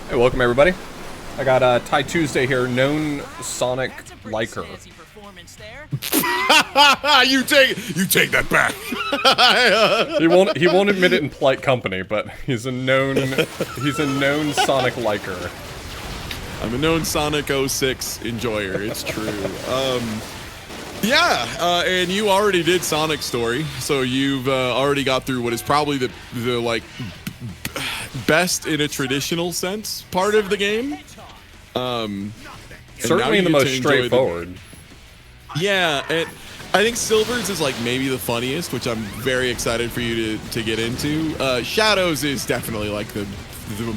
Hey, welcome everybody. I got Ty Tuesday here, known Sonic liker. you take that back. He won't admit it in polite company, but he's a known Sonic liker. I'm a known Sonic 06 enjoyer. It's true. And you already did Sonic Story, so you've already got through what is probably the like best in a traditional sense part of the game. Certainly the most straightforward. Yeah, and I think Silver's is like maybe the funniest, which I'm very excited for you to get into. Shadows is definitely like the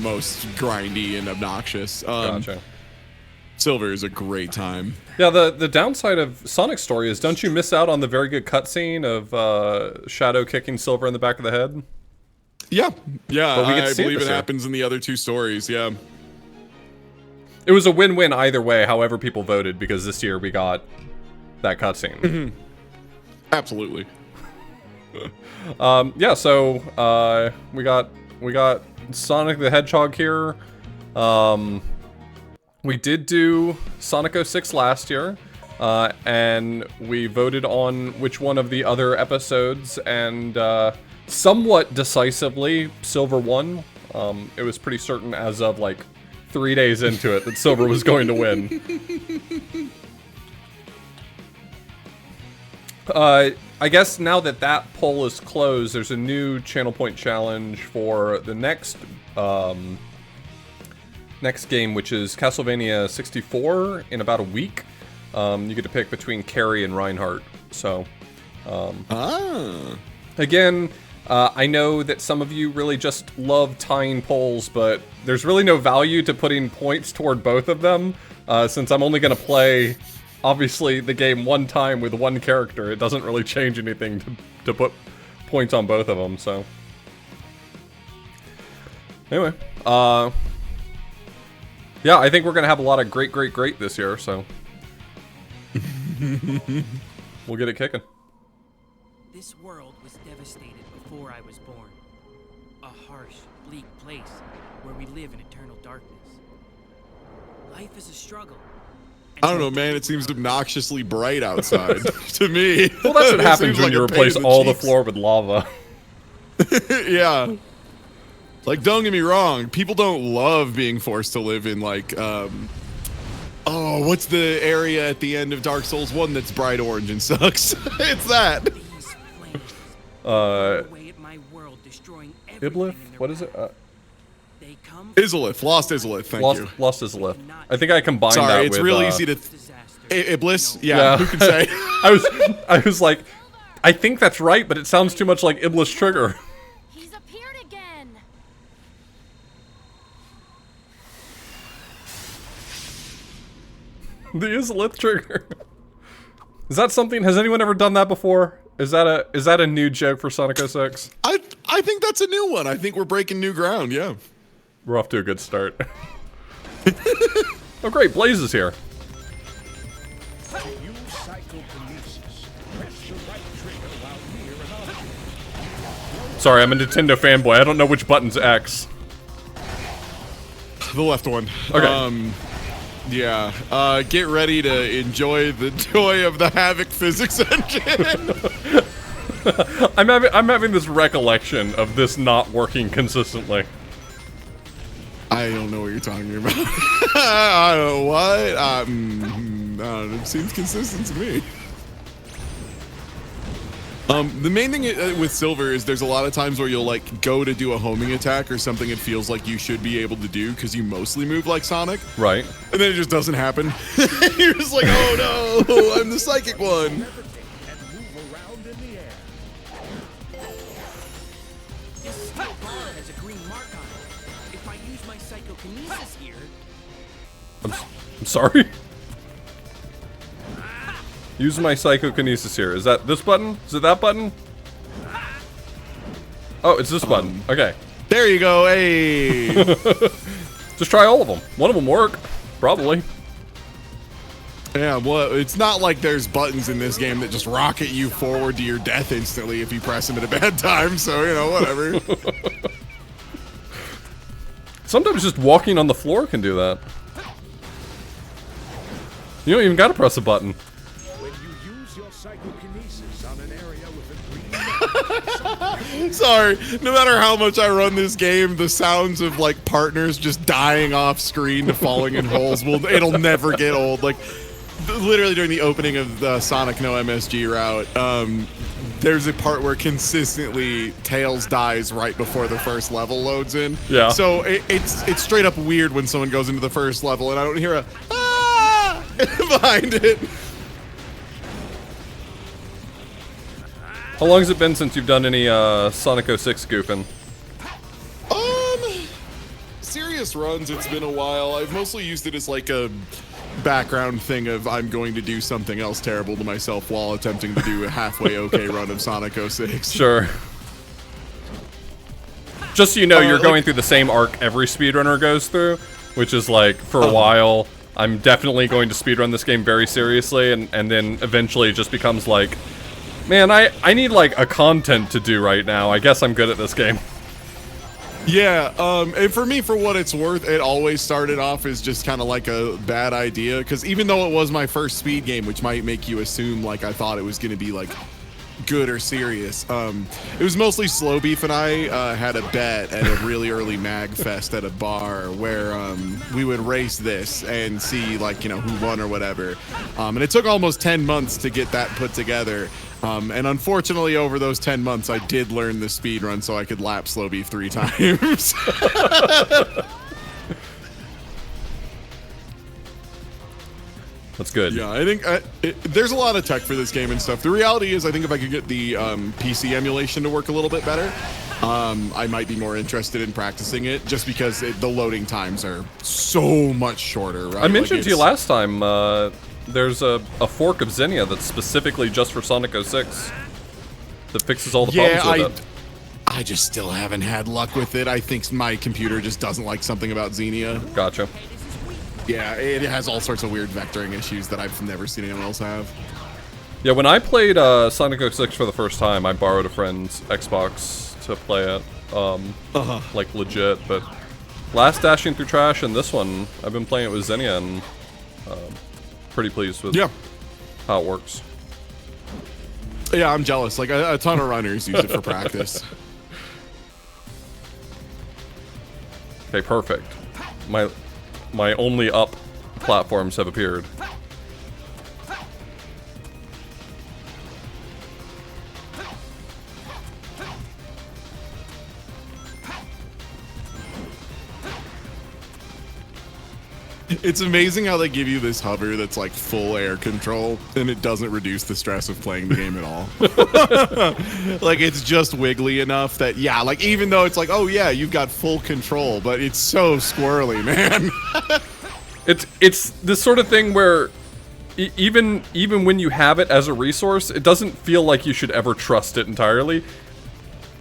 most grindy and obnoxious. Gotcha. Silver is a great time. Yeah, the downside of Sonic Story is don't you miss out on the very good cutscene of Shadow kicking Silver in the back of the head? Yeah, But we get to I see believe this it year. happens in the other two stories, yeah. It was a win-win either way, however people voted, because this year we got that cutscene. Mm-hmm. Absolutely. Yeah, so we got Sonic the Hedgehog here. We did do Sonic 06 last year, and we voted on which one of the other episodes, and somewhat decisively, Silver won. It was pretty certain as of like 3 days into it that Silver was going to win. I guess now that that poll is closed, there's a new channel point challenge for the next game, which is Castlevania 64 in about a week. You get to pick between Carrie and Reinhardt. So, again, I know that some of you really just love tying polls, but there's really no value to putting points toward both of them, since I'm only going to play, obviously, the game one time with one character. It doesn't really change anything to put points on both of them, so. Anyway, yeah, I think we're going to have a lot of great this year, so. We'll get it kicking. This world was devastated before I was born. A harsh, bleak place where we live in eternal darkness. Life is a struggle. I don't know, man. It seems obnoxiously bright outside to me. Well, that's what It happens seems when like you a pain replace in the all the cheeks. floor with lava. Yeah. Like, don't get me wrong. People don't love being forced to live in, like, what's the area at the end of Dark Souls 1 that's bright orange and sucks? It's that. These flames away at my world, destroying everything Iblith? in their What is it? path. They come Izalith. Lost Izalith. Thank you. Lost his lift. I think I combined that Sorry, with... it's real easy to... disaster. Iblis? Yeah, who can say? I was like, I think that's right, but it sounds too much like Iblis Trigger. He's appeared again. The Izalith Trigger. Is that something? Has anyone ever done that before? Is that a new joke for Sonic 06? I think that's a new one. I think we're breaking new ground, yeah. We're off to a good start. Oh great, Blaze is here. Sorry, I'm a Nintendo fanboy. I don't know which button's X. The left one. Okay. Yeah. Get ready to enjoy the joy of the Havoc physics engine. I'm having this recollection of this not working consistently. I don't know what you're talking about. I don't know what. I don't know. It seems consistent to me. The main thing with Silver is there's a lot of times where you'll like go to do a homing attack or something it feels like you should be able to do because you mostly move like Sonic. Right. And then it just doesn't happen. You're just like, oh no, I'm the psychic one. This steel bar has a green mark on it. If I use my psychokinesis here, I'm sorry? Use my psychokinesis here. Is that this button? Is it that button? Oh, it's this button. Okay. There you go. Hey. Just try all of them. One of them work. Probably. Yeah, well, it's not like there's buttons in this game that just rocket you forward to your death instantly if you press them at a bad time, so, you know, whatever. Sometimes just walking on the floor can do that. You don't even gotta press a button. When you use your psychokinesis on an area with a green Sorry, no matter how much I run this game, the sounds of like partners just dying off screen to falling in holes it'll never get old. Like literally during the opening of the Sonic No MSG route, there's a part where consistently Tails dies right before the first level loads in. Yeah. So it's straight up weird when someone goes into the first level and I don't hear a ah behind it. How long has it been since you've done any Sonic 06 goofing? Serious runs, it's been a while. I've mostly used it as like a background thing of I'm going to do something else terrible to myself while attempting to do a halfway okay run of Sonic 06. Sure. Just so you know, you're like- going through the same arc every speedrunner goes through, which is like, for a while, I'm definitely going to speedrun this game very seriously, and then eventually it just becomes like, man, I need like a content to do right now. I guess I'm good at this game. Yeah, and for me, for what it's worth, it always started off as just kind of like a bad idea, because even though it was my first speed game, which might make you assume like I thought it was going to be like good or serious, it was mostly Slow Beef and I had a bet at a really early mag fest at a bar where we would race this and see like, you know, who won or whatever, and it took almost 10 months to get that put together. And unfortunately, over those 10 months, I did learn the speed run so I could lap Slow Beef 3 times. That's good. Yeah, I think there's a lot of tech for this game and stuff. The reality is, I think if I could get the PC emulation to work a little bit better, I might be more interested in practicing it, just because the loading times are so much shorter, right? I mentioned Like, to you last time, there's a fork of Xenia that's specifically just for Sonic 06 that fixes all the problems with it. I just still haven't had luck with it. I think my computer just doesn't like something about Xenia. Gotcha. Yeah, it has all sorts of weird vectoring issues that I've never seen anyone else have. Yeah, when I played Sonic 06 for the first time, I borrowed a friend's Xbox to play it, like legit, but last Dashing Through Trash and this one, I've been playing it with Xenia and pretty pleased with how it works. Yeah, I'm jealous. Like, a ton of runners use it for practice. Okay, perfect. My only up platforms have appeared. It's amazing how they give you this hover that's like full air control, and it doesn't reduce the stress of playing the game at all. Like, it's just wiggly enough that, yeah, like, even though it's like, oh yeah, you've got full control, but it's so squirrely, man. It's this sort of thing where even when you have it as a resource, it doesn't feel like you should ever trust it entirely,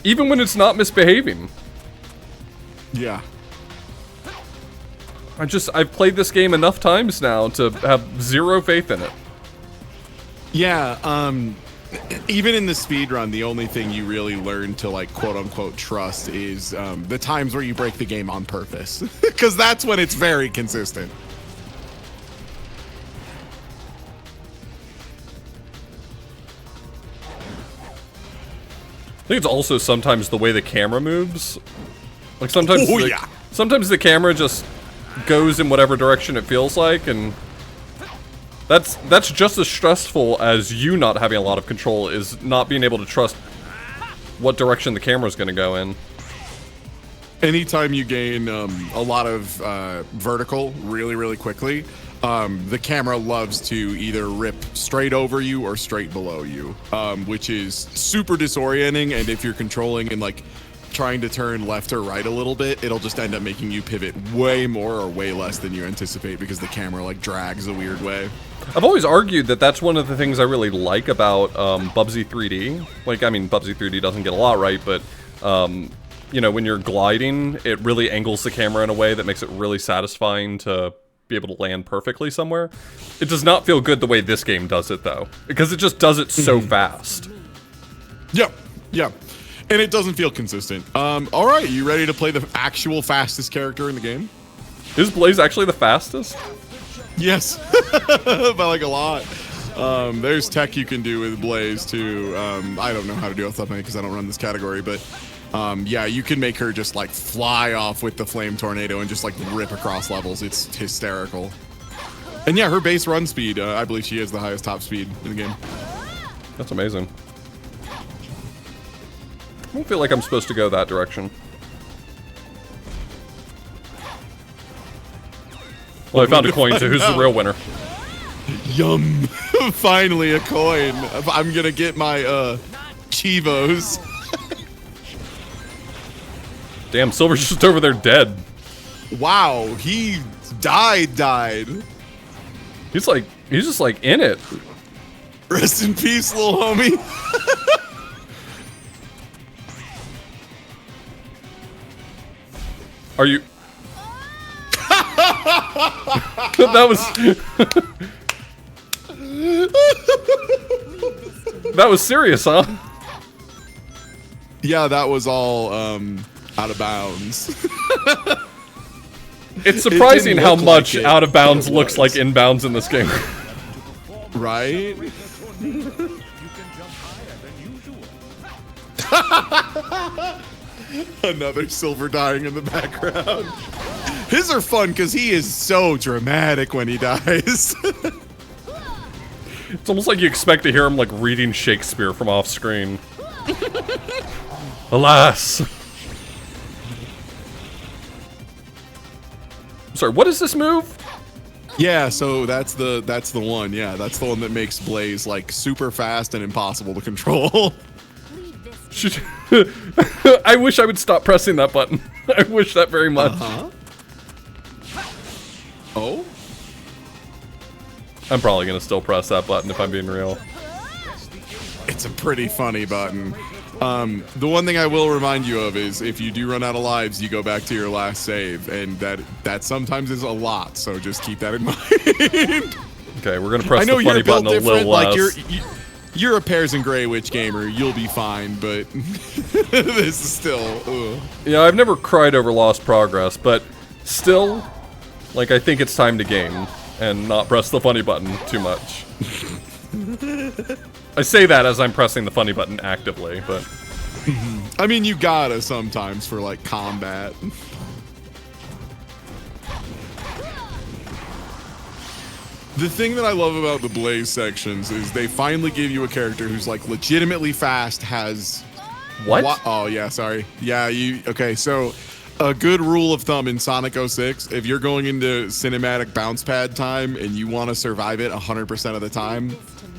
even when it's not misbehaving. Yeah. I've played this game enough times now to have zero faith in it. Yeah, even in the speedrun, the only thing you really learn to, like, quote-unquote trust is the times where you break the game on purpose. Because that's when it's very consistent. I think it's also sometimes the way the camera moves. Like, sometimes sometimes the camera just goes in whatever direction it feels like, and that's just as stressful as you not having a lot of control, is not being able to trust what direction the camera's going to go in. Anytime you gain a lot of vertical really quickly, the camera loves to either rip straight over you or straight below you, which is super disorienting, and if you're controlling and like trying to turn left or right a little bit, it'll just end up making you pivot way more or way less than you anticipate, because the camera like drags a weird way. I've always argued that that's one of the things I really like about Bubsy 3D. Like, I mean, Bubsy 3D doesn't get a lot right, but you know, when you're gliding, it really angles the camera in a way that makes it really satisfying to be able to land perfectly somewhere. It does not feel good the way this game does it, though, because it just does it so fast. Yeah. And it doesn't feel consistent. All right, you ready to play the actual fastest character in the game? Is Blaze actually the fastest? Yes, by like a lot. There's tech you can do with Blaze too. I don't know how to do it off the top of my head because I don't run this category, but yeah, you can make her just like fly off with the flame tornado and just like rip across levels. It's hysterical. And yeah, her base run speed, I believe she has the highest top speed in the game. That's amazing. I don't feel like I'm supposed to go that direction. Well, I found a coin, so who's the real winner? Yum! Finally a coin. I'm gonna get my Chivos. Damn, Silver's just over there dead. Wow, he died. He's just like in it. Rest in peace, little homie. Are you? That was that was serious, huh? Yeah, that was all out of bounds. It's surprising how look much like it, out of bounds but it looks was. like inbounds in this game. Right? You can jump higher than usual. Another silver dying in the background. His are fun because he is so dramatic when he dies. It's almost like you expect to hear him like reading Shakespeare from off screen. Alas. I'm sorry, what is this move? Yeah, so that's the one. Yeah, that's the one that makes Blaze like super fast and impossible to control. I wish I would stop pressing that button. I wish that very much. Oh? I'm probably gonna still press that button if I'm being real. It's a pretty funny button. The one thing I will remind you of is if you do run out of lives, you go back to your last save, and that sometimes is a lot. So just keep that in mind. Okay, we're gonna press I know the funny you're built button a different. little Like less. you're a Pears and Grey Witch gamer. You'll be fine, but this is still. Ugh. Yeah, I've never cried over lost progress, but still, like, I think it's time to game and not press the funny button too much. I say that as I'm pressing the funny button actively, but... I mean, you gotta sometimes for, like, combat. The thing that I love about the Blaze sections is they finally give you a character who's, like, legitimately fast, has... What? Oh, yeah, sorry. Yeah, okay, so... A good rule of thumb in Sonic 06, if you're going into cinematic bounce pad time and you want to survive it 100% of the time,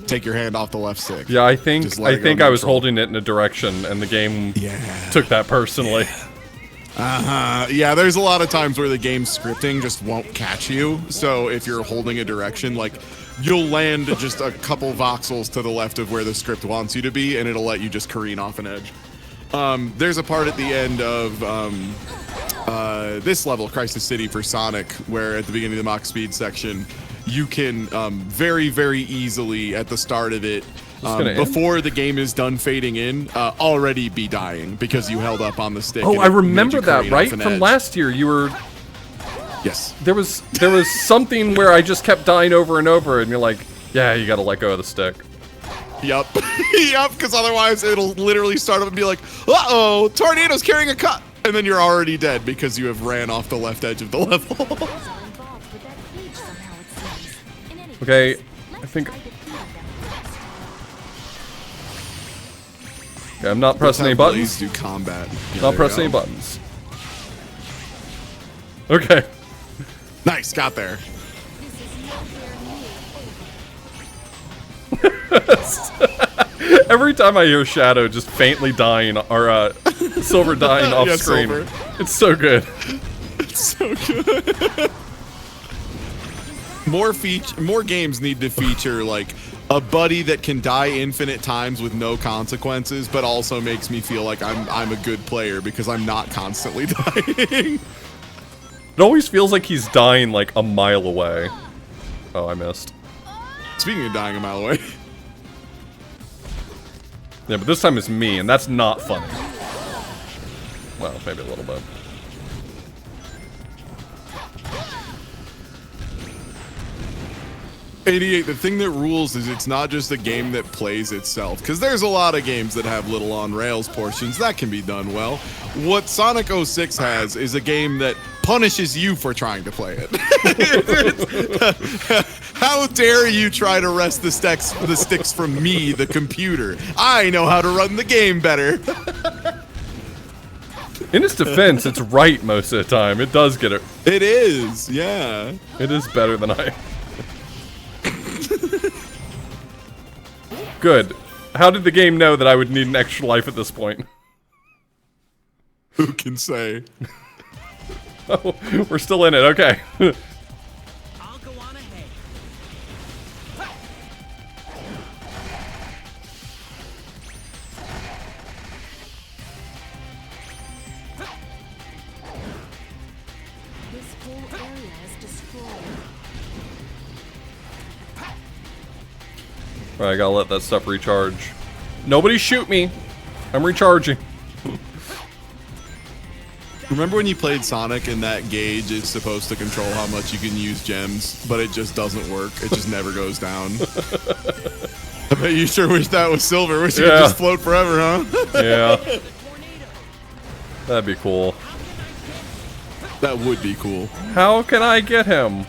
take your hand off the left stick. Yeah, I think Just let it go I was neutral. holding it in a direction, and the game took that personally. Yeah, there's a lot of times where the game's scripting just won't catch you. So if you're holding a direction, like, you'll land just a couple voxels to the left of where the script wants you to be, and it'll let you just careen off an edge. There's a part at the end of this level, Crisis City for Sonic, where at the beginning of the Mach Speed section, you can very, very easily at the start of it, before the game is done fading in, already be dying because you held up on the stick. Oh, and I it made remember you that, careen right? off an From edge. last year, you were... Yes. There was something where I just kept dying over and over, and you're like, yeah, you gotta let go of the stick. Yup. Yup, because otherwise it'll literally start up and be like, uh-oh, Tornado's carrying a cut! And then you're already dead because you have ran off the left edge of the level. Okay, I think... Okay, I'm not pressing any buttons. Do combat. Yeah, Not there pressing you any go. buttons. Okay. Nice, got there. Every time I hear Shadow just faintly dying, or Silver dying off Yeah, screen, Silver. it's so good. It's so good. More games need to feature like a buddy that can die infinite times with no consequences, but also makes me feel like I'm a good player because I'm not constantly dying. It always feels like he's dying like a mile away. Oh, I missed. Speaking of dying a mile away. Yeah, but this time it's me, and that's not funny. Well, maybe a little bit. '88. The thing that rules is it's not just a game that plays itself, because there's a lot of games that have little on rails portions that can be done well. What Sonic 06 has is a game that punishes you for trying to play it. How dare you try to wrest the sticks from me, the computer? I know how to run the game better. In its defense, it's right most of the time. It does get it. It is, yeah. It is better than I. Good. How did the game know that I would need an extra life at this point? Who can say? Oh, we're still in it. Okay. I'll go on ahead. This whole area is destroyed. Alright, I gotta let that stuff recharge. Nobody shoot me. I'm recharging. Remember when you played Sonic and that gauge is supposed to control how much you can use gems, but it just doesn't work? It just never goes down. I bet you sure wish that was Silver. Wish you could just float forever, huh? Yeah. That'd be cool. That would be cool. How can I get him?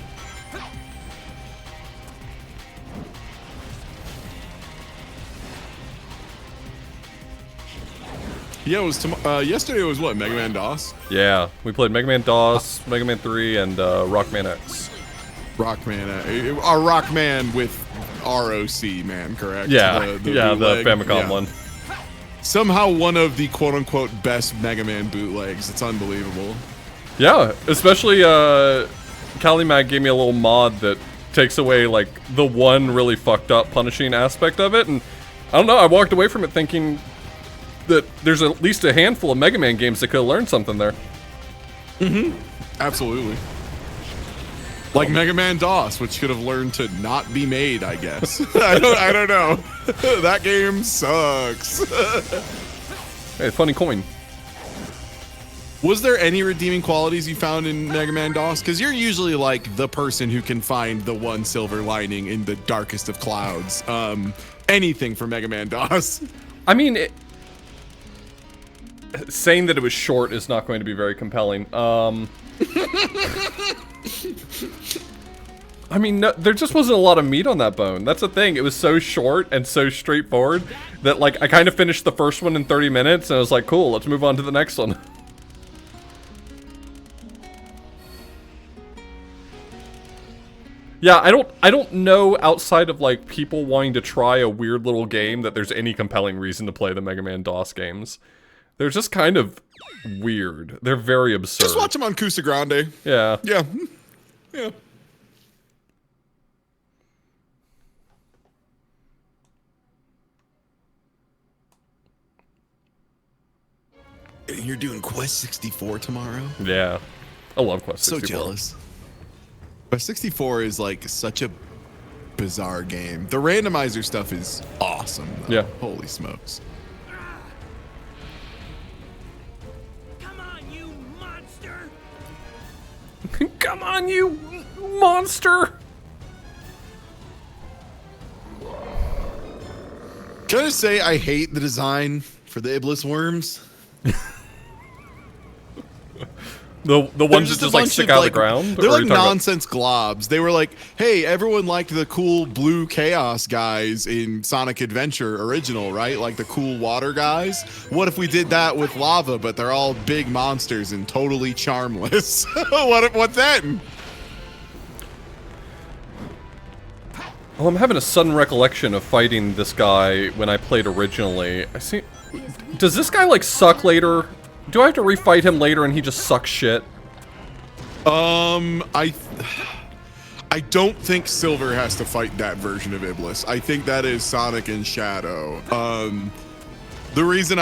Yeah, it was yesterday was what, Mega Man DOS? Yeah, we played Mega Man DOS, Mega Man 3, and Rockman X. Rockman, our Rockman with ROC, man, correct? Yeah, the bootleg, Famicom one. Somehow one of the quote-unquote best Mega Man bootlegs. It's unbelievable. Yeah, especially CaliMag gave me a little mod that takes away like the one really fucked up punishing aspect of it, and I don't know, I walked away from it thinking that there's at least a handful of Mega Man games that could have learned something there. Mm-hmm. Absolutely. Like Mega Man DOS, which could have learned to not be made, I guess. I don't know. That game sucks. Hey, funny coin. Was there any redeeming qualities you found in Mega Man DOS? Because you're usually like the person who can find the one silver lining in the darkest of clouds. Anything for Mega Man DOS. I mean, saying that it was short is not going to be very compelling. I mean, no, there just wasn't a lot of meat on that bone. That's the thing. It was so short and so straightforward that, like, I kind of finished the first one in 30 minutes, and I was like, cool, let's move on to the next one. Yeah, I don't know outside of, like, people wanting to try a weird little game that there's any compelling reason to play the Mega Man DOS games. They're just kind of weird. They're very absurd. Just watch them on Cusa Grande. Yeah. Yeah. Yeah. You're doing Quest 64 tomorrow? Yeah. I love Quest 64. So jealous. Quest 64 is like such a bizarre game. The randomizer stuff is awesome, though. Yeah. Holy smokes. Come on, you monster! Come on, you monster! Can I just say I hate the design for the Iblis worms? The ones that just like stick out of the ground? They're Or are you like talking nonsense globs. They were like, hey, everyone liked the cool blue chaos guys in Sonic Adventure original, right? Like the cool water guys. What if we did that with lava, but they're all big monsters and totally charmless? What then? Oh, I'm having a sudden recollection of fighting this guy when I played originally. I see. Does this guy like suck later? Do I have to refight him later and he just sucks shit? I don't think Silver has to fight that version of Iblis. I think that is Sonic and Shadow. The reason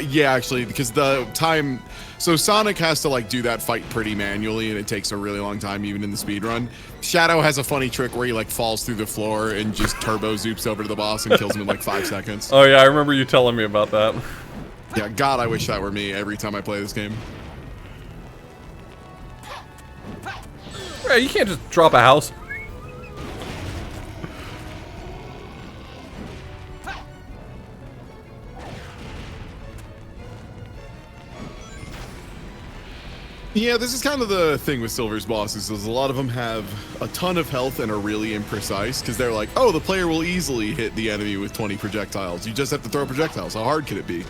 yeah, actually, because the time, so Sonic has to like do that fight pretty manually and it takes a really long time even in the speedrun. Shadow has a funny trick where he like falls through the floor and just turbo zoops over to the boss and kills him in like 5 seconds. Oh yeah, I remember you telling me about that. Yeah, God, I wish that were me every time I play this game. Yeah, you can't just drop a house. Yeah, this is kind of the thing with Silver's bosses, is a lot of them have a ton of health and are really imprecise, because they're like, oh, the player will easily hit the enemy with 20 projectiles. You just have to throw projectiles. How hard can it be?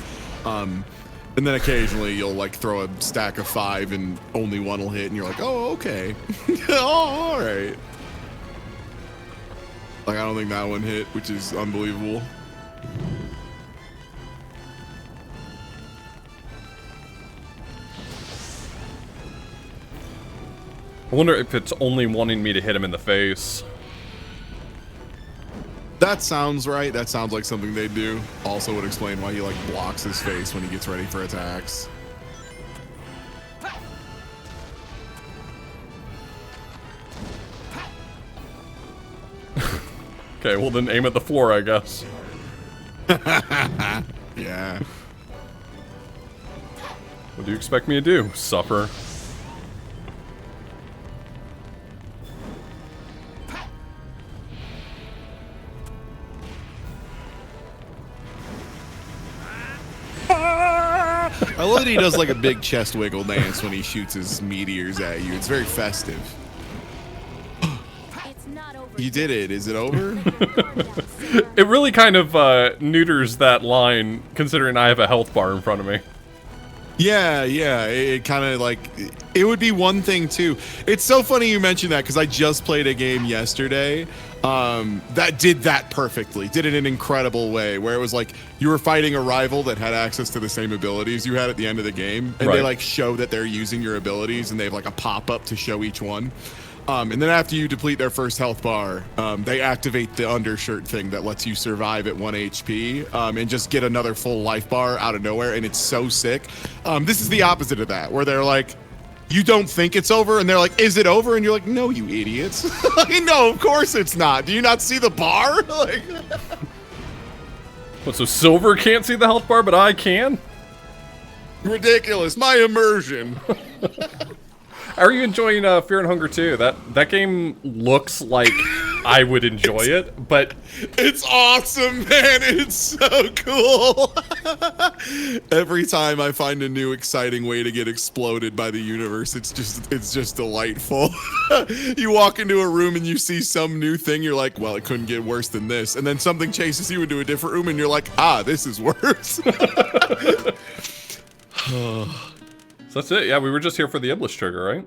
And then occasionally you'll like throw a stack of 5 and only one will hit, and you're like, oh, okay. Oh, all right. Like, I don't think that one hit, which is unbelievable. I wonder if it's only wanting me to hit him in the face. That sounds right. That sounds like something they do. Also would explain why he like blocks his face when he gets ready for attacks. Okay, well then aim at the floor, I guess. Yeah. What do you expect me to do? Suffer. I love that he does like a big chest wiggle dance when he shoots his meteors at you. It's very festive. It's not over. You did it. Is it over? It really kind of neuters that line, considering I have a health bar in front of me. Yeah, yeah. It kind of like, it would be one thing too. It's so funny you mentioned that, because I just played a game yesterday that did that perfectly. Did it in an incredible way, where it was like you were fighting a rival that had access to the same abilities you had at the end of the game, and Right. they like show that they're using your abilities, and they have like a pop-up to show each one. And then after you deplete their first health bar, they activate the undershirt thing that lets you survive at 1 HP and just get another full life bar out of nowhere, and it's so sick. This is the opposite of that, where they're like, you don't think it's over, and they're like, is it over? And you're like, no, you idiots. No, of course it's not. Do you not see the bar? Like, What, so Silver can't see the health bar, but I can? ridiculous. My immersion. Are you enjoying Fear and Hunger 2? That game looks like I would enjoy it, but It's awesome, man. It's so cool. Every time I find a new exciting way to get exploded by the universe, it's just delightful. You walk into a room and you see some new thing, you're like, well, it couldn't get worse than this. And then something chases you into a different room and you're like, ah, this is worse. so that's it. Yeah, we were just here for the Iblis trigger, right?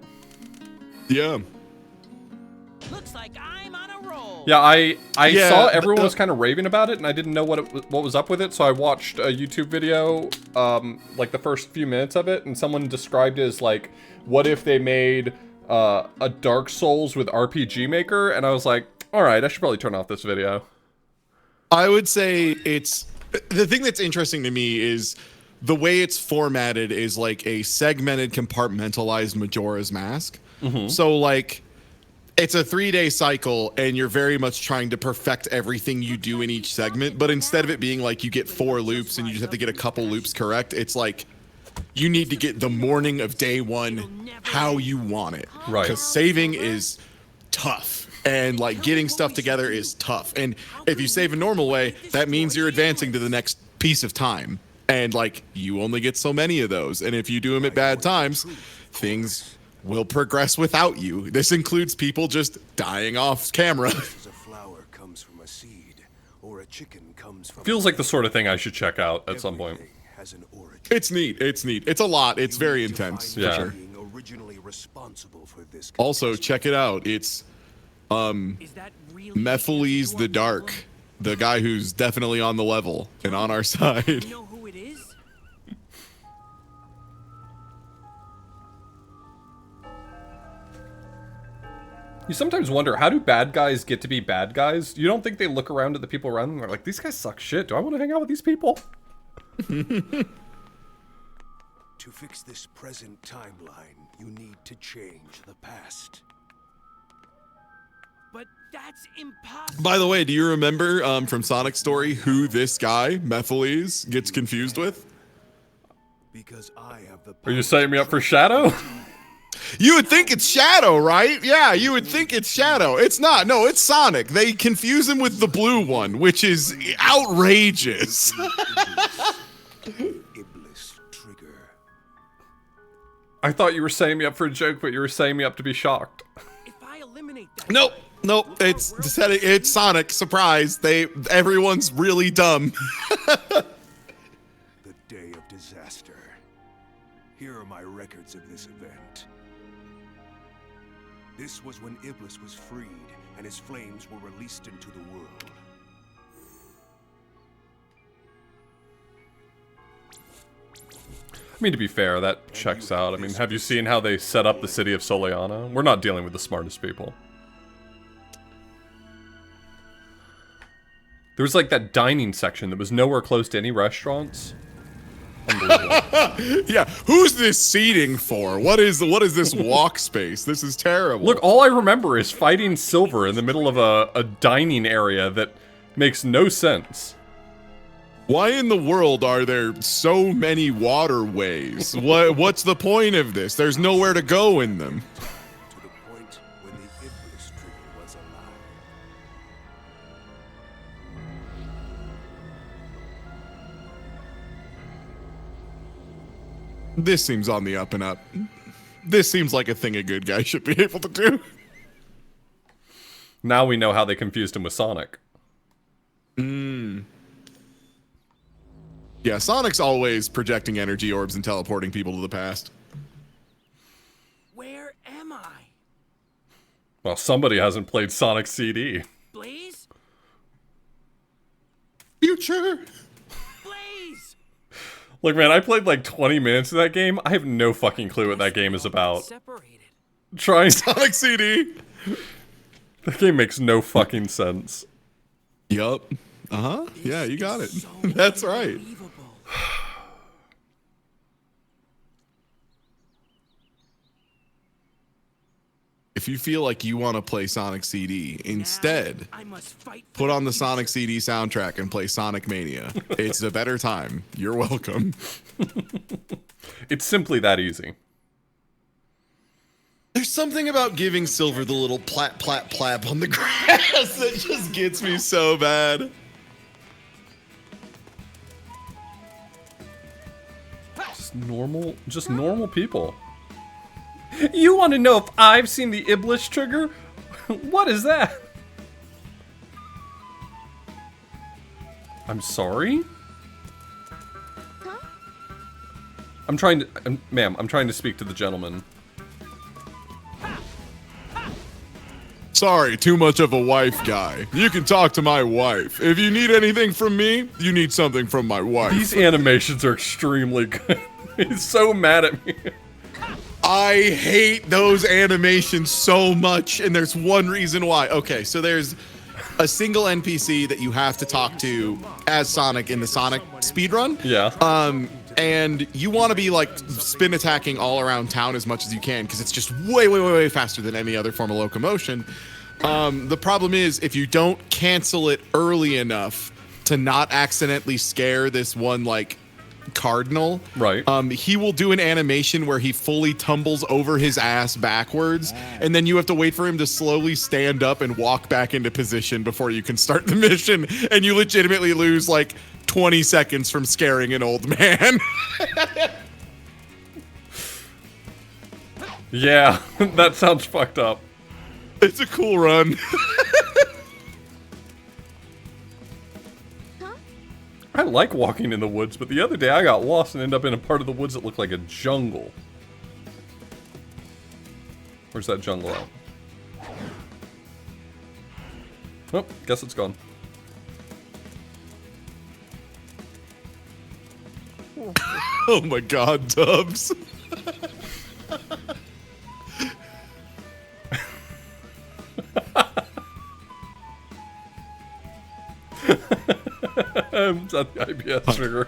Yeah. Looks like I'm on a roll. Yeah, I Yeah, saw everyone was kind of raving about it, and I didn't know what was up with it, so I watched a YouTube video, like the first few minutes of it, and someone described it as like, what if they made a Dark Souls with RPG Maker? And I was like, all right, I should probably turn off this video. I would say it's the thing that's interesting to me is the way it's formatted is like a segmented, compartmentalized Majora's Mask. So like, it's a 3-day cycle, and you're very much trying to perfect everything you do in each segment. But instead of it being like you get 4 loops and you just have to get a couple loops correct, it's like you need to get the morning of day 1 how you want it. Right. Because saving is tough, and like getting stuff together is tough. And if you save a normal way, that means you're advancing to the next piece of time. And like, you only get so many of those. And if you do them at bad times, things will progress without you. This includes people just dying off camera. A flower comes from a seed, or a chicken comes from Feels like the sort of thing I should check out at some point. Everything has an origin. It's neat. It's neat. It's a lot. It's very You need to intense, find Yeah. for sure. being originally responsible for this. Also, check it out. It's Is that really Mephiles the Dark, the guy who's definitely on the level and on our side. You know who it is? You sometimes wonder, how do bad guys get to be bad guys? You don't think they look around at the people around them and are like, these guys suck shit. Do I want to hang out with these people? To fix this present timeline, you need to change the past. But that's impossible. By the way, do you remember from Sonic's story who this guy, Mephiles, gets confused with? Because I have the Are you setting me up for Shadow? You would think it's Shadow, right? Yeah, you would think it's Shadow. It's not. No, it's Sonic. They confuse him with the blue one, which is outrageous. Iblis trigger. I thought you were setting me up for a joke, but you were setting me up to be shocked. If I eliminate that, Nope. It's Sonic. Surprise. Everyone's really dumb. The day of disaster. Here are my records of this event. This was when Iblis was freed and his flames were released into the world. I mean, to be fair, that checks out. I mean, have you seen how they set up the city of Soleiana? We're not dealing with the smartest people. There was like that dining section that was nowhere close to any restaurants. Unbelievable. Yeah, who's this seating for? What is this walk space? This is terrible. Look, all I remember is fighting Silver in the middle of a dining area that makes no sense. Why in the world are there so many waterways? What's the point of this? There's nowhere to go in them. To the point when the Iblis trigger was alive. This seems on the up and up. This seems like a thing a good guy should be able to do. Now we know how they confused him with Sonic. Yeah, Sonic's always projecting energy orbs and teleporting people to the past. where am I? Well, somebody hasn't played Sonic CD. Blaze? Future! Blaze! Look, man, I played like 20 minutes of that game. I have no fucking clue what that game is about. Separated. Trying Sonic CD! The game makes no fucking sense. Yup. Uh-huh. Yeah, you got it. So That's right. unbelievable. If you feel like you want to play Sonic CD, instead, Now I must fight for put on the peace. Sonic CD soundtrack and play Sonic Mania. It's a better time. You're welcome. It's simply that easy. There's something about giving Silver the little plap, plap, plap on the grass that just gets me so bad. Just normal people. You want to know if I've seen the Iblis trigger? What is that? I'm sorry? I'm trying to, ma'am, I'm trying to speak to the gentleman. Sorry, too much of a wife guy. You can talk to my wife. If you need anything from me, you need something from my wife. These animations are extremely good. He's so mad at me. I hate those animations so much, and there's one reason why. Okay, so there's a single NPC that you have to talk to as Sonic in the Sonic speedrun. Yeah. And you want to be like spin attacking all around town as much as you can because it's just way faster than any other form of locomotion. The problem is if you don't cancel it early enough to not accidentally scare this one like cardinal, Right. He will do an animation where he fully tumbles over his ass backwards, and then you have to wait for him to slowly stand up and walk back into position before you can start the mission, and you legitimately lose like 20 seconds from scaring an old man. Yeah, that sounds fucked up. It's a cool run. I like walking in the woods, but the other day I got lost and ended up in a part of the woods that looked like a jungle. Where's that jungle at? Oh, guess it's gone. Oh my god, Dubs. Is that the IBS trigger?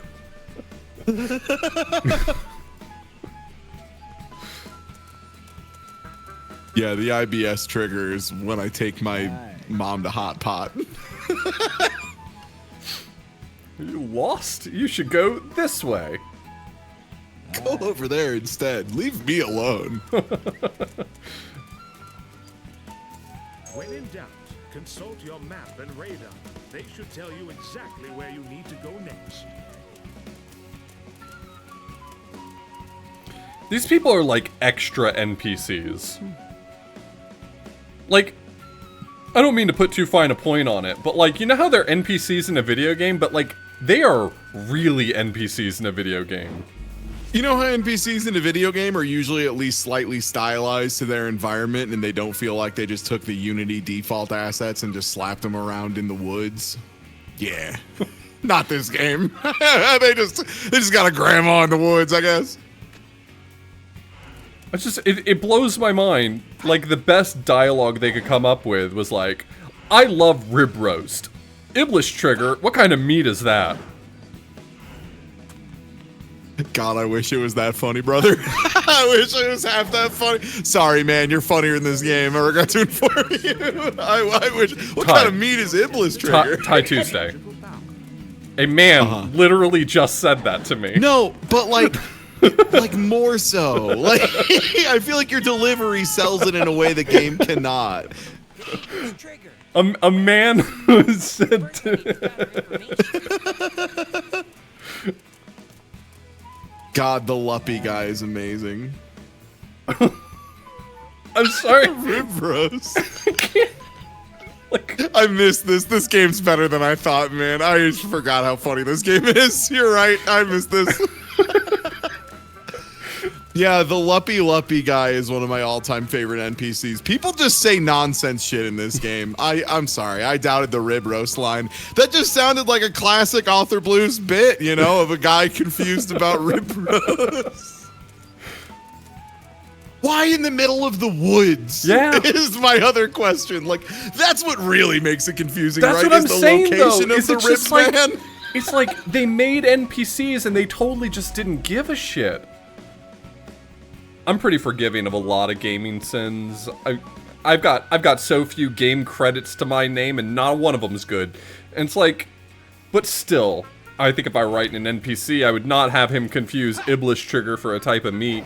Yeah, the IBS triggers when I take my mom to Hot Pot. You lost? You should go this way. Go over there instead. Leave me alone. When in doubt, consult your map and radar. They should tell you exactly where you need to go next. These people are like extra NPCs. Like, I don't mean to put too fine a point on it, but like, you know how they're NPCs in a video game, but like, they are really NPCs in a video game. You know how NPCs in a video game are usually at least slightly stylized to their environment and they don't feel like they just took the Unity default assets and just slapped them around in the woods? Yeah. Not this game. they just got a grandma in the woods, I guess. It's just, it blows my mind. Like, the best dialogue they could come up with was like, I love rib roast. Iblis trigger, what kind of meat is that? God, I wish it was that funny, brother. I wish it was half that funny. Sorry, man, you're funnier in this game. I regret to inform you. I wish. What kind of meat is Iblis trigger? Tie Tuesday. A man literally just said that to me. No, but like... like more so. Like I feel like your delivery sells it in a way the game cannot. A man who said to God, the Luppy guy is amazing. I'm sorry. Rib roast. I missed this. This game's better than I thought, man. I just forgot how funny this game is. You're right. I missed this. Yeah, the Luppy guy is one of my all-time favorite NPCs. People just say nonsense shit in this game. I'm sorry, I doubted the rib roast line. That just sounded like a classic Author Blues bit, you know, of a guy confused about rib roast. Why in the middle of the woods? Yeah. Is my other question. Like, that's what really makes it confusing, That's right? what I'm is the saying, location though. of the It's rib man. It's like they made NPCs and they totally just didn't give a shit. I'm pretty forgiving of a lot of gaming sins. I've got so few game credits to my name and not one of them is good. And it's like, but still, I think if I write an NPC, I would not have him confuse Iblis trigger for a type of meat.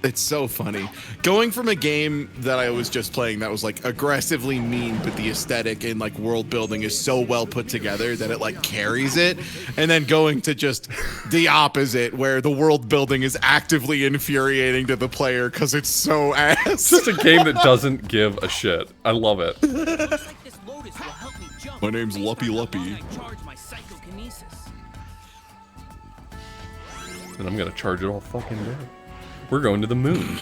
It's so funny. Going from a game that I was just playing that was like aggressively mean, but the aesthetic and like world building is so well put together that it like carries it. And then going to just the opposite where the world building is actively infuriating to the player because it's so ass. It's just a game that doesn't give a shit. I love it. My name's Luppy. And I'm gonna charge it all fucking day. We're going to the moon.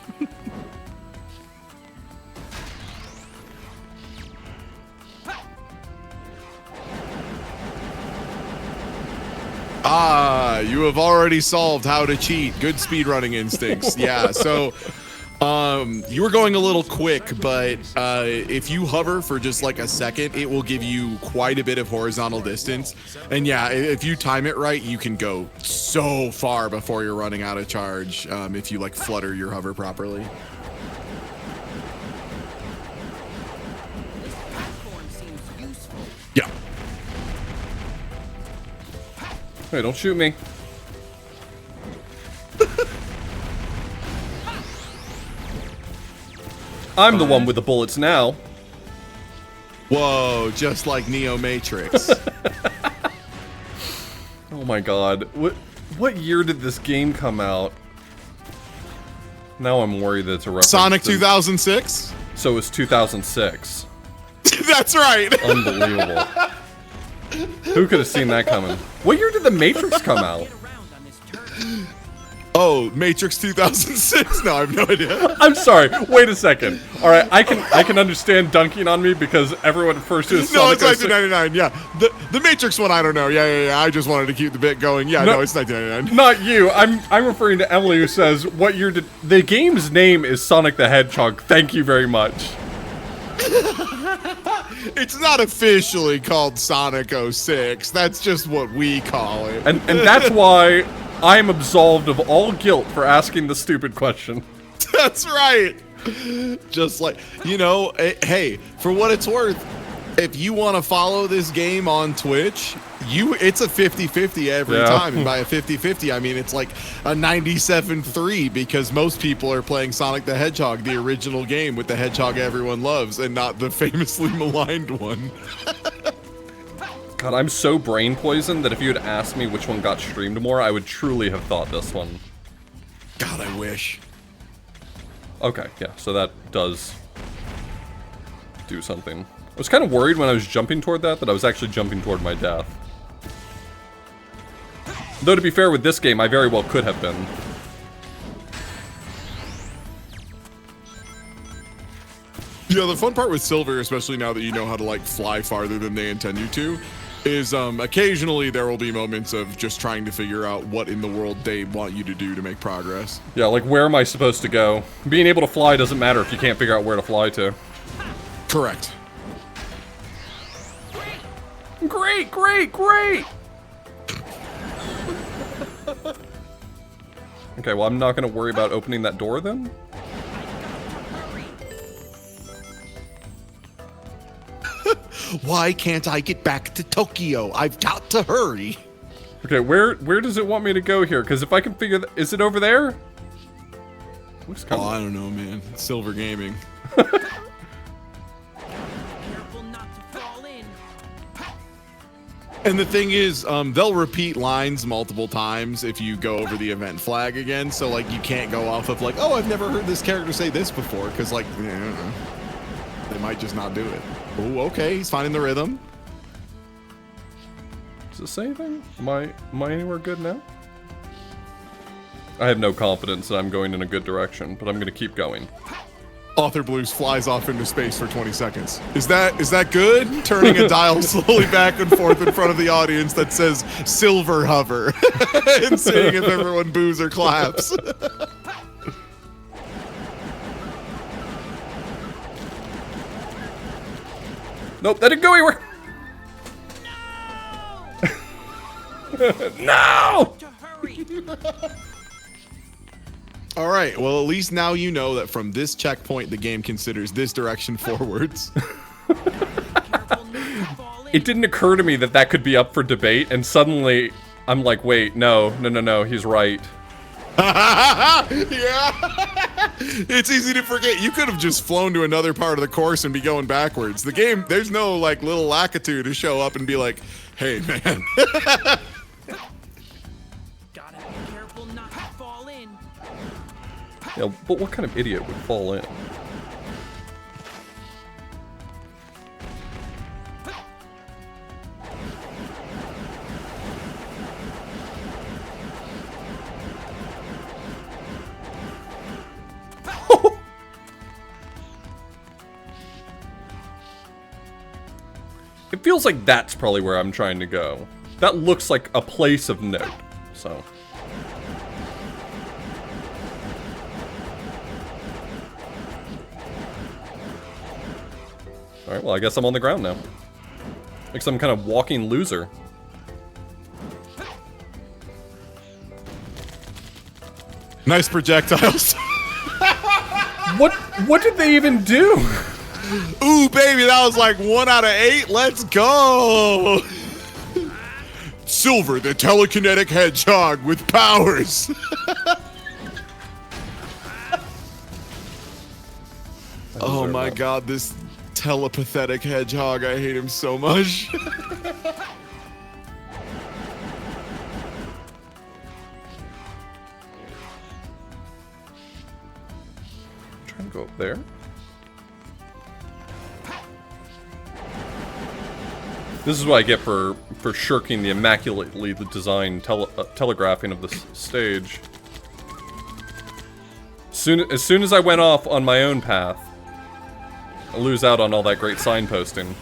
You have already solved how to cheat. Good speedrunning instincts. Yeah, so you were going a little quick, but if you hover for just like a second, it will give you quite a bit of horizontal distance. And yeah, if you time it right, you can go so far before you're running out of charge if you like flutter your hover properly. Yeah. Hey, don't shoot me. I'm the one with the bullets now. Whoa, just like Neo Matrix. Oh my god. What year did this game come out? Now I'm worried that it's a reference Sonic to- 2006? So it's 2006. That's right. Unbelievable. Who could have seen that coming? What year did The Matrix come out? Oh, Matrix 2006? No, I have no idea. I'm sorry. Wait a second. All right, I can understand dunking on me because everyone refers to it as No, Sonic it's 06. 1999. Yeah, the Matrix one. I don't know. Yeah. I just wanted to keep the bit going. Yeah, no, it's 1999. Not you. I'm referring to Emily, who says, "What year did the game's name is Sonic the Hedgehog?" Thank you very much. It's not officially called Sonic 06. That's just what we call it. And that's why I am absolved of all guilt for asking the stupid question. That's right. Just like, you know, hey, for what it's worth, if you want to follow this game on Twitch, it's a 50-50 every time. And by a 50-50, I mean it's like a 97-3 because most people are playing Sonic the Hedgehog, the original game with the hedgehog everyone loves, and not the famously maligned one. God, I'm so brain poisoned that if you had asked me which one got streamed more, I would truly have thought this one. God, I wish. Okay, yeah, so that does do something. I was kind of worried when I was jumping toward that I was actually jumping toward my death. Though to be fair with this game, I very well could have been. Yeah, the fun part with Silver, especially now that you know how to like fly farther than they intend you to, is occasionally there will be moments of just trying to figure out what in the world they want you to do to make progress. Yeah, like where am I supposed to go? Being able to fly doesn't matter if you can't figure out where to fly to. Correct. Great, great, great! Okay, well I'm not gonna worry about opening that door then. Why can't I get back to Tokyo? I've got to hurry. Okay, where does it want me to go here? Because if I can figure is it over there? Looks kind I don't know, man. It's Silver Gaming. Careful not to fall in. And the thing is, they'll repeat lines multiple times if you go over the event flag again. So, like, you can't go off of, like, oh, I've never heard this character say this before. Because, like, they might just not do it. Oh, okay, he's finding the rhythm. Does it say anything? Am I anywhere good now? I have no confidence that I'm going in a good direction, but I'm going to keep going. Author Blues flies off into space for 20 seconds. Is that good? Turning a dial slowly back and forth in front of the audience that says Silver Hover and seeing if everyone boos or claps. Nope, that didn't go anywhere. No! To hurry. All right, well, at least now you know that from this checkpoint, the game considers this direction forwards. Careful not to fall in. It didn't occur to me that that could be up for debate, and suddenly I'm like, wait, no, he's right. Yeah. It's easy to forget. You could have just flown to another part of the course and be going backwards. The game, there's no like little lakitu to show up and be like, hey, man. Gotta be careful not to fall in. Yeah, but what kind of idiot would fall in? It feels like that's probably where I'm trying to go. That looks like a place of note, so. Alright, well I guess I'm on the ground now. Like some kind of walking loser. Nice projectiles. What did they even do? Ooh, baby, that was like 1 out of 8. Let's go. Silver, the telekinetic hedgehog with powers. Oh my god, this telepathetic hedgehog. I hate him so much. Trying to go up there. This is what I get for shirking the immaculately designed telegraphing of this stage. As soon as I went off on my own path, I lose out on all that great signposting.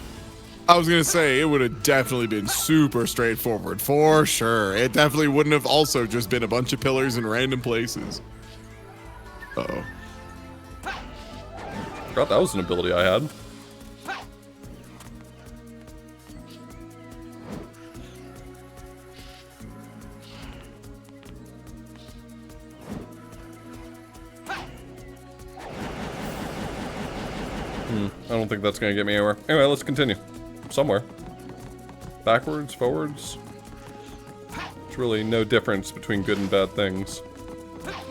I was gonna say, it would have definitely been super straightforward, for sure. It definitely wouldn't have also just been a bunch of pillars in random places. Uh-oh. Forgot that was an ability I had. I don't think that's gonna get me anywhere. Anyway, let's continue. somewhere. Backwards, forwards. There's really no difference between good and bad things.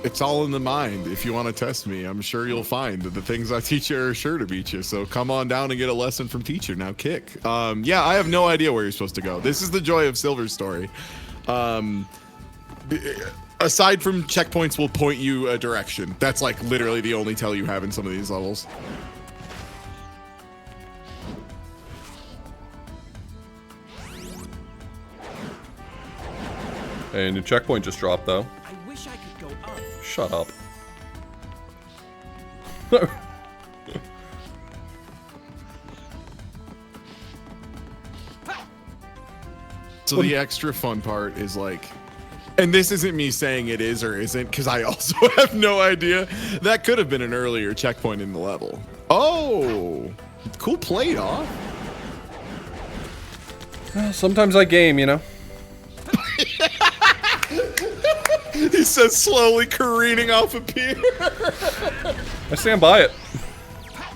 It's all in the mind. If you want to test me, I'm sure you'll find that the things I teach you are sure to beat you. So come on down and get a lesson from teacher. Now kick. Yeah, I have no idea where you're supposed to go. This is the joy of Silver's story. Aside from checkpoints will point you a direction. That's like literally the only tell you have in some of these levels. A new checkpoint just dropped, though. I wish I could go up. Shut up. So the extra fun part is like, and this isn't me saying it is or isn't, because I also have no idea. That could have been an earlier checkpoint in the level. Oh, cool play off. Well, sometimes I game, you know. He says slowly careening off a pier. I stand by it.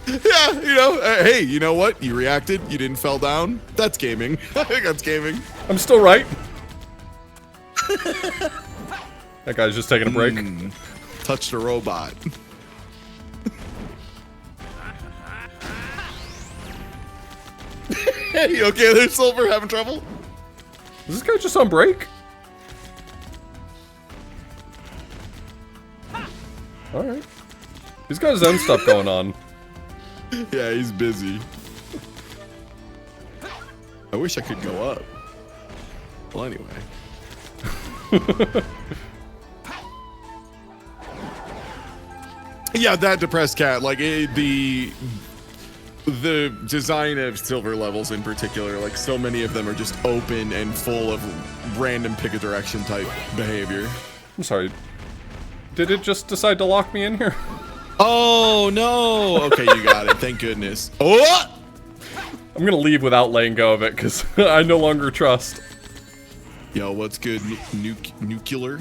Yeah, you know, hey, you know what? You reacted, you didn't fell down. That's gaming. I think that's gaming. I'm still right. That guy's just taking a break. Touched a robot. You okay there, Silver? Having trouble? Is this guy just on break? Alright. He's got his own stuff going on. Yeah, he's busy. I wish I could go up. Well, anyway. Yeah, that depressed cat. Like the design of Silver levels in particular, like so many of them are just open and full of random pick a direction type behavior. I'm sorry. Did it just decide to lock me in here? Oh no! Okay, you got it. Thank goodness. Oh! I'm gonna leave without letting go of it because I no longer trust. Yo, what's good, nuclear?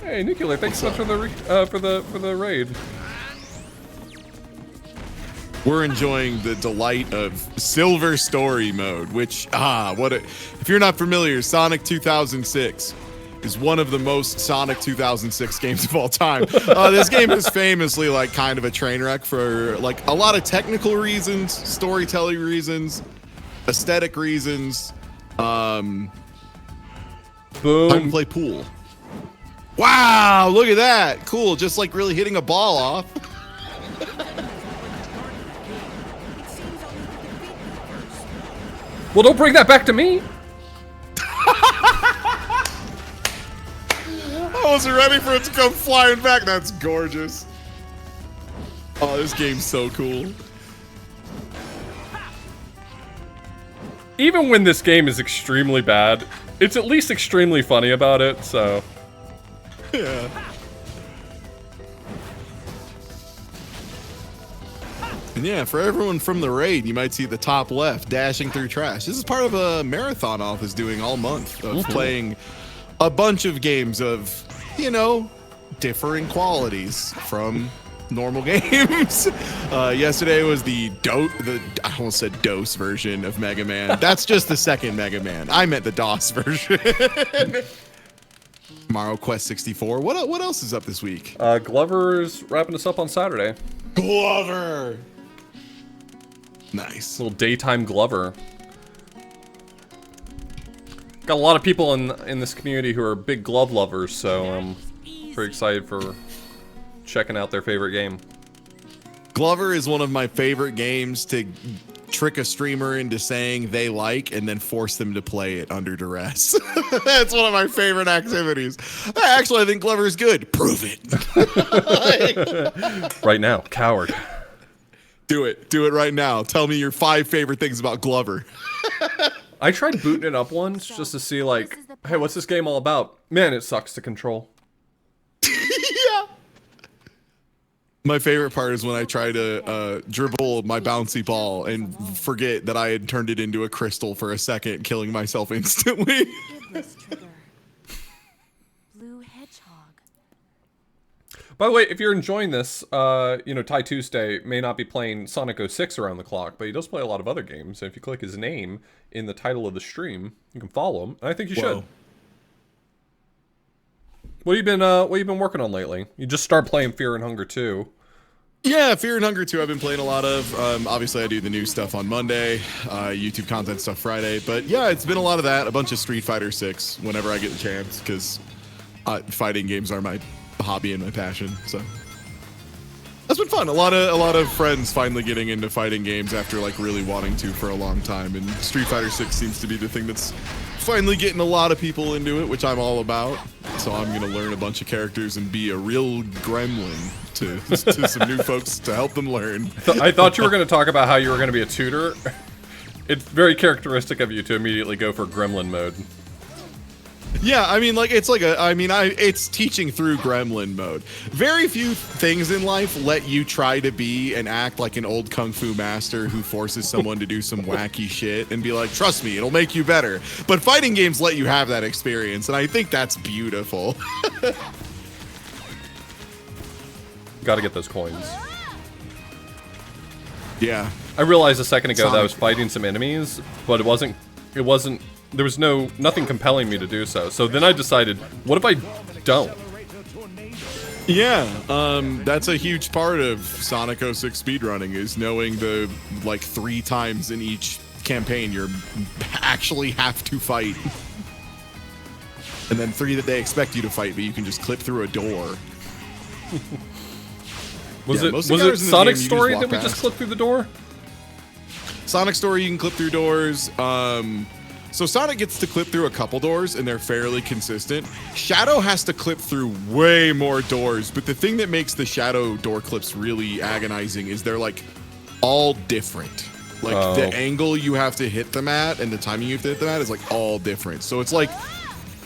Hey, Nuclear, thanks so much for the raid. We're enjoying the delight of Silver Story mode, which if you're not familiar, Sonic 2006 is one of the most Sonic 2006 games of all time. This game is famously like kind of a train wreck for like a lot of technical reasons, storytelling reasons, aesthetic reasons. Boom. Time to play pool. Wow, look at that. Cool, just like really hitting a ball off. Well, don't bring that back to me. I wasn't ready for it to come flying back. That's gorgeous. Oh, this game's so cool. Even when this game is extremely bad, it's at least extremely funny about it, so. Yeah. And yeah, for everyone from the raid, you might see the top left dashing through trash. This is part of a marathon Off is doing all month of playing a bunch of games of, you know, differing qualities from normal games. Yesterday was the I almost said DOS version of Mega Man. That's just the second Mega Man. I meant the DOS version. Tomorrow, Quest 64. What else is up this week? Glover's wrapping us up on Saturday. Glover. Nice. Little daytime Glover. Got a lot of people in this community who are big glove lovers, so I'm pretty excited for checking out their favorite game. Glover is one of my favorite games to trick a streamer into saying they like and then force them to play it under duress. That's one of my favorite activities. Actually, I think Glover is good. Prove it. Right now, coward. Do it. Do it right now. Tell me your 5 favorite things about Glover. I tried booting it up once just to see, like, hey, what's this game all about? Man, it sucks to control. Yeah. My favorite part is when I try to dribble my bouncy ball and forget that I had turned it into a crystal for a second, killing myself instantly. Gibless trigger. Blue hedgehog. By the way, if you're enjoying this, you know, Ty Tuesday may not be playing Sonic 06 around the clock, but he does play a lot of other games. And if you click his name in the title of the stream, you can follow him. And I think you should. What have you been working on lately? You just started playing Fear and Hunger 2. Yeah, Fear and Hunger 2 I've been playing a lot of. Obviously, I do the new stuff on Monday, YouTube content stuff Friday. But yeah, it's been a lot of that. A bunch of Street Fighter 6 whenever I get the chance, because fighting games are my hobby and my passion. So that's been fun. A lot of friends finally getting into fighting games after like really wanting to for a long time. And Street Fighter 6 seems to be the thing that's finally getting a lot of people into it, which I'm all about. So I'm gonna learn a bunch of characters and be a real gremlin to some new folks to help them learn. I thought you were going to talk about how you were going to be a tutor. It's very characteristic of you to immediately go for gremlin mode. Yeah, I mean, like, it's like it's teaching through gremlin mode. Very few things in life let you try to be and act like an old kung fu master who forces someone to do some wacky shit and be like, trust me, it'll make you better. But fighting games let you have that experience, and I think that's beautiful. Gotta get those coins. Yeah. I realized a second ago that I was fighting some enemies, but it wasn't, there was nothing compelling me to do so. So then I decided, what if I don't? Yeah, that's a huge part of Sonic 06 speedrunning, is knowing the, like, 3 times in each campaign you actually have to fight. And then 3 that they expect you to fight, but you can just clip through a door. Was it Sonic Story that we just clipped through the door? Sonic Story, you can clip through doors. So Sonic gets to clip through a couple doors, and they're fairly consistent. Shadow has to clip through way more doors, but the thing that makes the Shadow door clips really agonizing is they're, like, all different. Like, the angle you have to hit them at and the timing you have to hit them at is, like, all different. So it's like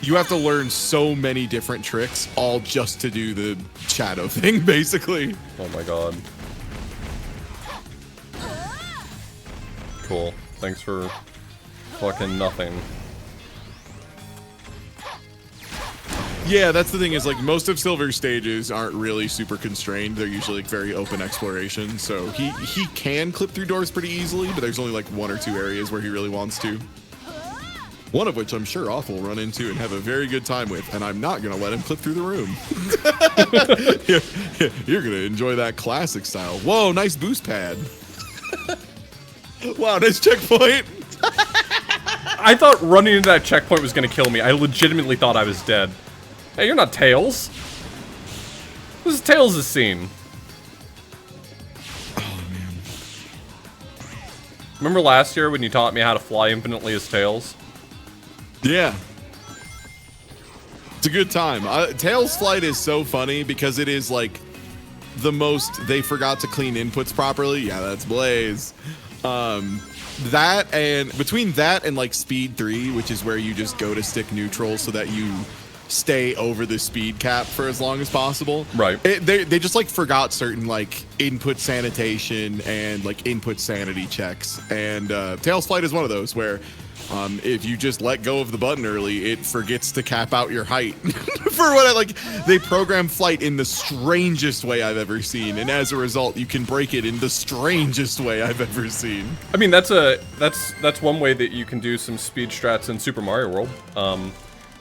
you have to learn so many different tricks all just to do the Shadow thing, basically. Oh my god. Cool. Thanks for fucking nothing. Yeah, that's the thing, is like most of Silver's stages aren't really super constrained. They're usually like very open exploration. So he can clip through doors pretty easily, but there's only like 1 or 2 areas where he really wants to. One of which I'm sure Off will run into and have a very good time with, and I'm not going to let him clip through the room. You're going to enjoy that classic style. Whoa, nice boost pad. Wow, nice checkpoint. I thought running into that checkpoint was going to kill me. I legitimately thought I was dead. Hey, you're not Tails. This is Tails' scene. Oh, man. Remember last year when you taught me how to fly infinitely as Tails? Yeah. It's a good time. Tails Flight is so funny because it is like the most they forgot to clean inputs properly. Yeah, that's Blaze. That and between that and like Speed 3, which is where you just go to stick neutral so that you stay over the speed cap for as long as possible. Right. They just like forgot certain like input sanitation and like input sanity checks. And Tails Flight is one of those where if you just let go of the button early, it forgets to cap out your height. For what they program flight in the strangest way I've ever seen, and as a result, you can break it in the strangest way I've ever seen. I mean, that's one way that you can do some speed strats in Super Mario World.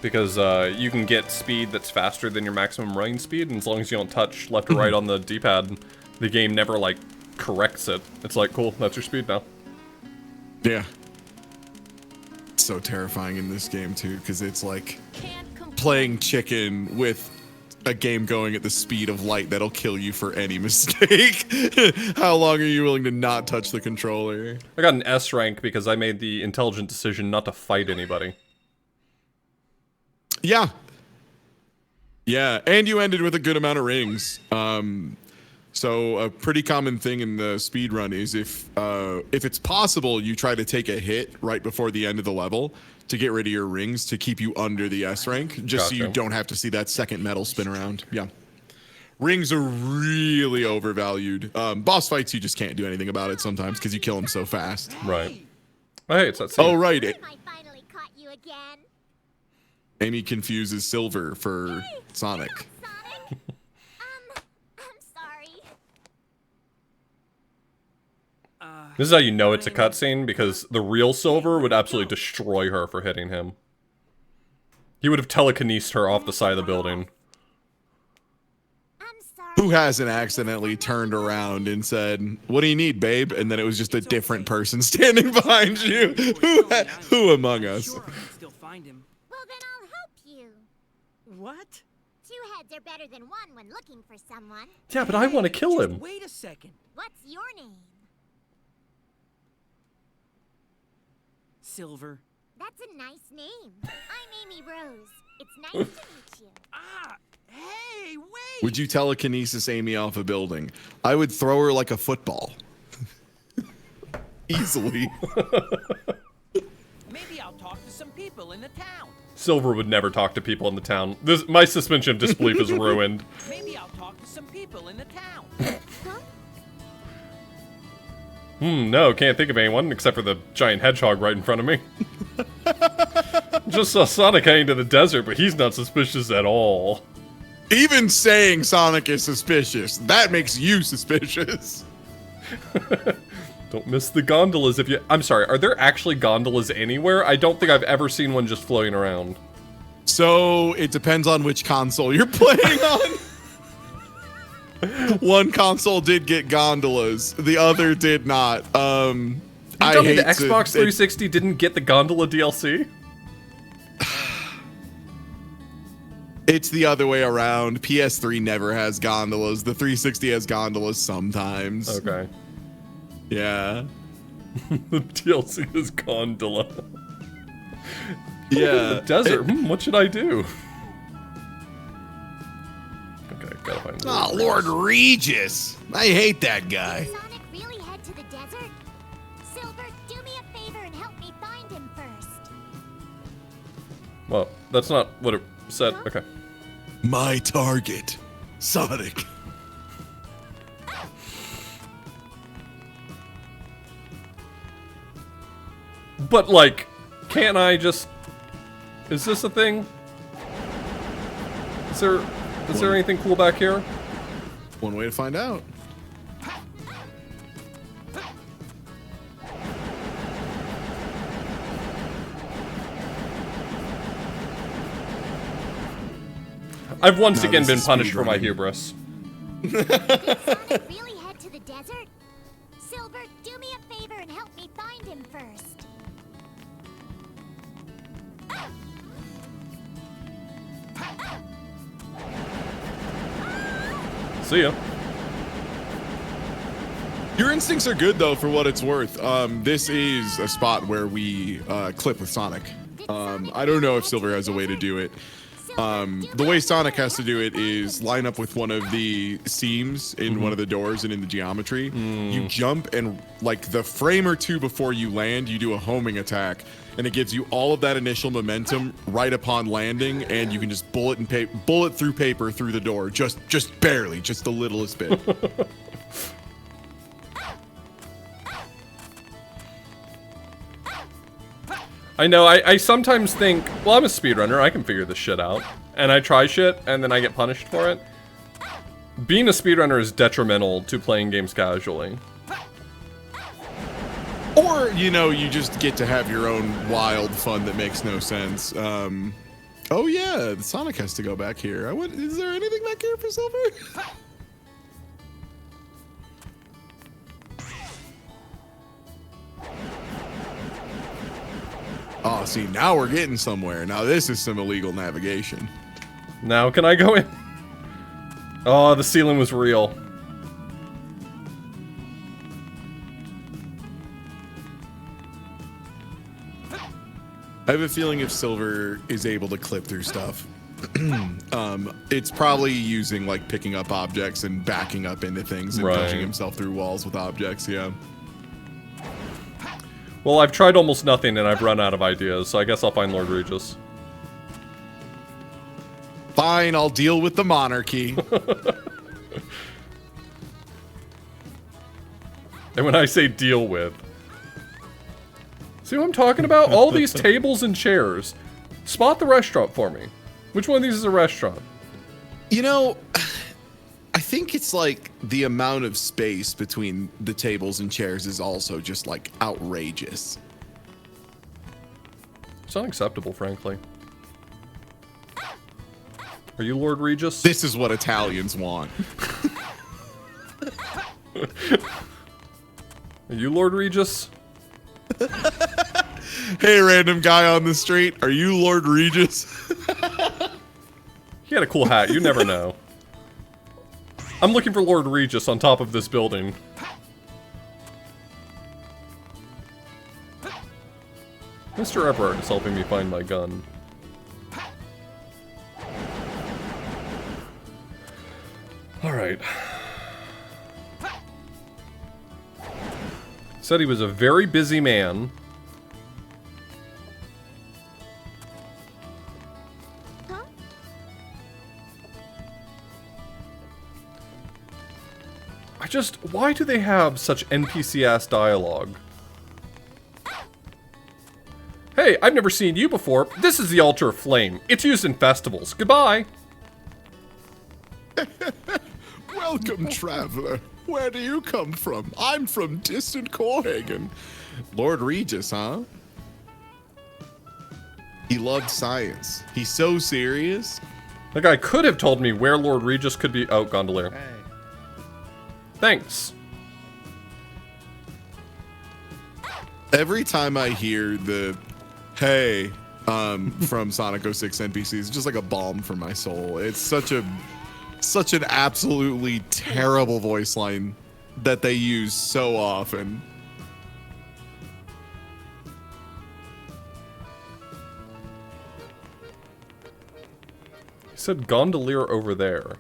Because you can get speed that's faster than your maximum running speed, and as long as you don't touch left or right on the D-pad, the game never like corrects it. It's like, cool, that's your speed now. Yeah. So terrifying in this game too, because it's like playing chicken with a game going at the speed of light that'll kill you for any mistake. How long are you willing to not touch the controller? I got an S rank because I made the intelligent decision not to fight anybody. Yeah. Yeah, and you ended with a good amount of rings. So a pretty common thing in the speedrun is if it's possible, you try to take a hit right before the end of the level to get rid of your rings to keep you under the S rank, just so you don't have to see that second medal spin around. Yeah. Rings are really overvalued. Boss fights, you just can't do anything about it sometimes because you kill them so fast. Right. Oh, hey, it's that scene. Oh, right. I finally caught you again. Amy confuses Silver for Sonic. Sonic. This is how you know it's a cutscene, because the real Silver would absolutely destroy her for hitting him. He would have telekinesed her off the side of the building. I'm sorry. Who hasn't accidentally turned around and said, "What do you need, babe?" And then it was just a different person standing behind you. Who among us? Sure, I can still find him. Well, then I'll help you. What? Two heads are better than one when looking for someone. Yeah, but I want to kill Just him. wait a second. What's your name? Silver. That's a nice name. I'm Amy Rose. It's nice to meet you. Ah! Hey, wait! Would you telekinesis Amy off a building? I would throw her like a football. Easily. Maybe I'll talk to some people in the town. Silver would never talk to people in the town. My suspension of disbelief is ruined. Maybe I'll talk to some people in the town. No, can't think of anyone except for the giant hedgehog right in front of me. Just saw Sonic heading to the desert, but he's not suspicious at all. Even saying Sonic is suspicious, that makes you suspicious. Don't miss the gondolas if you... I'm sorry, are there actually gondolas anywhere? I don't think I've ever seen one just floating around. So, it depends on which console you're playing on. One console did get gondolas, the other did not. You tell me the Xbox 360 didn't get the gondola DLC? It's the other way around. PS3 never has gondolas. The 360 has gondolas sometimes. Okay. Yeah. The DLC is gondola. Yeah. The desert. What should I do? Okay, gotta find Oh, Lord Regis. I hate that guy. Did Sonic really head to the desert? Silver, do me a favor and help me find him first. Well, that's not what it said. Okay. My target, Sonic. But, like, can't I just... Is this a thing? Is there anything cool back here? One way to find out. I've once No, again this been is punished for my speedrunning. hubris. Did Sonic really head to the desert? Silver, do me a favor and help me find him first. See ya. Your instincts are good, though, for what it's worth. This is a spot where we clip with Sonic. I don't know if Silver has a way to do it. The way Sonic has to do it is line up with one of the seams in one of the doors and in the geometry. You jump, and like the frame or two before you land, you do a homing attack, and it gives you all of that initial momentum right upon landing, and you can just bullet through paper through the door, just barely, just the littlest bit. I know, I sometimes think, well, I'm a speedrunner, I can figure this shit out. And I try shit, and then I get punished for it. Being a speedrunner is detrimental to playing games casually. Or, you know, you just get to have your own wild fun that makes no sense. Oh yeah, the Sonic has to go back here. Is there anything back here for Silver? Oh, see, now we're getting somewhere. Now this is some illegal navigation. Now can I go in? Oh, the ceiling was real. I have a feeling if Silver is able to clip through stuff, it's probably using like picking up objects and backing up into things and Right. pushing himself through walls with objects, yeah. Well, I've tried almost nothing and I've run out of ideas, so I guess I'll find Lord Regis. Fine, I'll deal with the monarchy. And when I say deal with... See what I'm talking about? All these tables and chairs. Spot the restaurant for me. Which one of these is a restaurant? You know, think it's like the amount of space between the tables and chairs is also just like outrageous. It's unacceptable, frankly. Are you Lord Regis? This is what Italians want. Are you Lord Regis? Hey, random guy on the street, are you Lord Regis? He had a cool hat, you never know. I'm looking for Lord Regis on top of this building. Mr. Everett is helping me find my gun. Alright. Said he was a very busy man. Huh? Why do they have such NPC-ass dialogue? Hey, I've never seen you before. This is the Altar of Flame. It's used in festivals. Goodbye. Welcome, traveler. Where do you come from? I'm from distant Copenhagen. Lord Regis, huh? He loved science. He's so serious. The guy could have told me where Lord Regis could be. Oh, gondolier. Hey. Thanks. Every time I hear the hey from Sonic 06 NPCs, it's just like a balm for my soul. It's such an absolutely terrible voice line that they use so often. He said gondolier over there.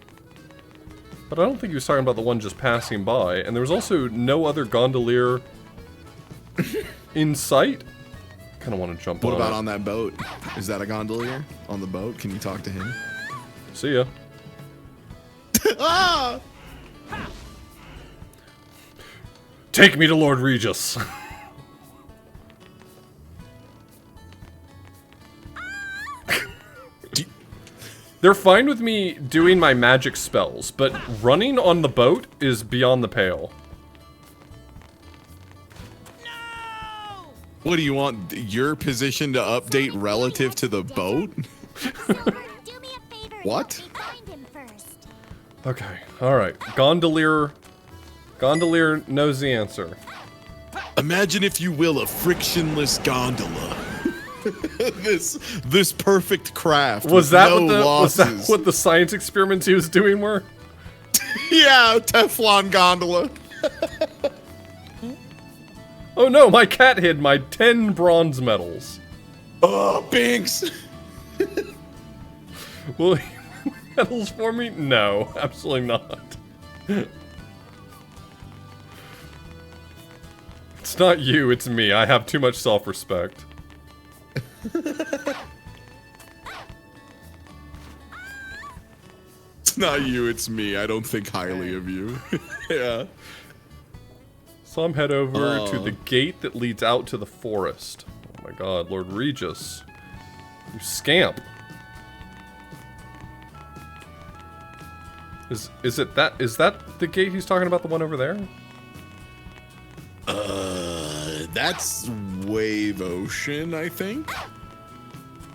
But I don't think he was talking about the one just passing by. And there was also no other gondolier in sight. Kind of want to jump on What about it. on that boat? Is that a gondolier on the boat? Can you talk to him? See ya. Ah! Take me to Lord Regis. They're fine with me doing my magic spells, but running on the boat is beyond the pale. What do you want? Your position to update relative to the boat? Silver, do me a favor and What? help me find him first. Okay, alright. Gondolier knows the answer. Imagine, if you will, a frictionless gondola. this perfect craft. Was with that no losses. what the science experiments he was doing were? Yeah, Teflon gondola. Oh no, my cat hid my 10 bronze medals. Oh, Binks. Will he win medals for me? No, absolutely not. It's not you, it's me. I have too much self-respect. It's not you, it's me. I don't think highly of you. Yeah. So I'm head over to the gate that leads out to the forest. Oh my god, Lord Regis. You scamp. Is that the gate he's talking about, the one over there? That's Wave Ocean, I think.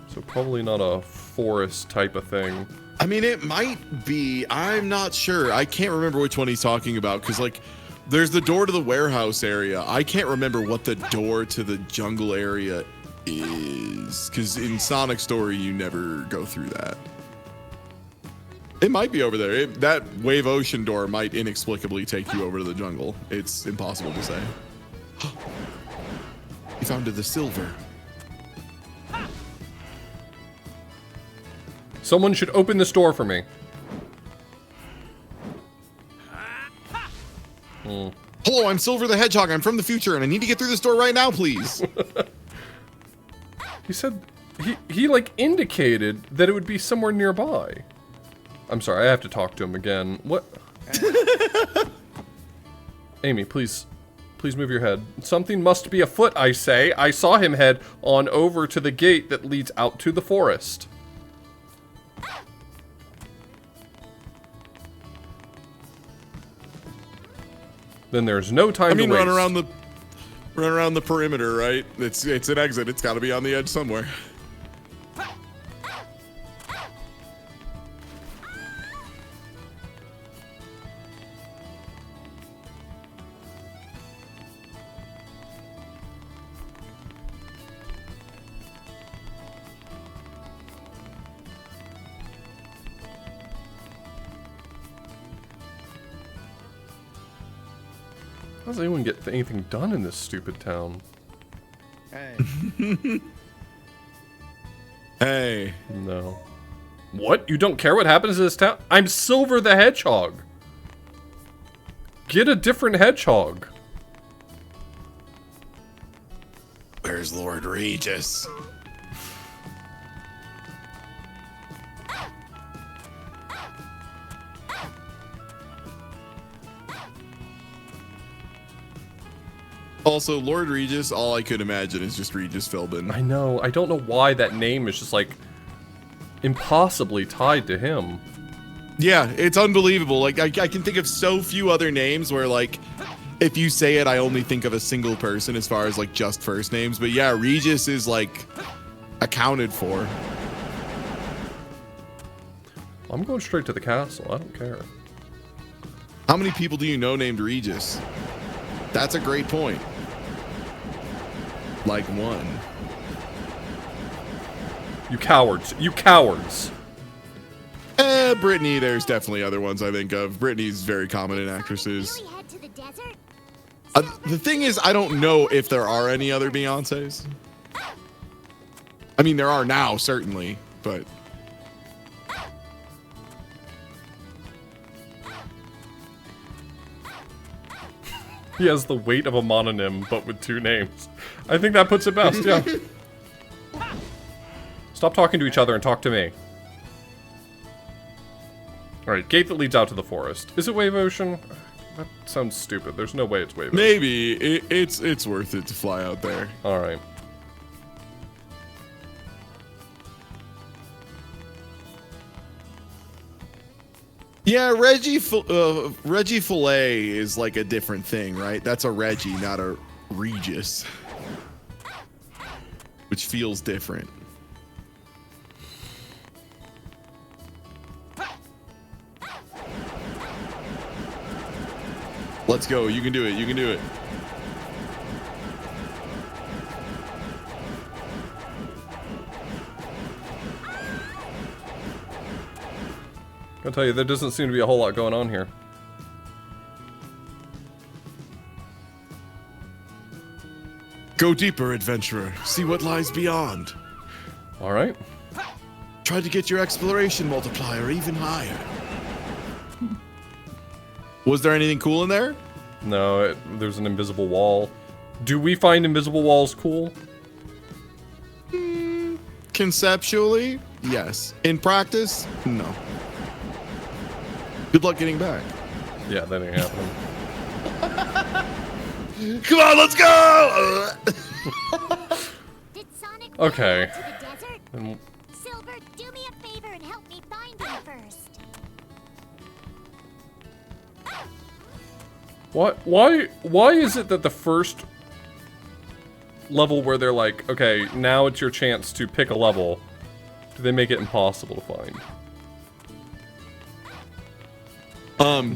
So probably not a forest type of thing. I mean, it might be. I'm not sure. I can't remember which one he's talking about, because, like, there's the door to the warehouse area. I can't remember what the door to the jungle area is, because in Sonic Story, you never go through that. It might be over there. That Wave Ocean door might inexplicably take you over to the jungle. It's impossible to say. He found the silver. Someone should open this door for me. Hello, I'm Silver the Hedgehog. I'm from the future, and I need to get through this door right now, please. He said he like indicated that it would be somewhere nearby. I'm sorry, I have to talk to him again. What? Amy, please move your head. Something must be afoot, I say. I saw him head on over to the gate that leads out to the forest. then there's no time I mean, to waste. run around the perimeter, right? It's an exit. It's got to be on the edge somewhere. How does anyone get anything done in this stupid town? Hey. Hey. No. What? You don't care what happens in this town? I'm Silver the Hedgehog. Get a different hedgehog. Where's Lord Regis? Also, Lord Regis, all I could imagine is just Regis Philbin. I know. I don't know why that name is just like impossibly tied to him. Yeah, it's unbelievable. Like, I can think of so few other names where, like, if you say it, I only think of a single person as far as, like, just first names. But yeah, Regis is, like, accounted for. I'm going straight to the castle. I don't care. How many people do you know named Regis? That's a great point. Like one. You cowards. You cowards. Brittany, there's definitely other ones I think of. Brittany's very common in actresses. Really head to the desert? The thing is, I don't know if there are any other Beyoncés. I mean, there are now, certainly, but... He has the weight of a mononym, but with two names. I think that puts it best, yeah. Stop talking to each other and talk to me. Alright, gate that leads out to the forest. Is it Wave Ocean? That sounds stupid. There's no way it's Wave Ocean. Maybe. It's worth it to fly out there. Alright. Yeah, Reggie Filet is like a different thing, right? That's a Reggie, not a Regis. Which feels different. Let's go. You can do it. You can do it. I'll tell you, there doesn't seem to be a whole lot going on here. Go deeper, adventurer. See what lies beyond. Alright. Try to get your exploration multiplier even higher. Was there anything cool in there? No, there's an invisible wall. Do we find invisible walls cool? Conceptually, yes. In practice, no. Good luck getting back. Yeah, that ain't happening. Come on, let's go! Did Sonic Okay. to the desert? And Silver, do me a favor and help me find him first. why is it that the first level where they're like, okay, now it's your chance to pick a level, do they make it impossible to find?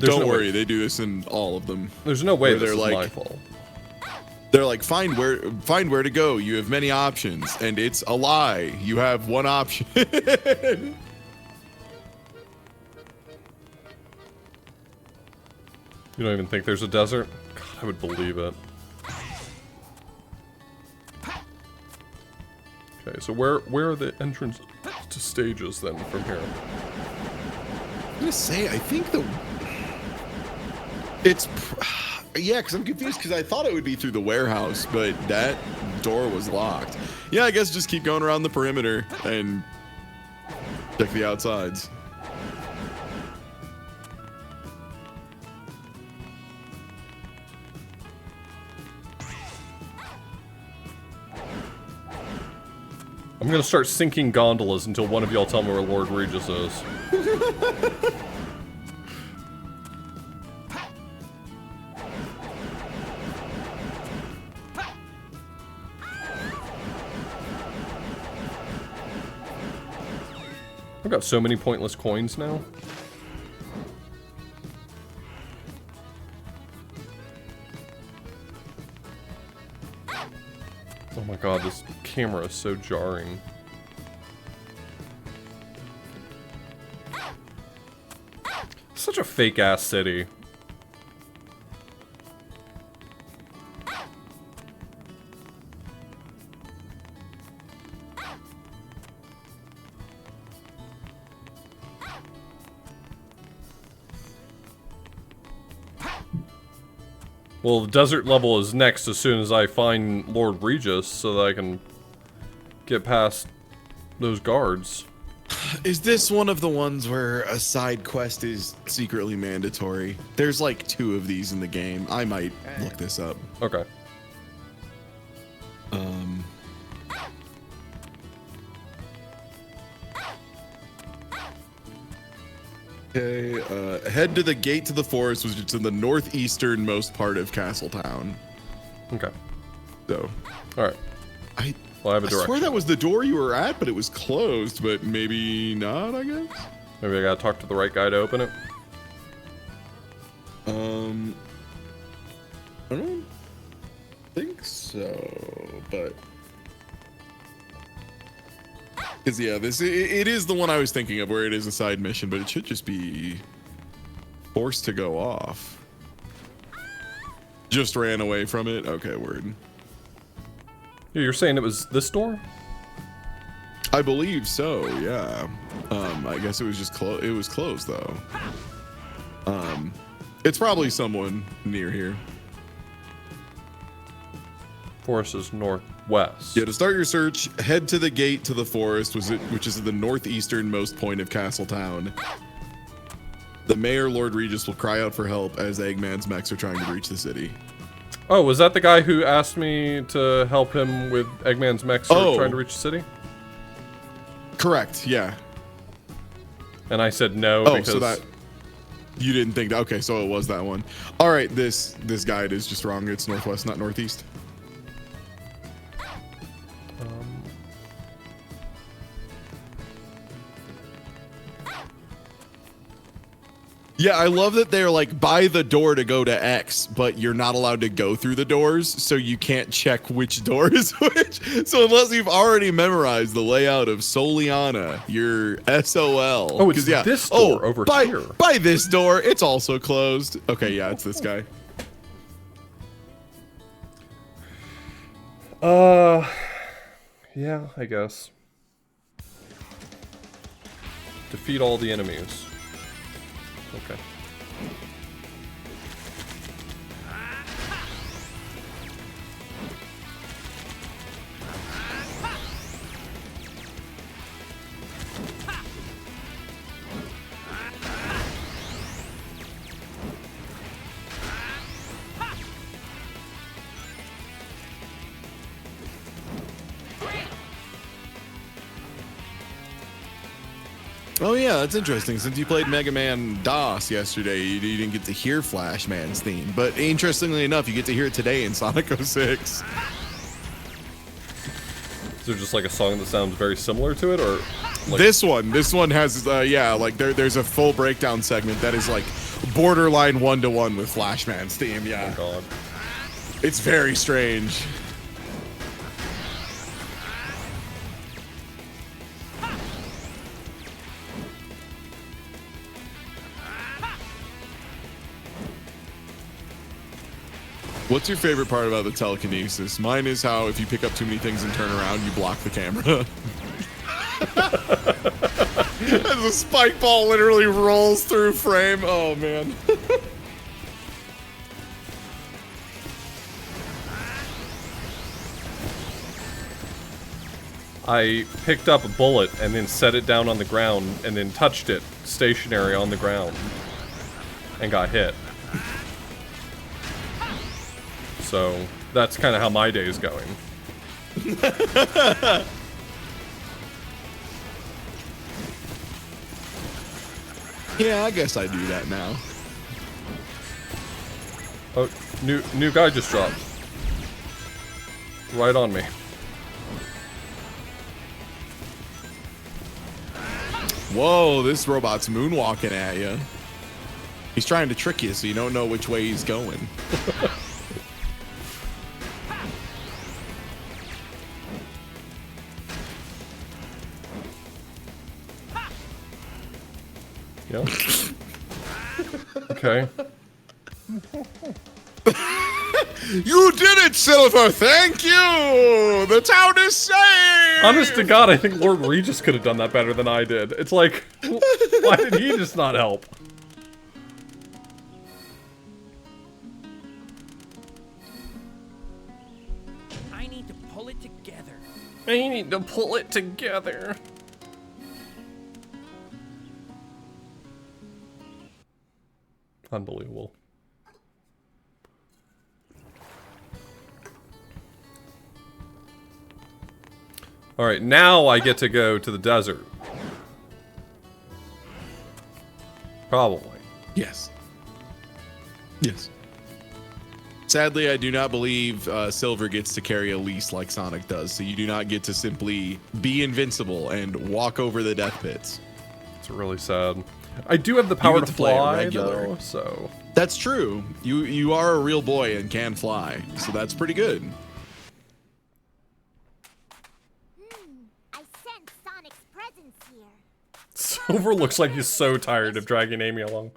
Don't worry, they do this in all of them. There's no way Where this they're is like- my fault. They're like, find where to go. You have many options, and it's a lie. You have one option. You don't even think there's a desert? God, I would believe it. Okay, so where are the entrances to stages then from here? I'm gonna say, I think it's yeah, because I'm confused because I thought it would be through the warehouse, but that door was locked. Yeah, I guess just keep going around the perimeter and check the outsides. I'm gonna start sinking gondolas until one of y'all tell me where Lord Regis is. I've got so many pointless coins now. Oh my god, this camera is so jarring. Such a fake-ass city. Well, the desert level is next as soon as I find Lord Regis so that I can get past those guards. Is this one of the ones where a side quest is secretly mandatory? There's like 2 of these in the game. I might look this up. Okay. Okay, head to the gate to the forest, which is in the northeasternmost part of Castletown. Okay. So, Alright. Well, I have a direction. I swear that was the door you were at, but it was closed, but maybe not, I guess? Maybe I gotta talk to the right guy to open it. I don't think so, but... Because, yeah, it is the one I was thinking of where it is a side mission, but it should just be forced to go off. Just ran away from it? Okay, word. Yeah, you're saying it was this door? I believe so, yeah. I guess it was just it was closed, though. It's probably someone near here. Forest is northwest. Yeah, to start your search, head to the gate to the forest, which is the northeasternmost point of Castletown. The mayor, Lord Regis, will cry out for help as Eggman's mechs are trying to reach the city. Oh, was that the guy who asked me to help him with Eggman's mechs who are trying to reach the city? Correct, yeah. And I said no because... so that... You didn't think that... Okay, so it was that one. All right, this guide is just wrong. It's northwest, not northeast. Yeah, I love that they're like by the door to go to X, but you're not allowed to go through the doors, so you can't check which door is which. So unless you've already memorized the layout of Soleiana, you're SOL. Oh, it's this door over here. By this door, it's also closed. Okay, yeah, it's this guy. Yeah, I guess. Defeat all the enemies. Okay. Oh yeah, that's interesting. Since you played Mega Man DOS yesterday, you didn't get to hear Flashman's theme. But interestingly enough, you get to hear it today in Sonic 06. Is there just like a song that sounds very similar to it, or like... This one has yeah, like there's a full breakdown segment that is like borderline 1-to-1 with Flashman's theme. Yeah. Oh god. It's very strange. What's your favorite part about the telekinesis? Mine is how if you pick up too many things and turn around, you block the camera. As the spike ball literally rolls through frame. Oh, man. I picked up a bullet and then set it down on the ground and then touched it stationary on the ground and got hit. So that's kind of how my day is going. Yeah, I guess I do that now. Oh, new guy just dropped. Right on me. Whoa, this robot's moonwalking at you. He's trying to trick you so you don't know which way he's going. Yep. Okay. You did it, Silver! Thank you! The town is saved! Honest to God, I think Lord Regis could have done that better than I did. It's like, why did he just not help? I need to pull it together. I need to pull it together. Unbelievable. All right, now I get to go to the desert. Probably. Yes. Yes. Sadly, I do not believe Silver gets to carry a leash like Sonic does, so you do not get to simply be invincible and walk over the death pits. It's really sad. I do have the power get to to play it fly, regular. though, so... That's true. You are a real boy and can fly, so that's pretty good. I sense Sonic's presence here. Silver looks like he's so tired of dragging Amy along.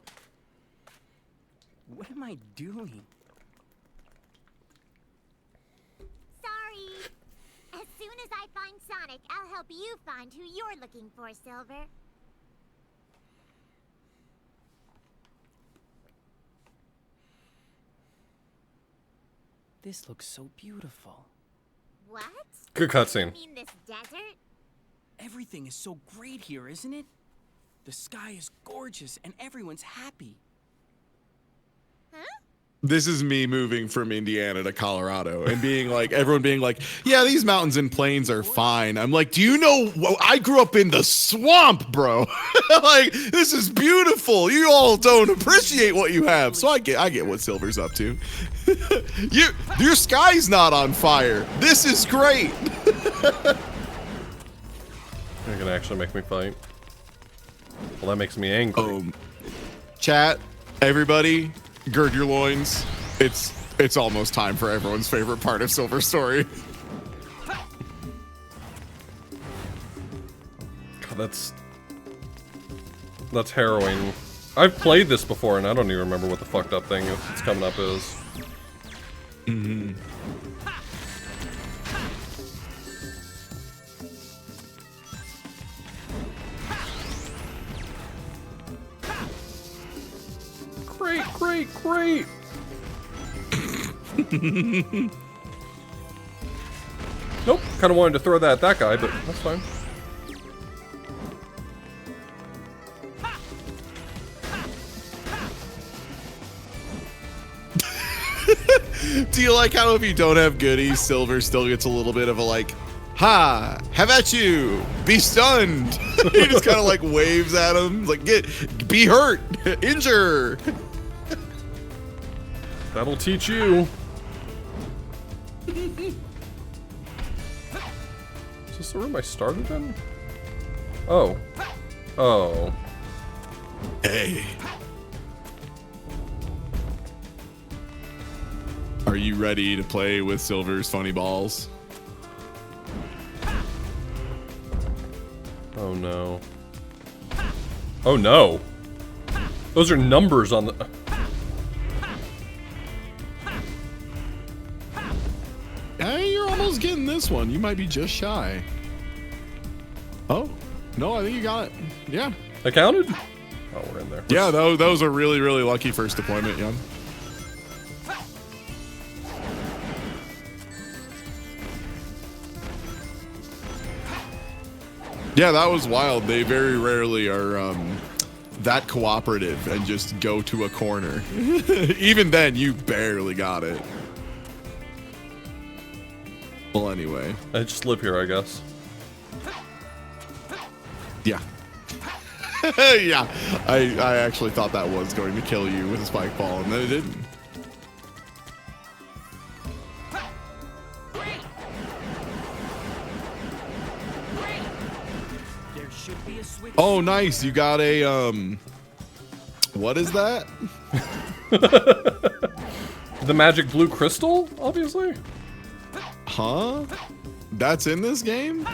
What am I doing? Sorry. As soon as I find Sonic, I'll help you find who you're looking for, Silver. This looks so beautiful. What? Good cutscene. You mean this desert? Everything is so great here, isn't it? The sky is gorgeous and everyone's happy. Huh? This is me moving from Indiana to Colorado and being like, everyone being like, yeah, these mountains and plains are fine. I'm like, do you know, I grew up in the swamp, bro. Like, this is beautiful. You all don't appreciate what you have. So I get what Silver's up to. Your sky's not on fire. This is great. You're gonna actually make me fight. Well, that makes me angry. Chat, everybody, gird your loins. It's almost time for everyone's favorite part of Silver's story. God, that's harrowing. I've played this before, and I don't even remember what the fucked up thing it's coming up is. Mm-hmm. Great. Nope, kind of wanted to throw that at that guy, but that's fine. Do you like how if you don't have goodies, Silver still gets a little bit of a like, ha, have at you, be stunned. He just kind of like waves at him, like be hurt, injure. That'll teach you. Is this the room I started in? Oh. Hey. Are you ready to play with Silver's funny balls? Oh no. Oh no. Those are numbers on the... Hey, you're almost getting this one. You might be just shy. Oh, no, I think you got it. Yeah. I counted? Oh, we're in there. Yeah, that was a really, really lucky first deployment, Young. Yeah, that was wild. They very rarely are that cooperative and just go to a corner. Even then, you barely got it. Well, anyway. I just live here, I guess. Yeah. Yeah. I actually thought that was going to kill you with a spike ball, and then it didn't. There should be a switch. Oh, nice. You got a, what is that? The magic blue crystal, obviously. Huh? That's in this game?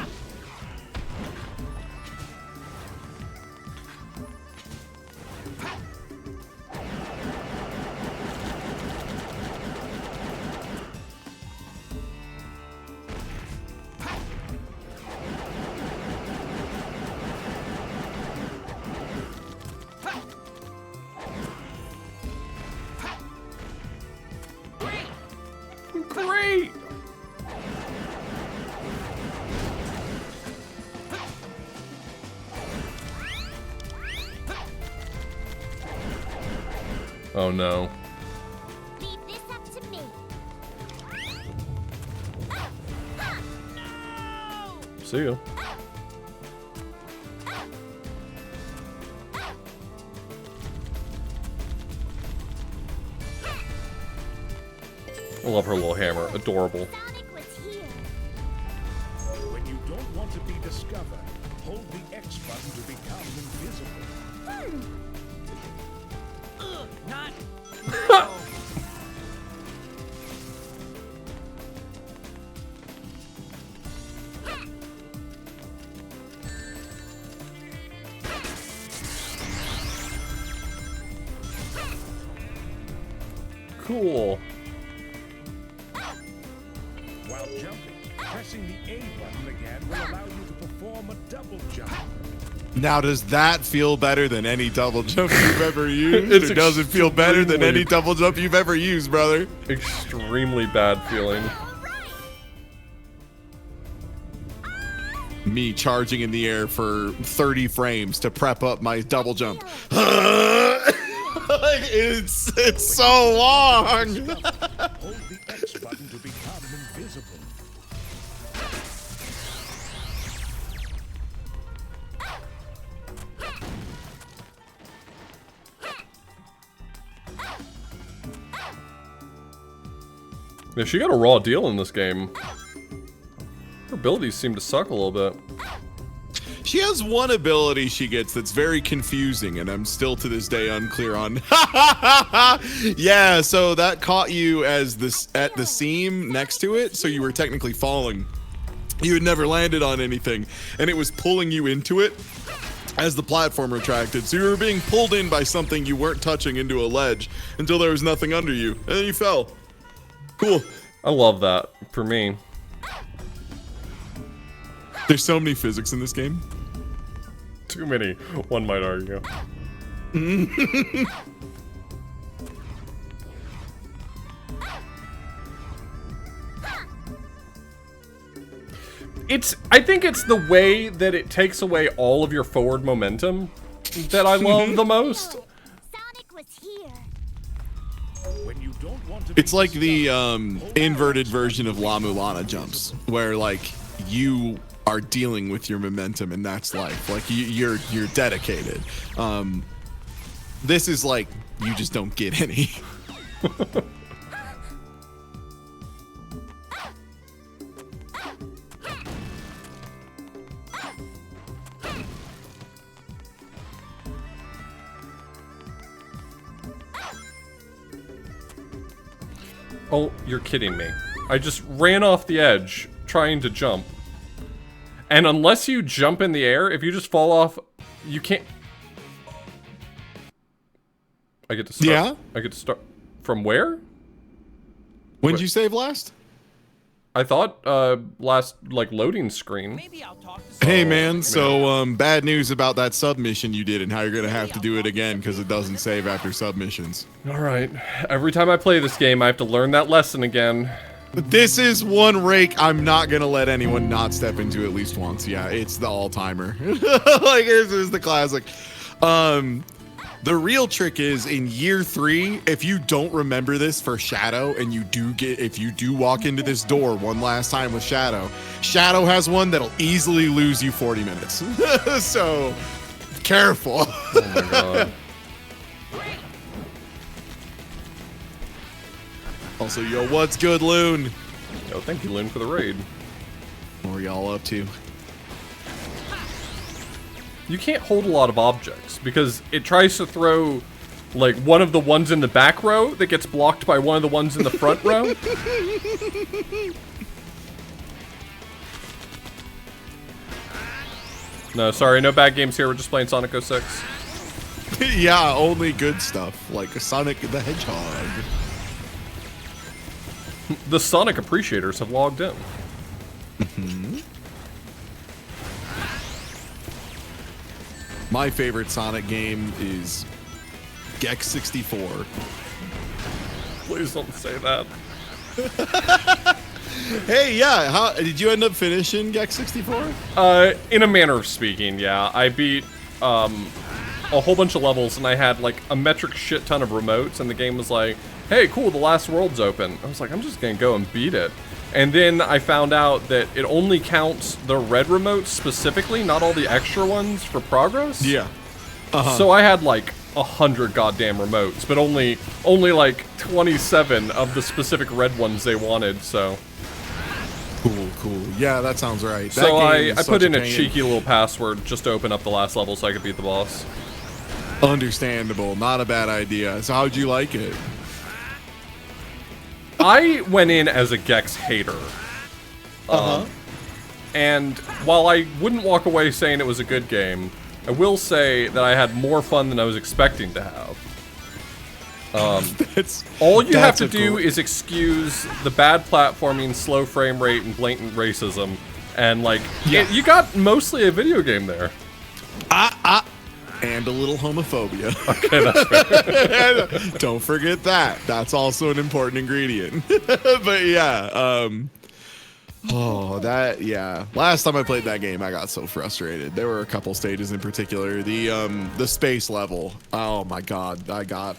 Great. Oh no. Leave this up to me. See you. I love her little hammer. Adorable. Sonic was here. When you don't want to be discovered, hold the X button to become invisible. Not. Cool. While jumping, pressing the A button again will allow you to perform a double jump. Now, does that feel better than any double jump you've ever used? It's Or does it feel better than extremely- any double jump you've ever used, brother? Extremely bad feeling. Me charging in the air for 30 frames to prep up my double jump. it's so long. Hold the X button to become invisible. Yeah, she got a raw deal in this game. Her abilities seem to suck a little bit. She has one ability she gets that's very confusing, and I'm still to this day unclear on. Yeah, so that caught you as this at the seam next to it, so you were technically falling. You had never landed on anything, and it was pulling you into it as the platform retracted. So you were being pulled in by something you weren't touching into a ledge until there was nothing under you, and then you fell. Cool. I love that for me. There's so many physics in this game. Too many, one might argue. I think it's the way that it takes away all of your forward momentum that I love the most. Sonic was here. When you don't want to be It's like the discovered, inverted version of La Mulana jumps, where like you are dealing with your momentum, and that's life. Like you're dedicated. This is like you just don't get any. Oh, you're kidding me. I just ran off the edge trying to jump. And unless you jump in the air, if you just fall off, you can't... I get to start. Yeah? I get to start. From where? When did you save last? I thought, last, like, loading screen. Maybe I'll talk to Hey someone. man, so bad news about that submission you did and how you're gonna have to do it again because it doesn't save after submissions. Alright. Every time I play this game, I have to learn that lesson again. This is one rake I'm not gonna let anyone not step into at least once. Yeah, it's the all-timer. Like this is the classic. The real trick is in year 3, if you don't remember this for Shadow and if you do walk into this door one last time with Shadow has one that'll easily lose you 40 minutes. So careful. Oh my god. Also, yo, what's good, Loon? Yo, thank you, Lynn, for the raid. What are y'all up to? you can't hold a lot of objects because it tries to throw like one of the ones in the back row that gets blocked by one of the ones in the front row. No, sorry, no bad games here. We're just playing Sonic 06. Yeah, only good stuff, like Sonic the Hedgehog. The Sonic appreciators have logged in. My favorite Sonic game is Gex 64. Please don't say that. Hey, yeah, how did you end up finishing Gex 64? In a manner of speaking, yeah. I beat a whole bunch of levels, and I had like a metric shit ton of remotes, and the game was like, hey, cool, the last world's open. I was like, I'm just gonna go and beat it. And then I found out that it only counts the red remotes specifically, not all the extra ones for progress. Yeah. So I had like 100 goddamn remotes, but only like 27 of the specific red ones they wanted, so. Cool. Yeah, that sounds right. So I put in a cheeky little password just to open up the last level so I could beat the boss. Understandable. Not a bad idea. So how'd you like it? I went in as a Gex hater. And while I wouldn't walk away saying it was a good game, I will say that I had more fun than I was expecting to have. All you have to do is excuse the bad platforming, slow frame rate, and blatant racism, and like, you got mostly a video game there. And a little homophobia. Okay, that's fair. Don't forget that. That's also an important ingredient. But yeah, last time I played that game, I got so frustrated. There were a couple stages in particular. The space level. Oh my god, I got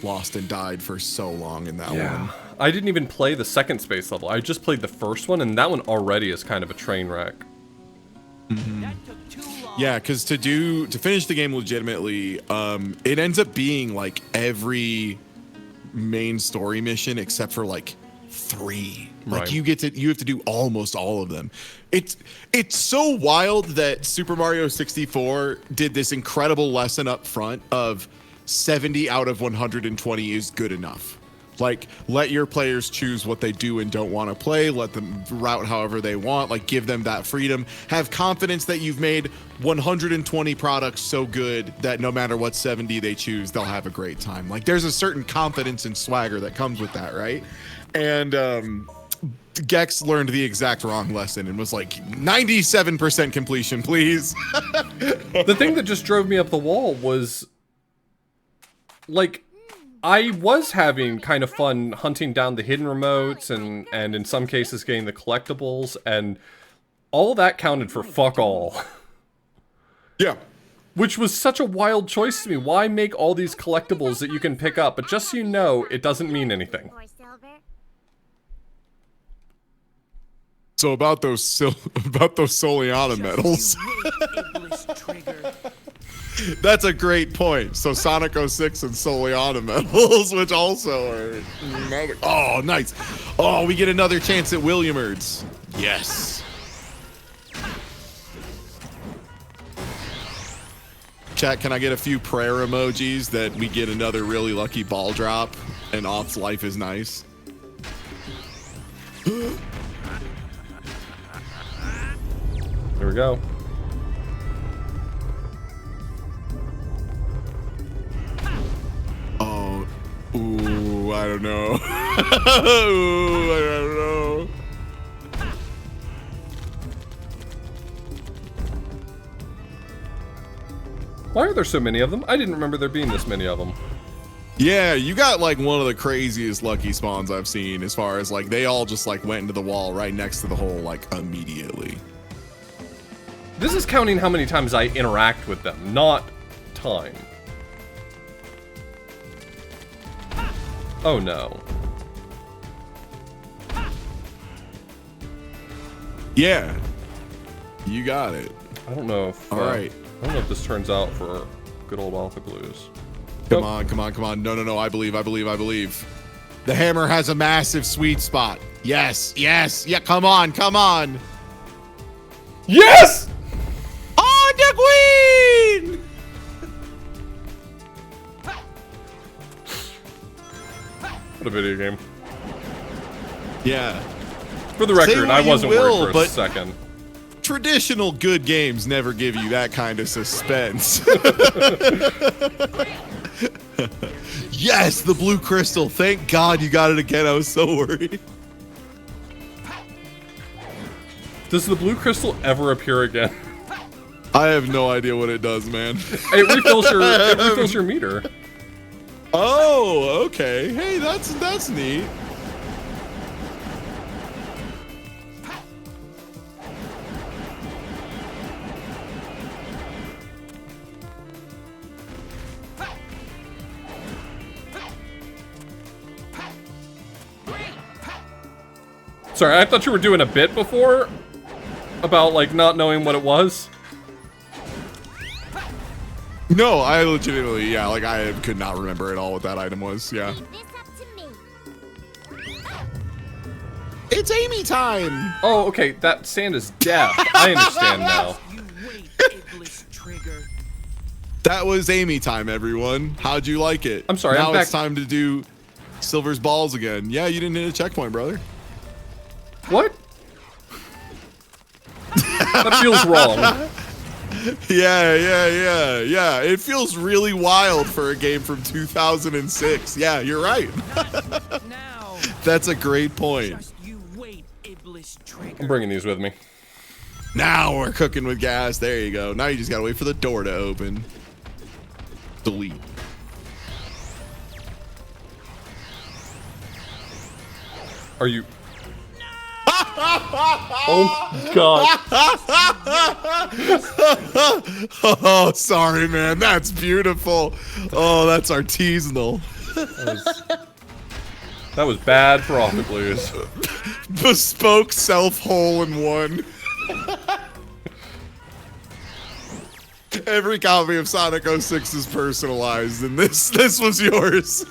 lost and died for so long in that one. I didn't even play the second space level. I just played the first one, and that one already is kind of a train wreck. Yeah, because to finish the game legitimately, it ends up being like every main story mission except for like 3. Like Right. you have to do almost all of them. It's so wild that Super Mario 64 did this incredible lesson up front of 70 out of 120 is good enough. Like, let your players choose what they do and don't want to play. Let them route however they want. Like, give them that freedom. Have confidence that you've made 120 products so good that no matter what 70 they choose, they'll have a great time. Like, there's a certain confidence and swagger that comes with that, right? And Gex learned the exact wrong lesson and was like, 97% completion, please. The thing that just drove me up the wall was, like, I was having kind of fun hunting down the hidden remotes and in some cases getting the collectibles, and all that counted for fuck all. Yeah. Which was such a wild choice to me. Why make all these collectibles that you can pick up? But just so you know, it doesn't mean anything. Or silver. So about those Soleiana medals. Iblis trigger. That's a great point. So Sonic 06 and Soleiana medals, which also are... Oh, nice. Oh, we get another chance at Williamers. Yes. Chat, can I get a few prayer emojis that we get another really lucky ball drop and Off's life is nice? Here we go. Oh, ooh, I don't know. Ooh, I don't know. Why are there so many of them? I didn't remember there being this many of them. Yeah, you got like one of the craziest lucky spawns I've seen, as far as like they all just like went into the wall right next to the hole like immediately. This is counting how many times I interact with them, not time. Oh no. Yeah, you got it. I don't know if... All right. I don't know if this turns out for good old Alpha Blues. Come on, come on, come on. No, I believe. The hammer has a massive sweet spot. Yes, yes, yeah, come on. Yes! On the What a video game. Yeah. For the Say record, what I you wasn't will, worried for a but- second. Traditional good games never give you that kind of suspense. Yes, the blue crystal. Thank God you got it again. I was so worried. Does the blue crystal ever appear again? I have no idea what it does, man. It refills your meter. Oh, okay. Hey, that's neat. Sorry, I thought you were doing a bit before about like not knowing what it was. No, I legitimately, yeah, like I could not remember at all what that item was. Yeah. Leave this up to me. It's Amy time. Oh, okay, that sand is death. I understand now. You wait, Iblis Trigger. That was Amy time, everyone. How'd you like it? I'm sorry, Now I'm it's back. time to do Silver's balls again. Yeah, you didn't hit a checkpoint, brother. What? That feels wrong. Yeah. It feels really wild for a game from 2006. Yeah, you're right. Now, That's a great point. just you wait, Iblis Trigger. I'm bringing these with me. Now we're cooking with gas. There you go. Now you just gotta wait for the door to open. Delete. Are you? Oh God! Oh, sorry, man. That's beautiful. Oh, that's artisanal. That was bad profit blues. Bespoke self hole in one. Every copy of Sonic 06 is personalized, and this was yours.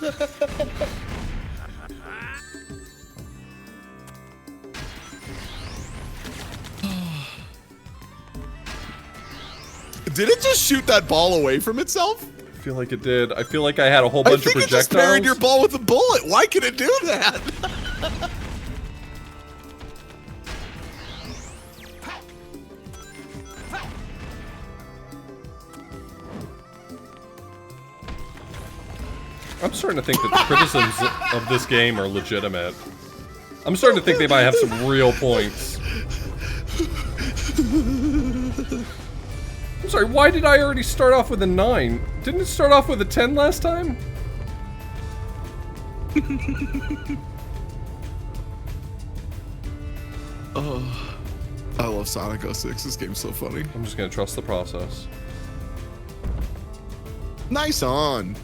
Did it just shoot that ball away from itself? I feel like it did. I feel like I had a whole bunch of I think it just projectiles. parried your ball with a bullet. Why can it do that? I'm starting to think that the criticisms of this game are legitimate. I'm starting to think they might have some real points. I'm sorry, why did I already start off with a 9? Didn't it start off with a 10 last time? Oh, I love Sonic 06. This game's so funny. I'm just gonna trust the process. Nice on.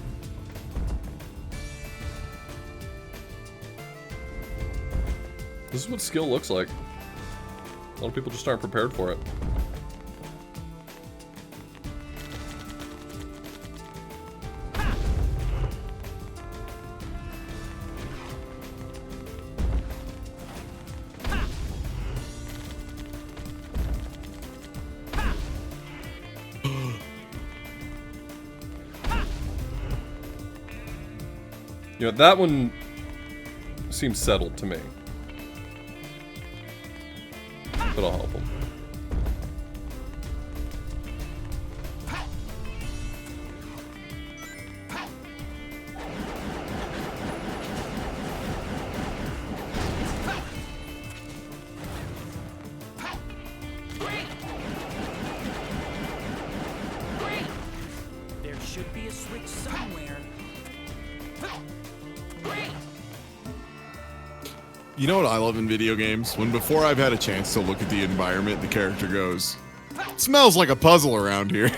This is what skill looks like. A lot of people just aren't prepared for it. You know, that one seems settled to me. But I'll help him. There should be a switch somewhere. You know what I love in video games? When before I've had a chance to look at the environment, the character goes, "It smells like a puzzle around here."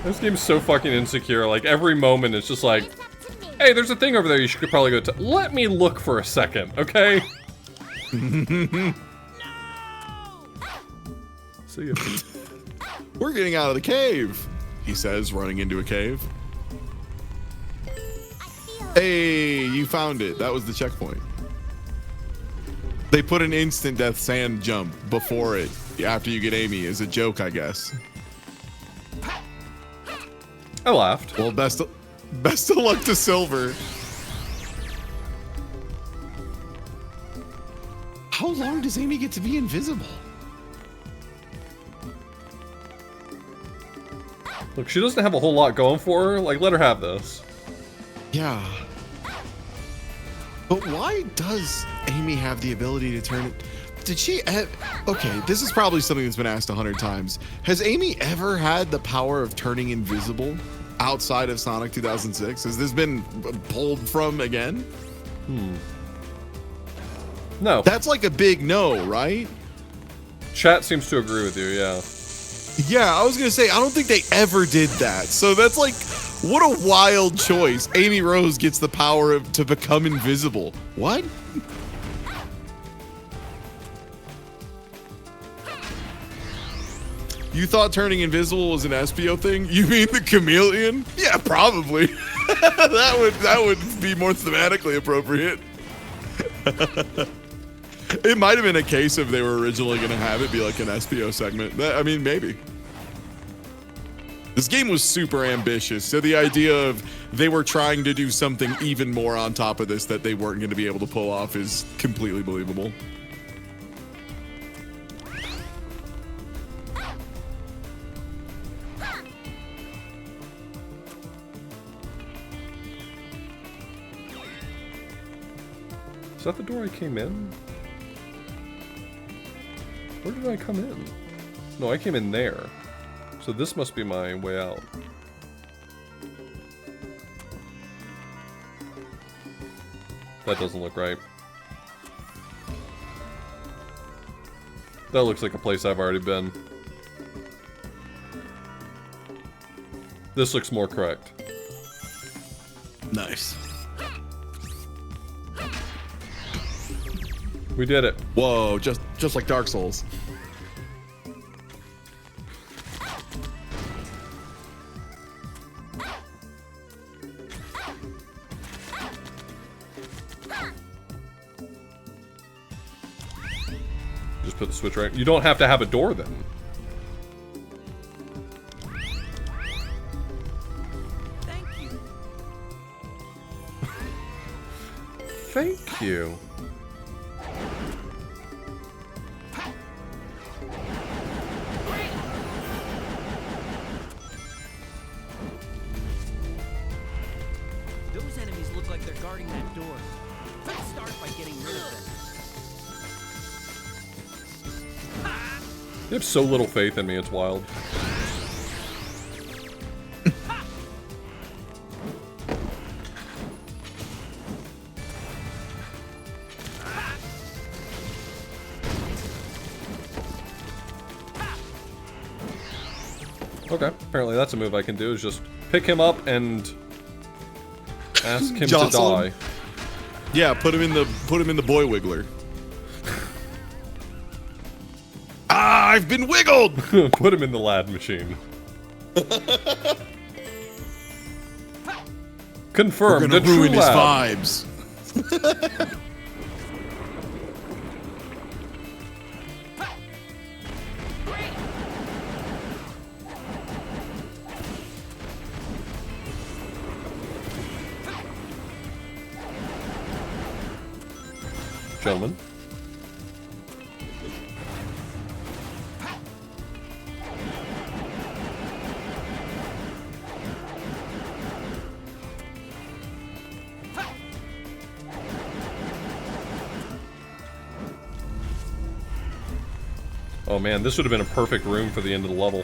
This game's so fucking insecure. Like, every moment it's just like, It's up to me. hey, there's a thing over there you should probably go to. Let me look for a second, okay? See ya. We're getting out of the cave, he says, running into a cave. I feel Hey, you found it. That was the checkpoint. They put an instant death sand jump before it, after you get Amy, as a joke, I guess. I laughed. Well, best Best of luck to Silver. How long does Amy get to be invisible? Look, she doesn't have a whole lot going for her. Like, let her have this. Yeah. But why does Amy have the ability to turn it? Did she okay, this is probably something that's been asked 100 times. Has Amy ever had the power of turning invisible outside of Sonic 2006? Has this been pulled from again? No. That's like a big no, right? Chat seems to agree with you, yeah. Yeah, I was gonna say, I don't think they ever did that. So that's like, what a wild choice. Amy Rose gets the power to become invisible. What? You thought turning invisible was an SPO thing? You mean the chameleon? Yeah, probably. that would be more thematically appropriate. It might have been a case if they were originally going to have it be like an SPO segment. I mean, maybe. This game was super ambitious, so the idea of they were trying to do something even more on top of this that they weren't going to be able to pull off is completely believable. Is that the door I came in? Where did I come in? No, I came in there. So this must be my way out. That doesn't look right. That looks like a place I've already been. This looks more correct. Nice. We did it. Whoa, just like Dark Souls. Just put the switch right. You don't have to have a door then. Thank you. Thank you. Those enemies look like they're guarding that door. Let's start by getting rid of them. You have so little faith in me, it's wild. Okay, apparently that's a move I can do, is just pick him up and ask him to Jostle die. him. Yeah, put him in the boy wiggler. Ah, I've been wiggled. Put him in the lad machine. Confirm We're the gonna true ruin his lad. vibes. Gentlemen. Oh man, this would have been a perfect room for the end of the level.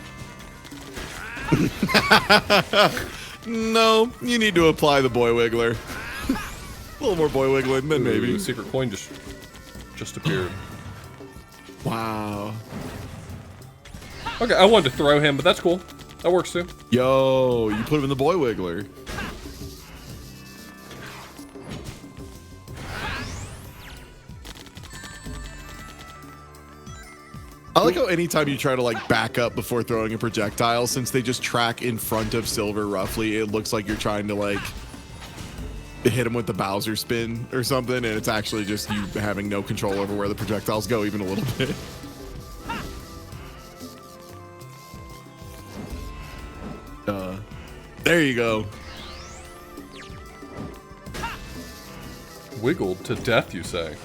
No, you need to apply the boy wiggler. A little more boy wiggling, then maybe. Ooh, secret coin just appeared. Wow. Okay, I wanted to throw him, but that's cool. That works too. Yo, you put him in the boy wiggler. I like how anytime you try to like back up before throwing a projectile, since they just track in front of Silver roughly, it looks like you're trying to like hit him with the Bowser spin or something, and it's actually just you having no control over where the projectiles go even a little bit. There you go. Wiggled to death, you say?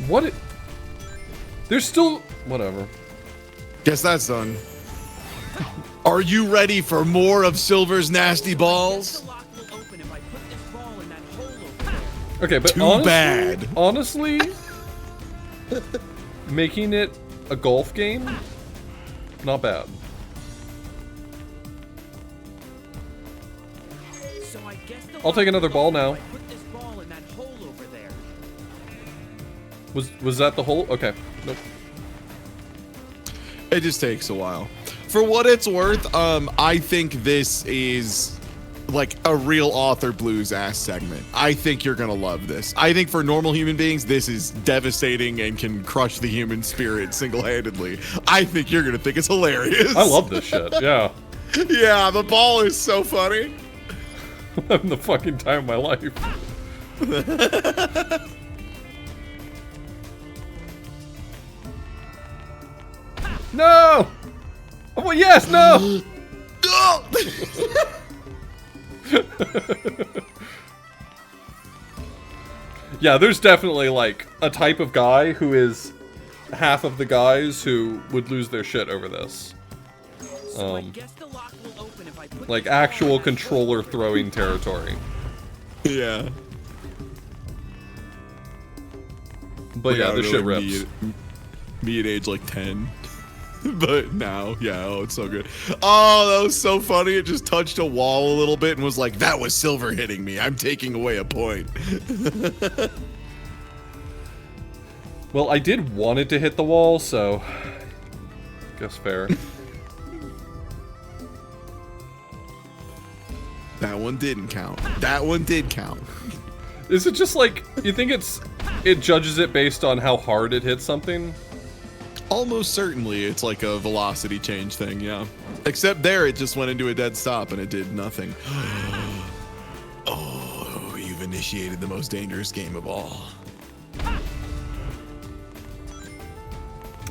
What? There's still... Whatever. Guess that's done. Are you ready for more of Silver's nasty balls? Okay, but Too honestly, bad. Honestly, making it a golf game, not bad. So I guess the I'll take another ball now. I put this ball in that hole over there. Was that the hole? Okay. Nope. It just takes a while. For what it's worth, I think this is like a real author blues ass segment. I think you're gonna love this. I think for normal human beings, this is devastating and can crush the human spirit single-handedly. I think you're gonna think it's hilarious. I love this shit. Yeah. Yeah, the ball is so funny. I'm having the fucking time of my life. No! Oh, yes, no! Yeah, there's definitely, like, a type of guy who is half of the guys who would lose their shit over this. So I guess the lock will open if I put Like, this ball in actual that controller throwing territory. Yeah. But yeah, this shit rips. Me at age like 10. But now, yeah, oh, it's so good. Oh, that was so funny. It just touched a wall a little bit and was like, that was Silver hitting me. I'm taking away a point. Well, I did want it to hit the wall, so... guess fair. That one didn't count. That one did count. Is it just like, you think it judges it based on how hard it hits something? Almost certainly it's like a velocity change thing, yeah. Except there it just went into a dead stop and it did nothing. Oh, you've initiated the most dangerous game of all.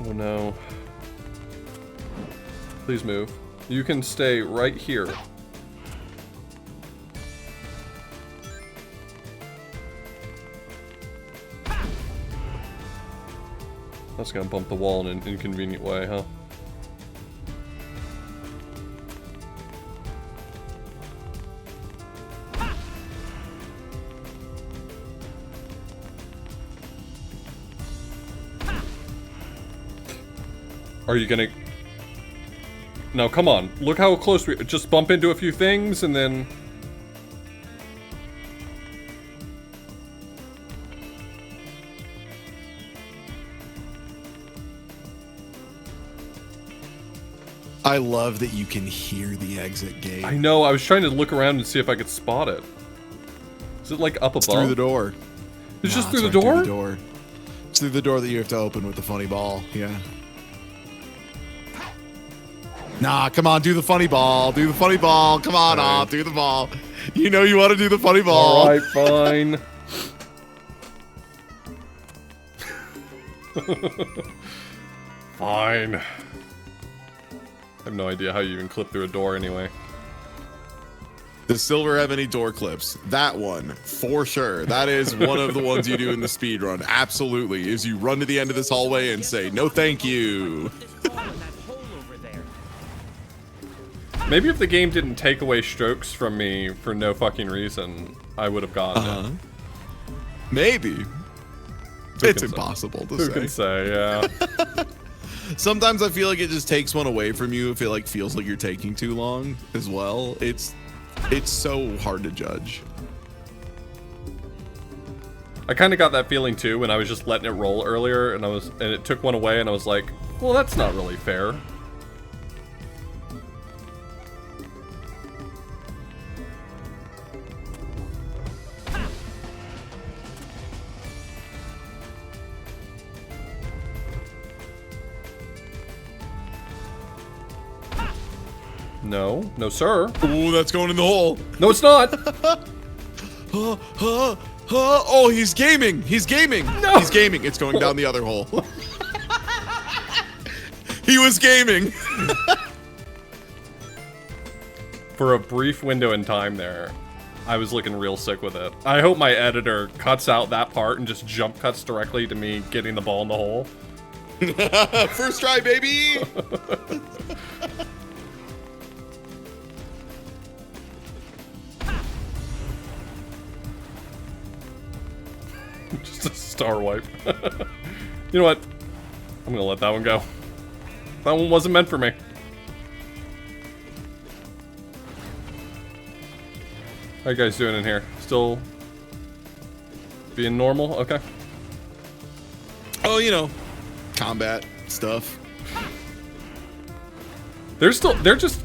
Oh no. Please move. You can stay right here. That's gonna bump the wall in an inconvenient way, huh? Are you gonna... No, come on. Look how close we... Just bump into a few things and then... I love that you can hear the exit gate. I know, I was trying to look around and see if I could spot it. Is it like up above? It's through the door. It's just Nah, through the right door? Through the door. It's through the door that you have to open with the funny ball, yeah. Nah, come on, do the funny ball. Do the funny ball. Come on, Alright. do the ball. You know you want to do the funny ball. Alright, fine. Fine. I have no idea how you even clip through a door anyway. Does Silver have any door clips? That one, for sure. That is one of the ones you do in the speed run. Absolutely. Is you run to the end of this hallway and say, no thank you. Put this ball in that hole over there. Maybe if the game didn't take away strokes from me for no fucking reason, I would have gotten it. Maybe. Who It's can say? impossible to Who say. can say, yeah. Sometimes I feel like it just takes one away from you if it like feels like you're taking too long as well. It's so hard to judge. I kind of got that feeling too when I was just letting it roll earlier, and it took one away, and I was like, well, that's not really fair. No. No, sir. Ooh, that's going in the hole. No, it's not. Oh, he's gaming. He's gaming. No. He's gaming. It's going down the other hole. He was gaming. For a brief window in time there, I was looking real sick with it. I hope my editor cuts out that part and just jump cuts directly to me getting the ball in the hole. First try, baby. Just a star wipe. You know what? I'm gonna let that one go. That one wasn't meant for me. How you guys doing in here? Still being normal? Okay. Oh, you know, combat stuff. They're just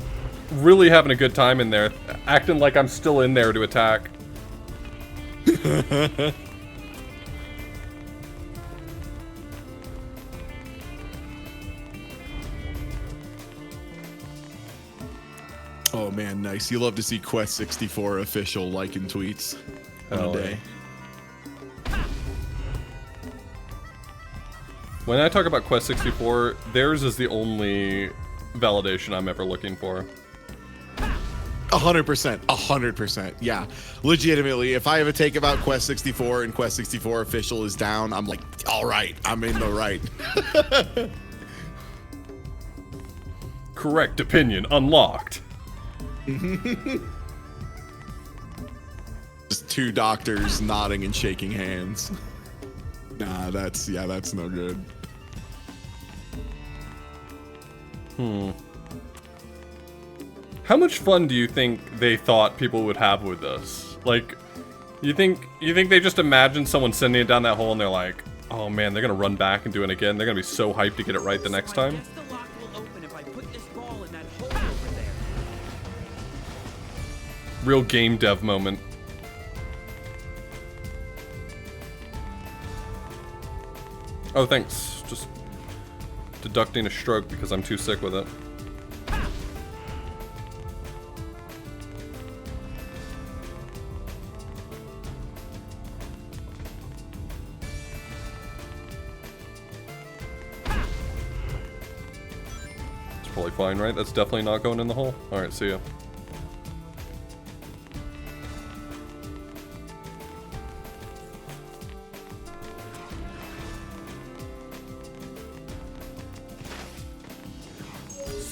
really having a good time in there, acting like I'm still in there to attack. Oh man, nice. You love to see Quest 64 official liking tweets on Hell a day. When I talk about Quest 64, theirs is the only validation I'm ever looking for. 100%. 100%. Yeah. Legitimately, if I have a take about Quest 64 and Quest 64 official is down, I'm like, all right, I'm in the right. Correct opinion unlocked. Just two doctors nodding and shaking hands. Nah, that's no good. How much fun do you think they thought people would have with this? Like, you think they just imagined someone sending it down that hole and they're like, oh man, they're gonna run back and do it again. They're gonna be so hyped to get it right the next So I time. guess the lock will open if I put this ball in that hole over there. Real game dev moment. Oh, thanks. Just deducting a stroke because I'm too sick with it. It's probably fine, right? That's definitely not going in the hole. Alright, see ya.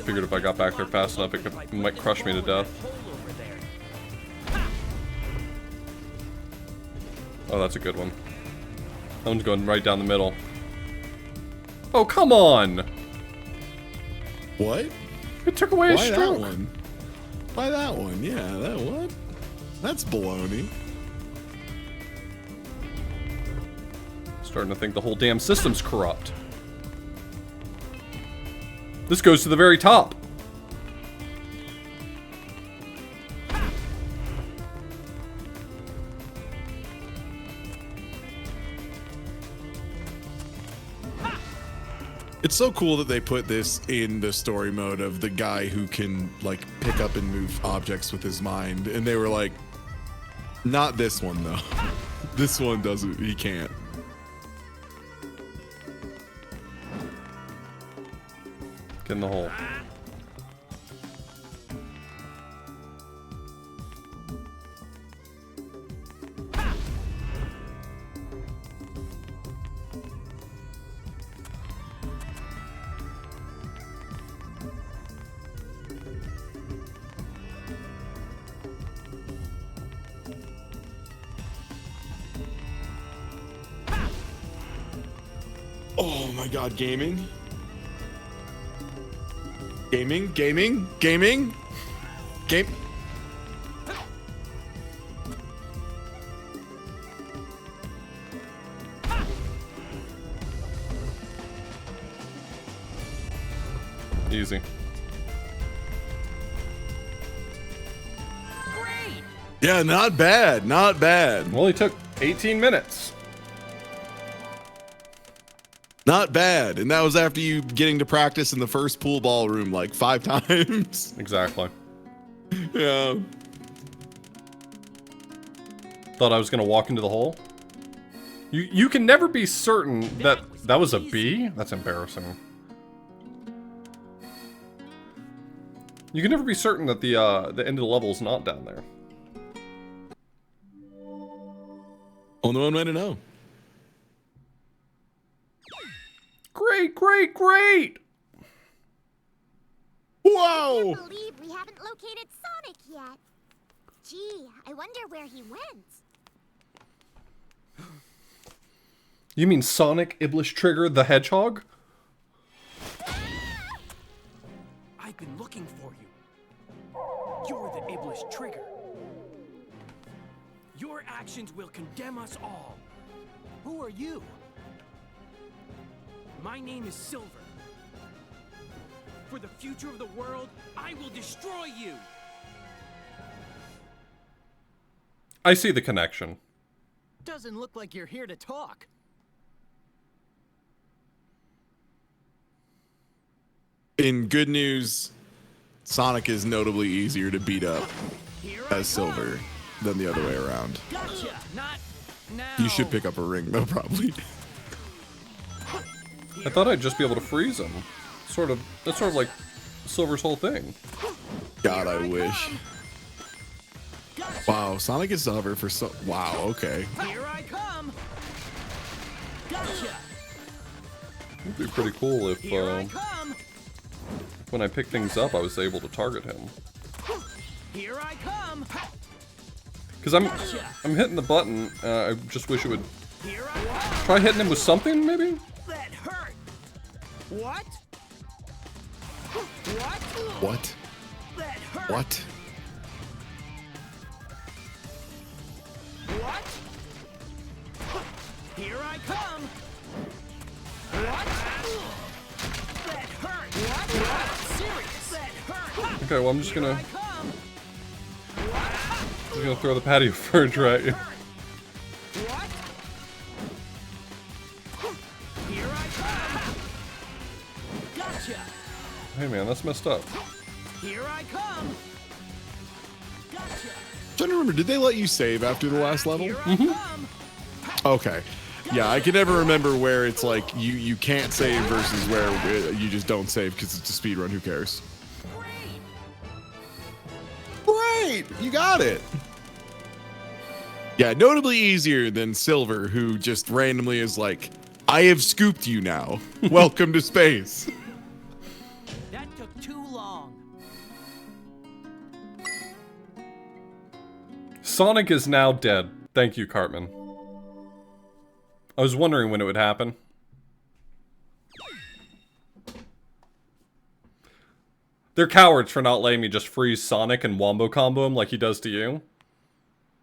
Figured if I got back there fast enough, it might crush me to death. Oh, that's a good one. That one's going right down the middle. Oh, come on! What? It took away a Why stroke. that one? Why that one? Yeah, that what? That's baloney. Starting to think the whole damn system's corrupt. This goes to the very top. It's so cool that they put this in the story mode of the guy who can like pick up and move objects with his mind, and they were like, not this one though. This one doesn't, he can't. Get in the hole. Oh my god, gaming? Gaming? Gaming? Gaming? Game? Easy. Great! Yeah, not bad, not bad. Well, he took 18 minutes. Not bad. And that was after you getting to practice in the first pool ballroom like 5 times. Exactly. Yeah. Thought I was gonna walk into the hole. You can never be certain that that was a B? That's embarrassing. You can never be certain that the end of the level is not down there. Only one way to know. Great, great, great! Whoa! Can't believe we haven't located Sonic yet. Gee, I wonder where he went. You mean Sonic Iblis Trigger the Hedgehog? I've been looking for you. You're the Iblis Trigger. Your actions will condemn us all. Who are you? My name is Silver. For the future of the world, I will destroy you. I see the connection. Doesn't look like you're here to talk. In good news, Sonic is notably easier to beat up as Silver than the other way around. Gotcha. Not now. You should pick up a ring though, probably. I thought I'd just be able to freeze him. That's sort of like Silver's whole thing. God, I wish. Wow, Sonic is Silver for so. Wow, okay. Here I come. Gotcha. It'd be pretty cool if Here I come. when I pick things up I was able to target him. Here I come. Because I'm hitting the button. I just wish it would Here I come. try hitting him with something, maybe? That hurt. What? What? What? That hurt. What? What? Here I come. What? That hurt. What? Serious. That hurt. Okay, well I'm just Here gonna I come. throw the patio furge right. What? Here I come. Gotcha. Hey man, that's messed up. Here I come. Gotcha. I'm trying to remember, did they let you save after the last level? Here I come. Okay. Yeah, I can never remember where it's like you can't save versus where you just don't save because it's a speedrun. Who cares? Great! You got it! Yeah, notably easier than Silver, who just randomly is like, I have scooped you now. Welcome to space. That took too long. Sonic is now dead. Thank you, Cartman. I was wondering when it would happen. They're cowards for not letting me just freeze Sonic and wombo combo him like he does to you.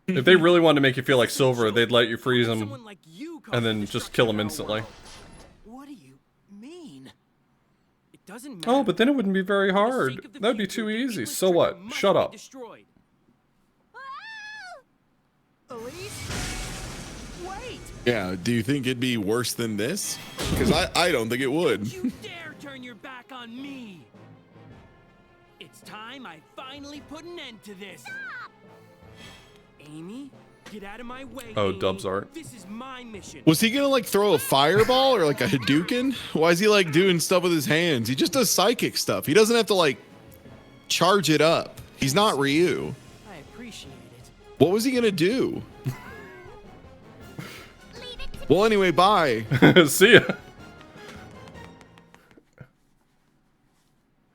If they really wanted to make you feel like Silver, they'd let you freeze him Someone like you and then just kill him instantly. What do you mean? It doesn't matter. Oh, but then it wouldn't be very For the hard. sake of the That'd be future, too the easy. Iblis So Trigger what? must Shut be up. destroyed. Elise? Wait! Yeah, do you think it'd be worse than this? Because I don't think it would. You dare turn your back on me! It's time I finally put an end to this. Amy, get out of my way. Oh, Amy. Dubs art. This is my mission. Was he gonna like throw a fireball or like a Hadouken? Why is he like doing stuff with his hands? He just does psychic stuff. He doesn't have to like charge it up. He's not Ryu. I appreciate it. What was he gonna do? Well, anyway, bye. See ya.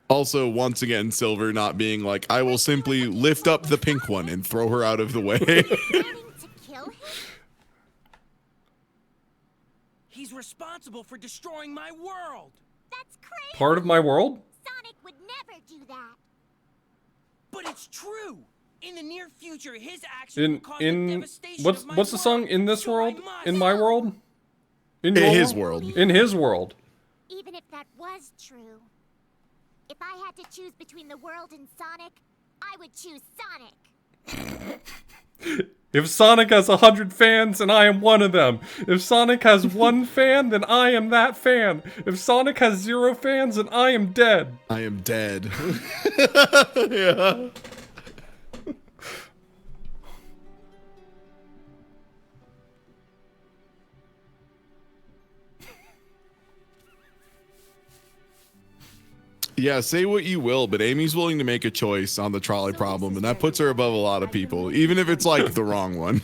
Also, once again, Silver not being like, I will simply lift up the pink one and throw her out of the way. Planning to kill him? He's responsible for destroying my world. That's crazy. Part of my world? Sonic would never do that. But it's true. In the near future, his actions will cause the In devastation what's of my the song? world. In this So I world? must- In my world? In In your his world. In his world. Even if that was true. If I had to choose between the world and Sonic, I would choose Sonic. If Sonic has 100 fans, then I am one of them. If Sonic has 1 fan, then I am that fan. If Sonic has 0 fans, then I am dead. I am dead. Yeah. Yeah, say what you will, but Amy's willing to make a choice on the trolley problem, and that puts her above a lot of people, even if it's like the wrong one.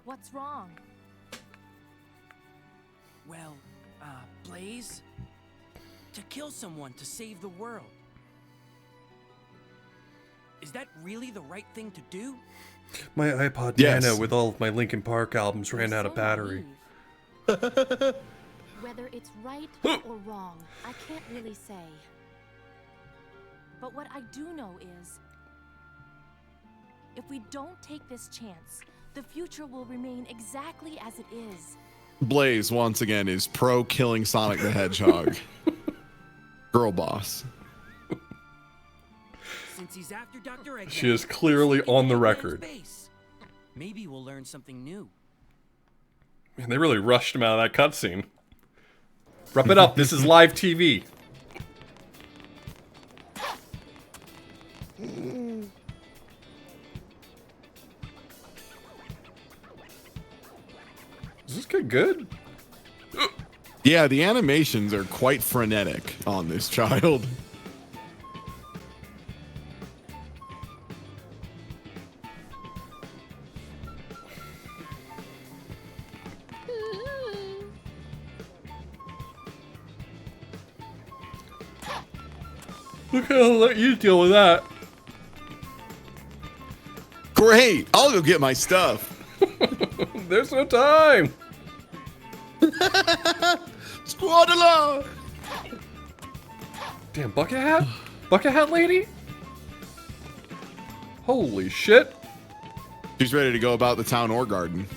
What's wrong? Well, Blaze? To kill someone to save the world. Is that really the right thing to do? My iPod Yes. Nano with all of my Linkin Park albums ran out of So battery. naive. Whether it's right or wrong, I can't really say. But what I do know is, if we don't take this chance, the future will remain exactly as it is. Blaze, once again, is pro killing Sonic the Hedgehog. Girl boss. Since he's after Dr. Eggman, She is clearly let's look on at the Eggman's record. face. Maybe we'll learn something new. Man, they really rushed him out of that cutscene. Wrap it up. This is live TV. Does this get good? Yeah, the animations are quite frenetic on this child. Okay, I'll let you deal with that. Great, I'll go get my stuff. There's no time. Squad along. Damn, bucket hat? Bucket hat lady? Holy shit. She's ready to go about the town or garden.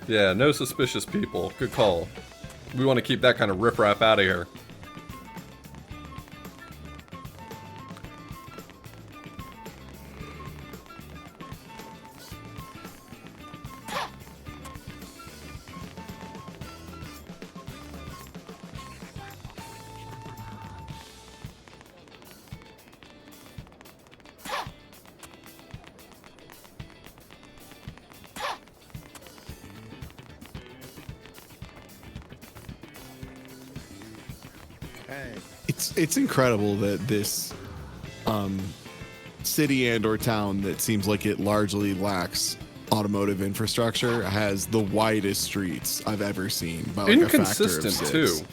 Yeah, no suspicious people. Good call. We want to keep that kind of riffraff out of here. It's incredible that this city and or town that seems like it largely lacks automotive infrastructure has the widest streets I've ever seen by like a factor of Inconsistent 6. too.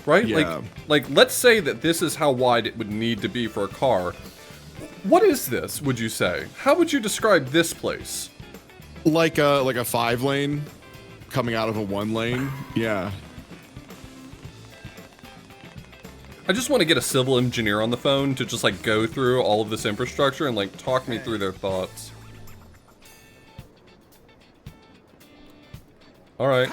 Right? Yeah. Like let's say that this is how wide it would need to be for a car. What is this, would you say? How would you describe this place? Like a 5-lane coming out of a 1-lane. Yeah. I just want to get a civil engineer on the phone to just like go through all of this infrastructure and like talk me through their thoughts. All right.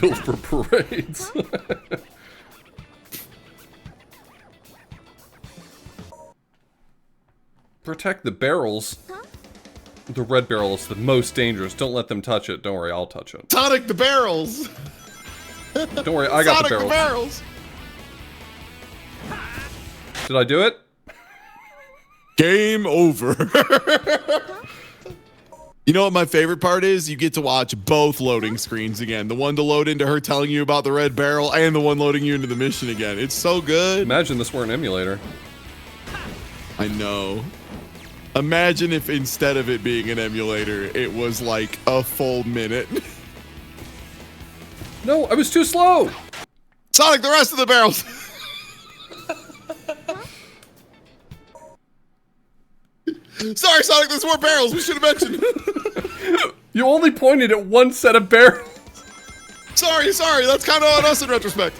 Built for parades. Protect the barrels. The red barrel is the most dangerous. Don't let them touch it. Don't worry, I'll touch it. Sonic the barrels. Don't worry, I got Sonic the barrels. the barrels. Did I do it? Game over. You know what my favorite part is? You get to watch both loading screens again. The one to load into her telling you about the red barrel and the one loading you into the mission again. It's so good. Imagine this were an emulator. I know. Imagine if instead of it being an emulator, it was like a full minute. No, I was too slow. Sonic, the rest of the barrels. Sorry, Sonic, there's more barrels. We should have mentioned. You only pointed at one set of barrels. Sorry. That's kind of on us in retrospect.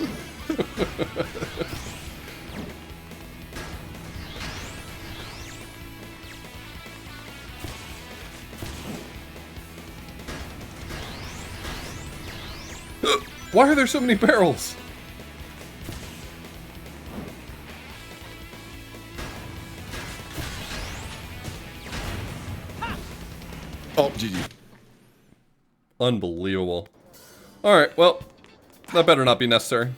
Why are there so many barrels? Oh, GG. Unbelievable. Alright, well, that better not be necessary.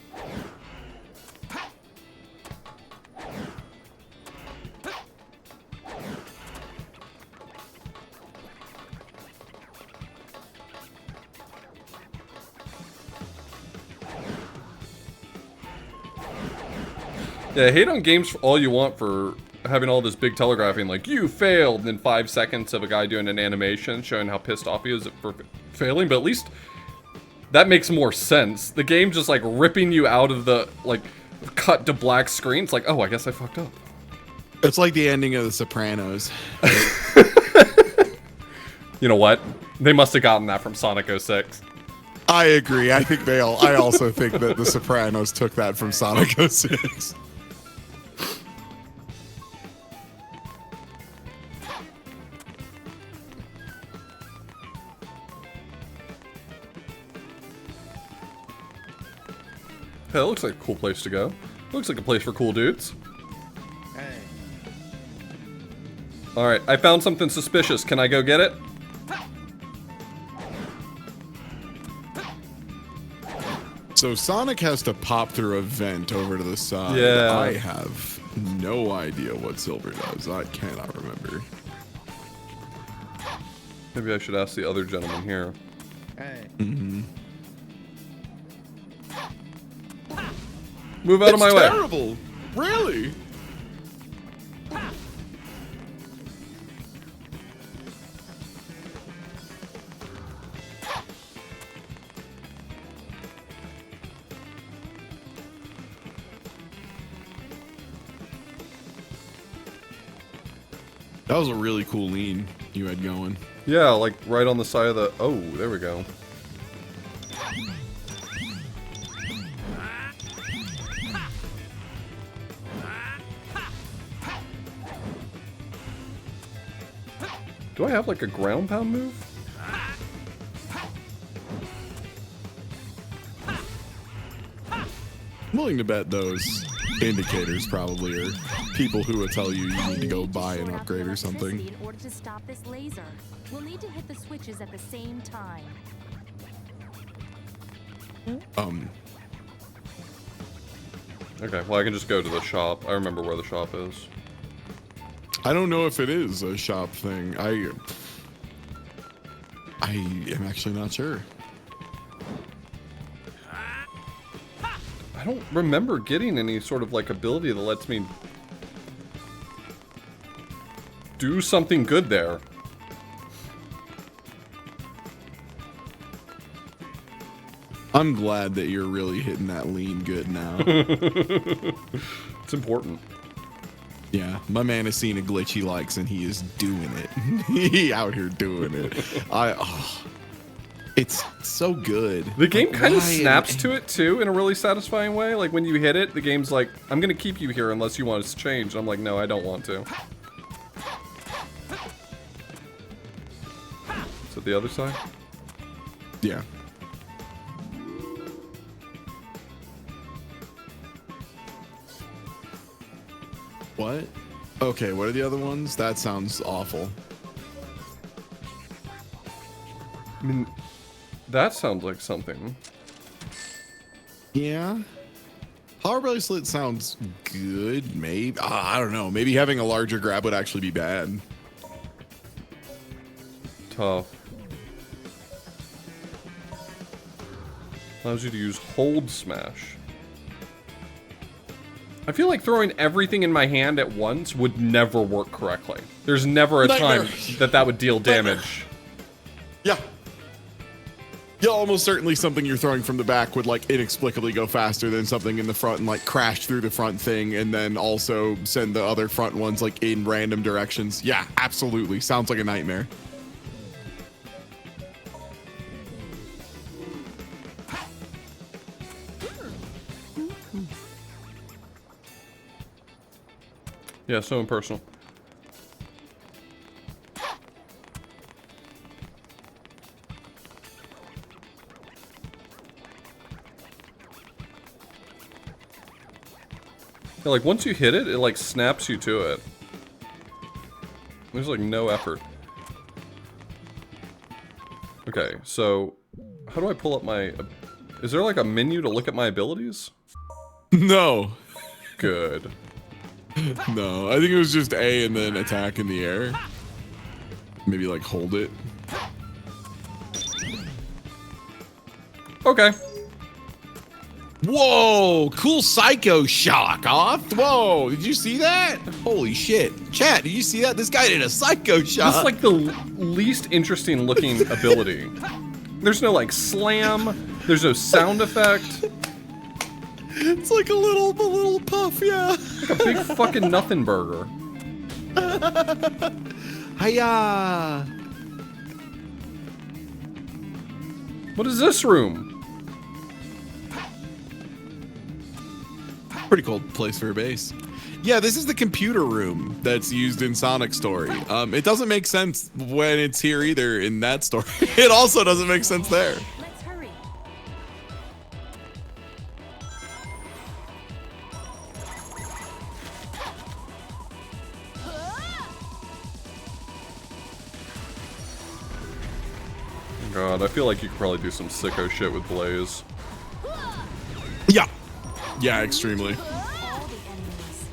Yeah, hate on games all you want for having all this big telegraphing, like, you failed, and then 5 seconds of a guy doing an animation showing how pissed off he is for failing, but at least that makes more sense. The game just, like, ripping you out of the, like, cut to black screen. It's like, oh, I guess I fucked up. It's like the ending of The Sopranos. You know what? They must have gotten that from Sonic 06. I agree. I think I also think that The Sopranos took that from Sonic 06. Hey, that looks like a cool place to go. Looks like a place for cool dudes. Alright, I found something suspicious. Can I go get it? So Sonic has to pop through a vent over to the side. Yeah. I have no idea what Silver does. I cannot remember. Maybe I should ask the other gentleman here. Move out of my way. Terrible. Really? That was a really cool lean you had going. Yeah, like right on the side of the... Oh, there we go. Do I have like a ground pound move? I'm willing to bet those indicators probably are people who will tell you you need to go buy an upgrade or something. In order to stop this laser, we'll need to hit the switches at the same time. Okay, well I can just go to the shop. I remember where the shop is. I don't know if it is a shop thing. I am actually not sure. I don't remember getting any sort of like ability that lets me do something good there. I'm glad that you're really hitting that lean good now. It's important. Yeah, my man has seen a glitch he likes and he is doing it. He out here doing it. It's so good. The game Like, kind of why- snaps to it too in a really satisfying way. Like when you hit it, the game's like, I'm gonna keep you here unless you want us to change. And I'm like, no, I don't want to. Is it the other side? Yeah. What? Okay, what are the other ones? That sounds awful. I mean, that sounds like something. Yeah. Power bracelet sounds good, maybe. I don't know. Maybe having a larger grab would actually be bad. Tough. Allows you to use hold smash. I feel like throwing everything in my hand at once would never work correctly. There's never a time that would deal damage. Yeah. Yeah, almost certainly something you're throwing from the back would like inexplicably go faster than something in the front and like crash through the front thing and then also send the other front ones like in random directions. Yeah, absolutely. Sounds like a nightmare. Yeah, so impersonal. Yeah, like once you hit it, it like snaps you to it. There's like no effort. Okay, so how do I pull up my... Is there like a menu to look at my abilities? No. Good. No, I think it was just A and then attack in the air. Maybe like hold it. Okay. Whoa, cool psycho shock off. Whoa, did you see that? Holy shit. Chat, did you see that? This guy did a psycho shock. That's like the least interesting looking ability. There's no like slam, there's no sound effect. It's like a little puff, yeah. Like a big fucking nothing burger. Hiya. What is this room? Pretty cool place for a base. Yeah, this is the computer room that's used in Sonic Story. It doesn't make sense when it's here either in that story. It also doesn't make sense there. Let's hurry. God, I feel like you could probably do some sicko shit with Blaze. Yeah. Yeah, extremely. All the enemies.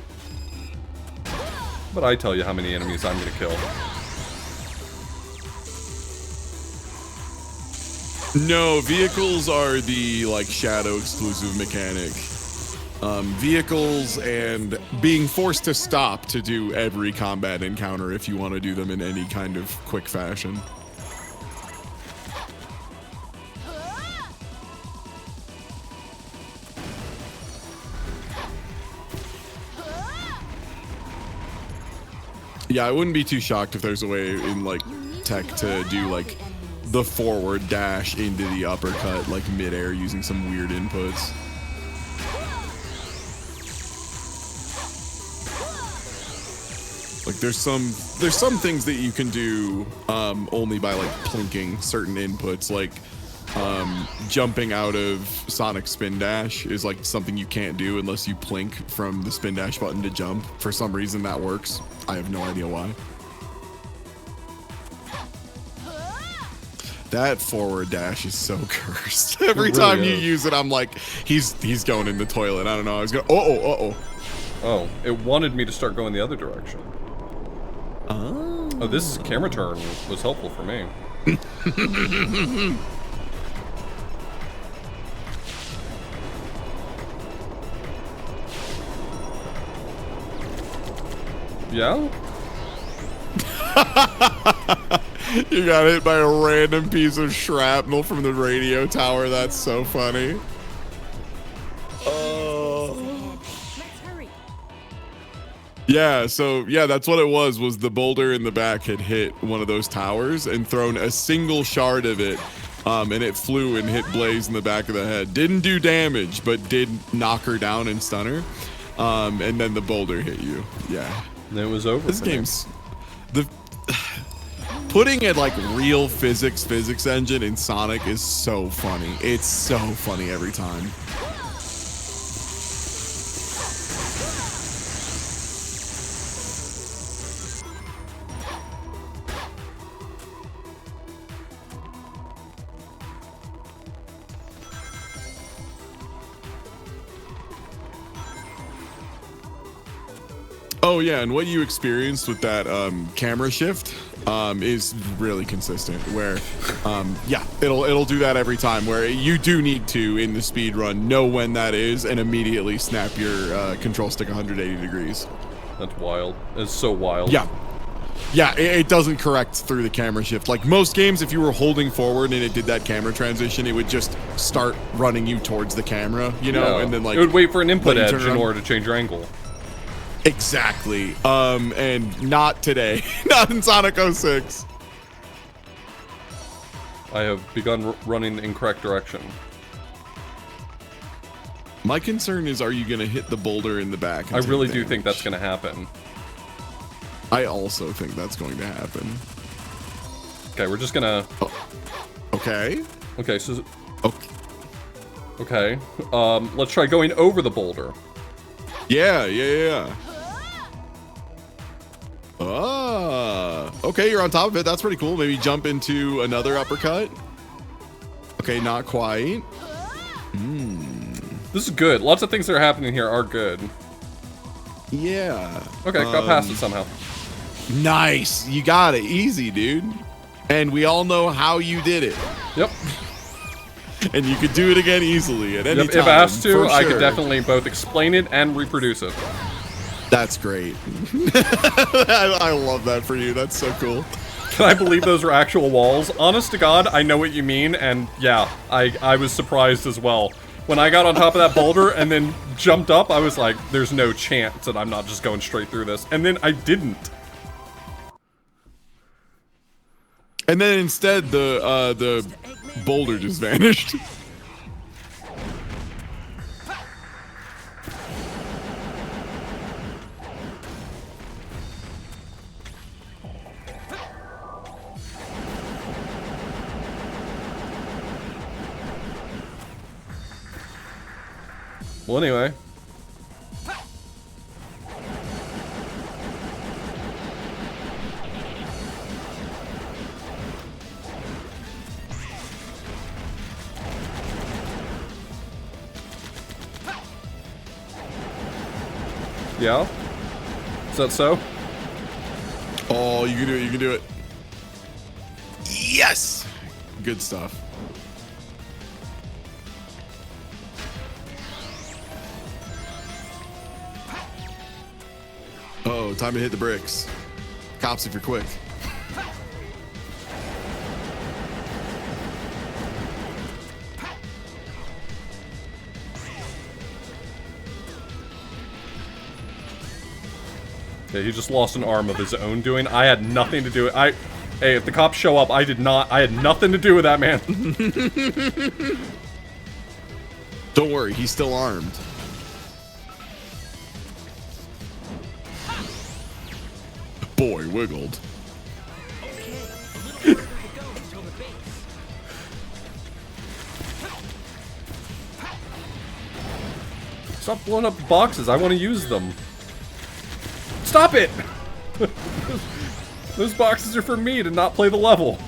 But I tell you how many enemies I'm gonna kill. No, vehicles are the like shadow exclusive mechanic. Vehicles and being forced to stop to do every combat encounter if you want to do them in any kind of quick fashion. Yeah, I wouldn't be too shocked if there's a way in like tech to do like the forward dash into the uppercut like midair using some weird inputs. Like there's some things that you can do only by like plinking certain inputs, like jumping out of Sonic Spin Dash is like something you can't do unless you plink from the Spin Dash button to jump. For some reason that works. I have no idea why. That forward dash is so cursed. Every It really time you is. use it, I'm like, he's going in the toilet. I don't know. I was going, Oh, it wanted me to start going the other direction. Oh, this camera turn was helpful for me. Yeah? You got hit by a random piece of shrapnel from the radio tower. That's so funny. Let's hurry. Yeah, so yeah, that's what it was the boulder in the back had hit one of those towers and thrown a single shard of it, and it flew and hit Blaze in the back of the head. Didn't do damage, but did knock her down and stun her. And then the boulder hit you. Yeah. And it was over. This for me. game's putting it like real physics engine in Sonic is so funny. It's so funny every time. Oh yeah, and what you experienced with that camera shift is really consistent. Where, yeah, it'll do that every time. Where you do need to in the speed run know when that is and immediately snap your control stick 180 degrees. That's wild. It's so wild. Yeah. Yeah, it doesn't correct through the camera shift. Like most games, if you were holding forward and it did that camera transition, it would just start running you towards the camera, you know, Yeah. and then like it would wait for an input let you edge turn in around. order to change your angle. Exactly. And not today. Not in Sonic 06. I have begun running the incorrect direction. My concern is, are you going to hit the boulder in the back? and I take really do damage? think that's going to happen. I also think that's going to happen. Okay, we're just gonna... Okay. Okay, so... Okay. Okay. Let's try going over the boulder. Yeah. Okay, you're on top of it. That's pretty cool. Maybe jump into another uppercut. Okay, not quite. This is good. Lots of things that are happening here are good. Yeah. Okay, got past it somehow. Nice. You got it. Easy, dude. And we all know how you did it. Yep. And you could do it again easily at any Yep, time. if asked to, for I could sure. definitely both explain it and reproduce it. That's great. I love that for you. That's so cool. Can I believe those are actual walls? Honest to God, I know what you mean, and yeah, I was surprised as well. When I got on top of that boulder and then jumped up, I was like, there's no chance that I'm not just going straight through this. And then I didn't. And then instead, the boulder just vanished. Well, anyway. Yeah? Is that so? Oh, you can do it. You can do it. Yes! Good stuff. Oh, time to hit the bricks. Cops if you're quick. Yeah, he just lost an arm of his own doing. I had nothing to do with it. Hey, if the cops show up, I had nothing to do with that, man. Don't worry, he's still armed. Boy, wiggled. Okay, a little further to go until the base. Stop blowing up the boxes. I want to use them. Stop it! Those boxes are for me to not play the level.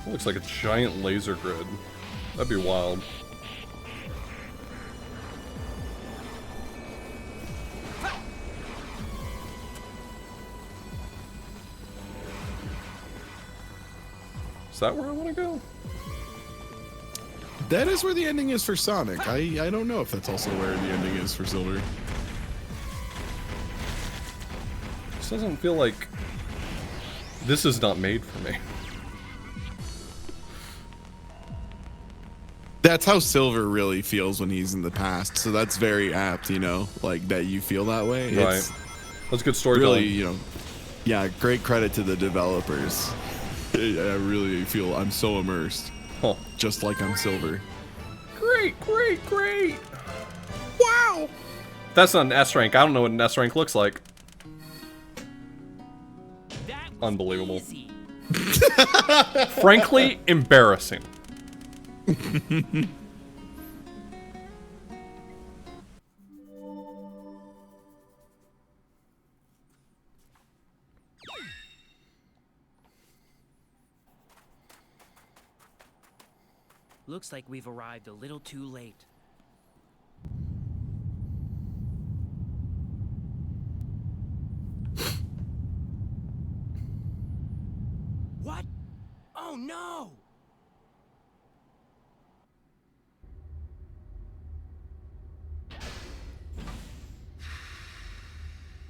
Looks like a giant laser grid. That'd be wild. Is that where I want to go? That is where the ending is for Sonic. I don't know if that's also where the ending is for Silver. This doesn't feel like... This is not made for me. That's how Silver really feels when he's in the past. So that's very apt, you know, like that you feel that way. Right. It's That's good storytelling. really, you know, yeah, great credit to the developers. I really feel I'm so immersed. Huh. Just like I'm Silver. Great, great, great. Wow. That's not an S rank. I don't know what an S rank looks like. That was Unbelievable. easy. Frankly, embarrassing. Looks like we've arrived a little too late. What? Oh no!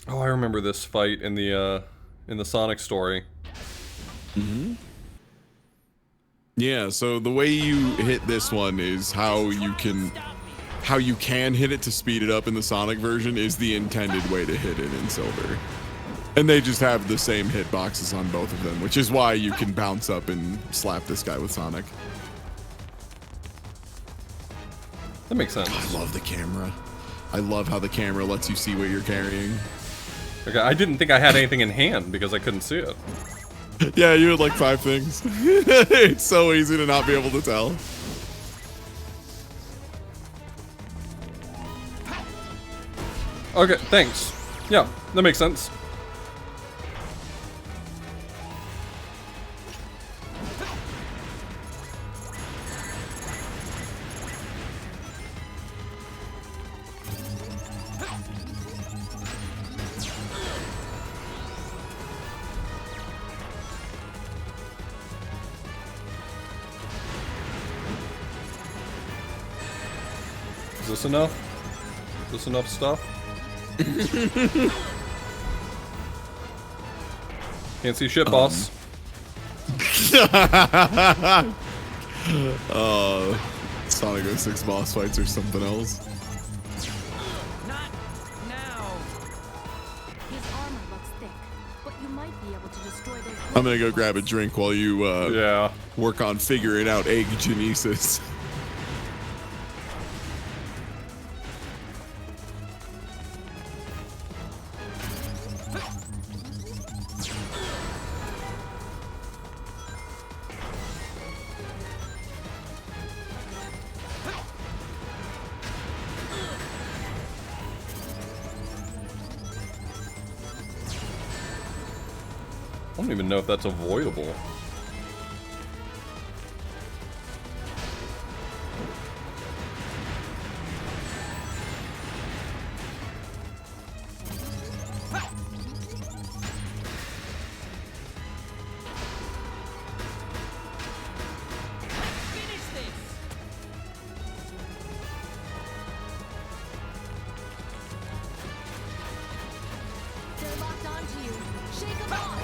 Oh, I remember this fight in the Sonic story. Yeah, so the way you hit this one is how you can how you can hit it to speed it up in the Sonic version is the intended way to hit it in Silver. And they just have the same hitboxes on both of them, which is why you can bounce up and slap this guy with Sonic. That makes sense. I love the camera. I love how the camera lets you see what you're carrying. Okay, I didn't think I had anything in hand because I couldn't see it. Yeah, you had like 5 things. It's so easy to not be able to tell. Okay, thanks. Yeah, that makes sense. Is this enough? Is this enough stuff? Can't see shit, boss. Sonic 06 boss fights or something else. Not now. His armor looks thick, but you might be able to destroy those. I'm gonna go grab a drink while you Yeah. work on figuring out egg genesis. I don't even know if that's avoidable. Finish this. They're locked onto you. Shake them off.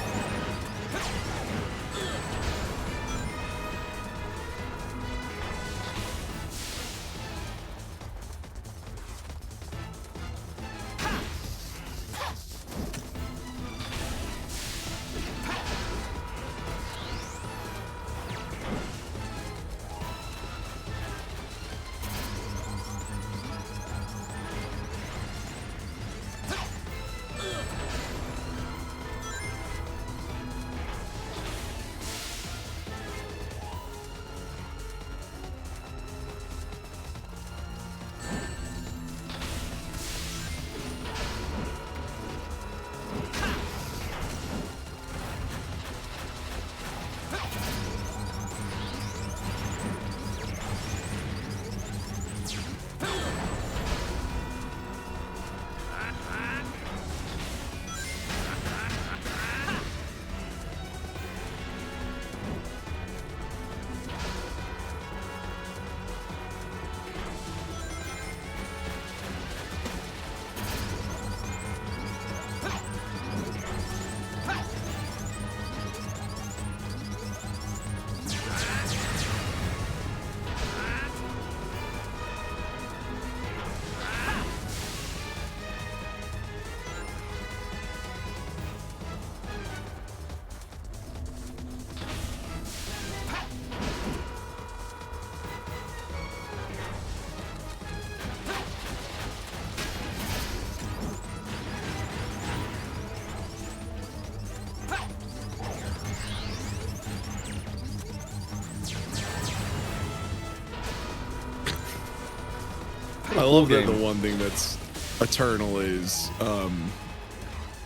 I love that game. the one thing that's eternal is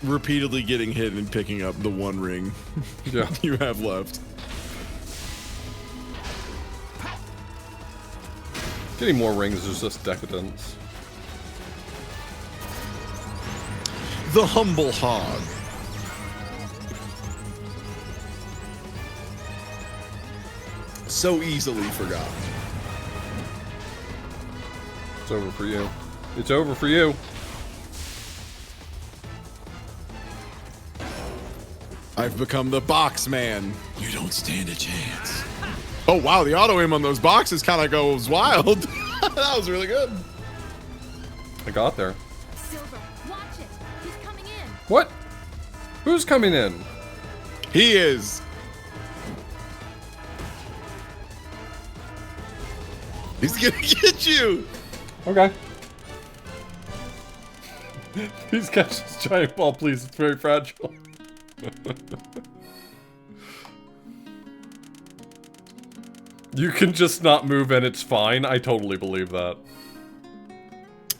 repeatedly getting hit and picking up the one ring Yeah. you have left. Getting more rings is just decadence. The humble hog. So easily forgotten. It's over for you. It's over for you. I've become the box man. You don't stand a chance. Oh wow, the auto aim on those boxes kind of goes wild. That was really good. I got there. Silver, watch it. He's coming in. What? Who's coming in? He is. He's gonna get you. Okay. Please catch this giant ball, please. It's very fragile. You can just not move and it's fine. I totally believe that.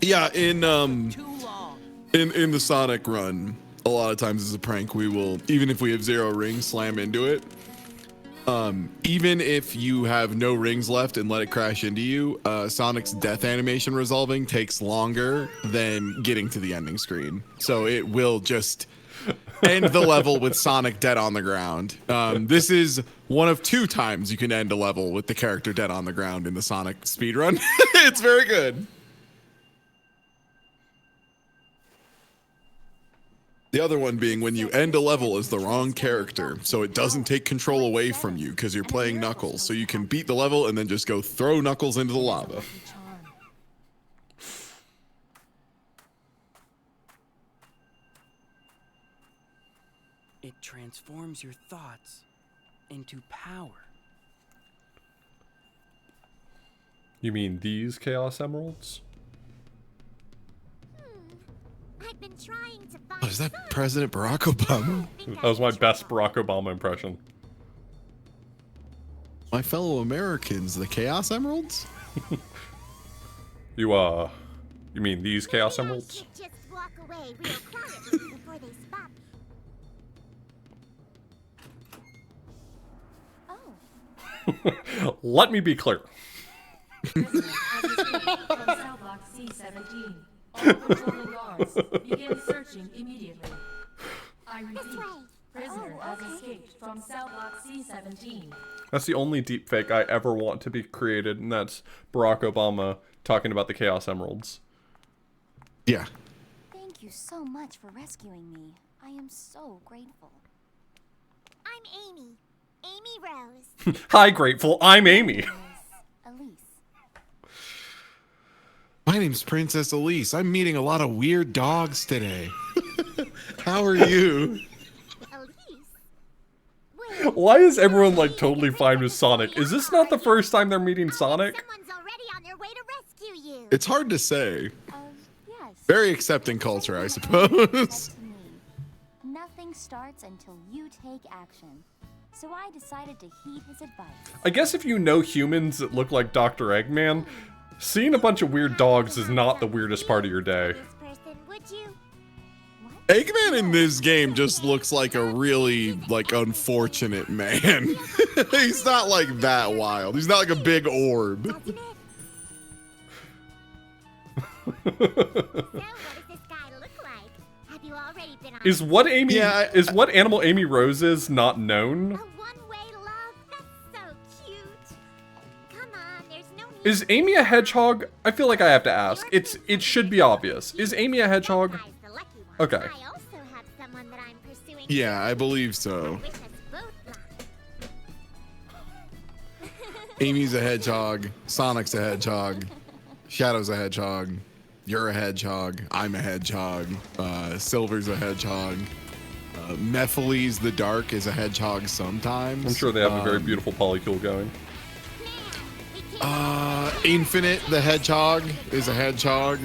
Yeah, Too long. in the Sonic run, a lot of times as a prank, we will, even if we have 0 rings, slam into it. Even if you have no rings left and let it crash into you, Sonic's death animation resolving takes longer than getting to the ending screen. So it will just end the level with Sonic dead on the ground. This is one of 2 times you can end a level with the character dead on the ground in the Sonic speedrun. It's very good. The other one being when you end a level as the wrong character, so it doesn't take control away from you because you're playing Knuckles, so you can beat the level and then just go throw Knuckles into the lava. It transforms your thoughts into power. You mean these Chaos Emeralds? I've been trying to find Oh, is that Sonic. President Barack Obama? That was my best Barack Obama impression. My fellow Americans, the Chaos Emeralds? You mean these Chaos Maybe I Emeralds? should just walk away real quietly before they spot me. Oh, Let me be clear. Prisoner has escaped from cell block C-17. All patrolling guards, begin searching immediately. I repeat, prisoner has escaped from cell block C-17. That's the only deepfake I ever want to be created, and that's Barack Obama talking about the Chaos Emeralds. Yeah. thank you so much for rescuing me. I am so grateful. I'm Amy. Amy Rose. Hi, Grateful. I'm Amy. Elise. My name's Princess Elise. I'm meeting a lot of weird dogs today. How are you? Elise? Wait, Why is everyone like totally fine with Sonic? Is this not the first time they're meeting Sonic? someone's already on their way to rescue you. It's hard to say. Yes. Very accepting culture, I suppose. To me, nothing starts until you take action. So I decided to heed his advice. I guess if you know humans that look like Dr. Eggman, seeing a bunch of weird dogs is not the weirdest part of your day. This person, would you? Eggman in this game just looks like a really, like, unfortunate man. He's not, like, that wild. He's not like a big orb. Doesn't it? So what does this guy look like? Have you already been on Is what Amy Yeah, is what animal Amy Rose is not known? a one-way love? That's so cute. Come on, there's no need. Is Amy a hedgehog? I feel like I have to ask. It should be obvious. Is Amy a hedgehog? That guy's the lucky one. Okay. I also have someone that I'm pursuing. Yeah, I believe so. Wish us both luck. Amy's a hedgehog. Sonic's a hedgehog. Shadow's a hedgehog. You're a hedgehog. I'm a hedgehog. Silver's a hedgehog. Mephiles the Dark is a hedgehog sometimes. I'm sure they have a very beautiful polycule going. Infinite the Hedgehog is a hedgehog.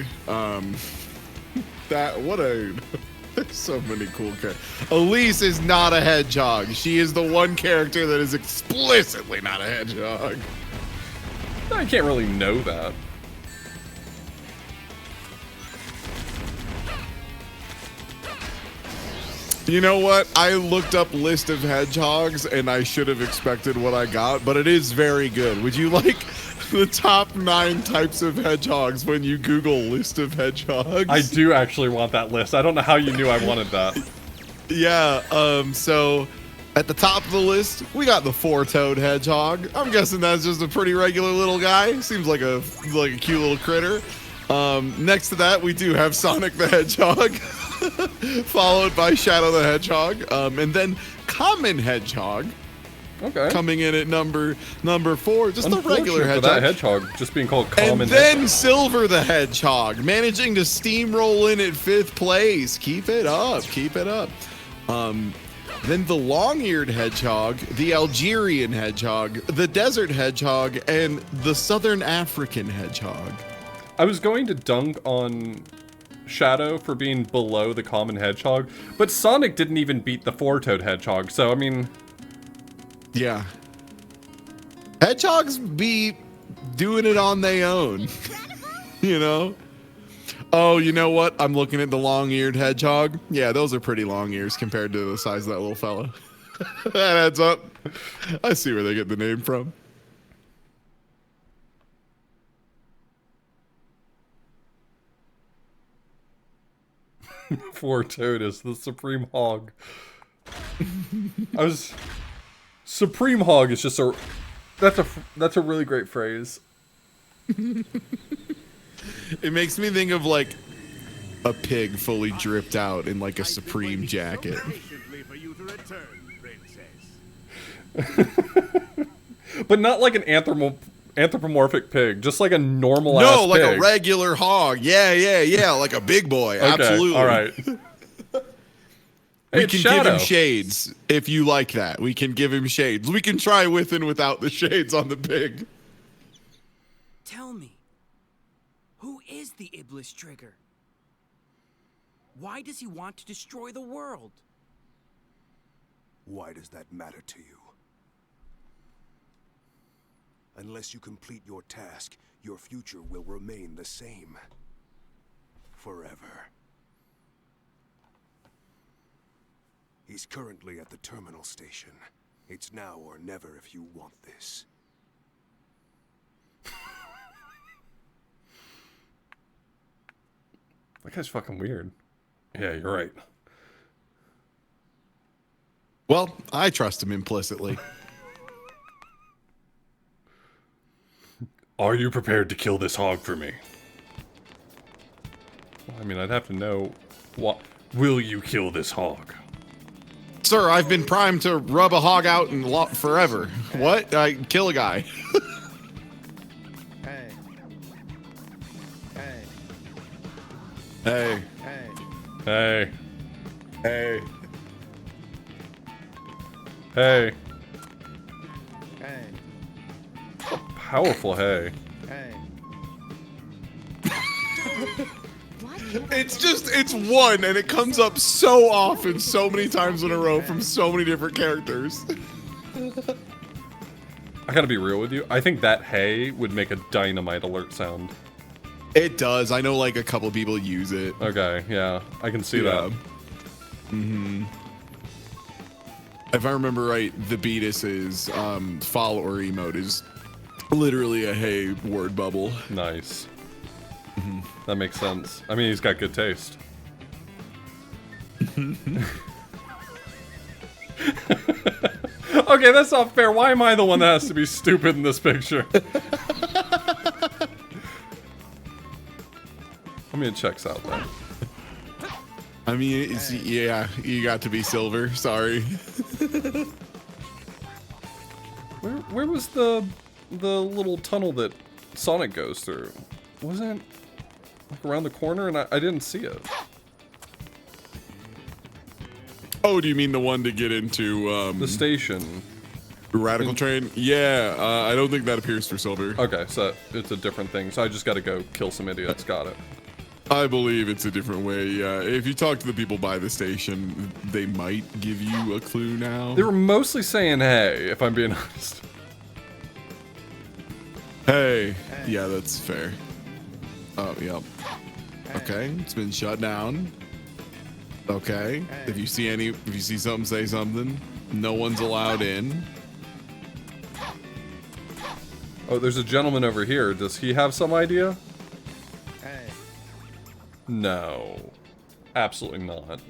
There's so many cool characters. Elise is not a hedgehog. She is the one character that is explicitly not a hedgehog. I can't really know that. You know what? I looked up list of hedgehogs and I should have expected what I got, but it is very good. Would you like the top 9 types of hedgehogs when you Google list of hedgehogs? I do actually want that list. I don't know how you knew I wanted that. Yeah, so at the top of the list, we got the 4-toed hedgehog. I'm guessing that's just a pretty regular little guy. Seems like a cute little critter. Next to that, we do have Sonic the Hedgehog, followed by Shadow the Hedgehog, and then Common Hedgehog, Okay. coming in at number 4. Just the regular Unfortunate for hedgehog. that hedgehog just being called common. And then hedgehog. Silver the Hedgehog, managing to steamroll in at 5th place. Keep it up. Keep it up. Then the long-eared hedgehog, the Algerian hedgehog, the desert hedgehog, and the southern African hedgehog. I was going to dunk on Shadow for being below the common hedgehog, but Sonic didn't even beat the four-toed hedgehog, so I mean... Yeah. Hedgehogs be doing it on their own. You know? Oh, you know what? I'm looking at the long-eared hedgehog. Yeah, those are pretty long ears compared to the size of that little fella. That adds up. I see where they get the name from. Four-toed is the Supreme Hog. Supreme Hog is just a... That's a really great phrase. It makes me think of like a pig fully dripped out in like a Supreme jacket. Patiently for you to return, princess. But not like an anthropomorphic pig, just like a normal ass No, like pig. a regular hog. Yeah, like a big boy. Okay, Absolutely. all right. We Hey, can Shadow. give him shades if you like that. We can give him shades. We can try with and without the shades on the pig. Tell me, who is the Iblis Trigger? Why does he want to destroy the world? Why does that matter to you? Unless you complete your task, your future will remain the same. Forever. He's currently at the terminal station. It's now or never if you want this. That guy's fucking weird. Yeah, you're right. Well, I trust him implicitly. Are you prepared to kill this hog for me? Well, I mean, I'd have to know what. Will you kill this hog? Sir, I've been primed to rub a hog out and forever. What? I kill a guy. Hey. Hey. Hey. Hey. Hey. Hey. Hey. Hey. Powerful hey. Hey. It's one, and it comes up so often, so many times in a row from so many different characters. I gotta be real with you. I think that hey would make a dynamite alert sound. It does. I know like a couple people use it. Okay, yeah. I can see that. Mm-hmm. If I remember right, the Beatus's follower emote is literally a hey word bubble. Nice. That makes sense. I mean, he's got good taste. Okay, that's not fair. Why am I the one that has to be stupid in this picture? I mean, it checks out then. I mean, it's, yeah, you got to be Silver. Sorry. Where was the little tunnel that Sonic goes through? Wasn't it like around the corner and I didn't see it? Oh, do you mean the one to get into The station. Radical Train? Yeah, I don't think that appears for Silver. Okay, so it's a different thing. So I just got to go kill some idiots. Got it. I believe it's a different way. Yeah, if you talk to the people by the station, they might give you a clue now. They were mostly saying hey, if I'm being honest. Hey. Yeah, that's fair. Oh, yep. Okay, it's been shut down. Okay. If you see something, say something. No one's allowed in. Oh, there's a gentleman over here. Does he have some idea? Hey. No. Absolutely not.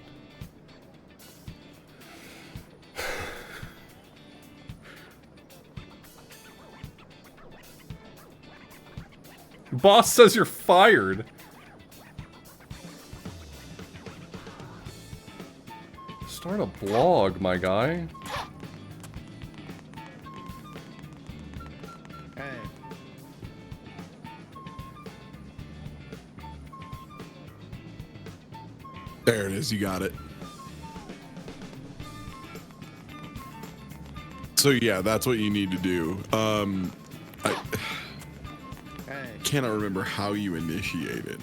Boss says you're fired. Start a blog, my guy. There it is. You got it. So yeah, that's what you need to do. I cannot remember how you initiate it.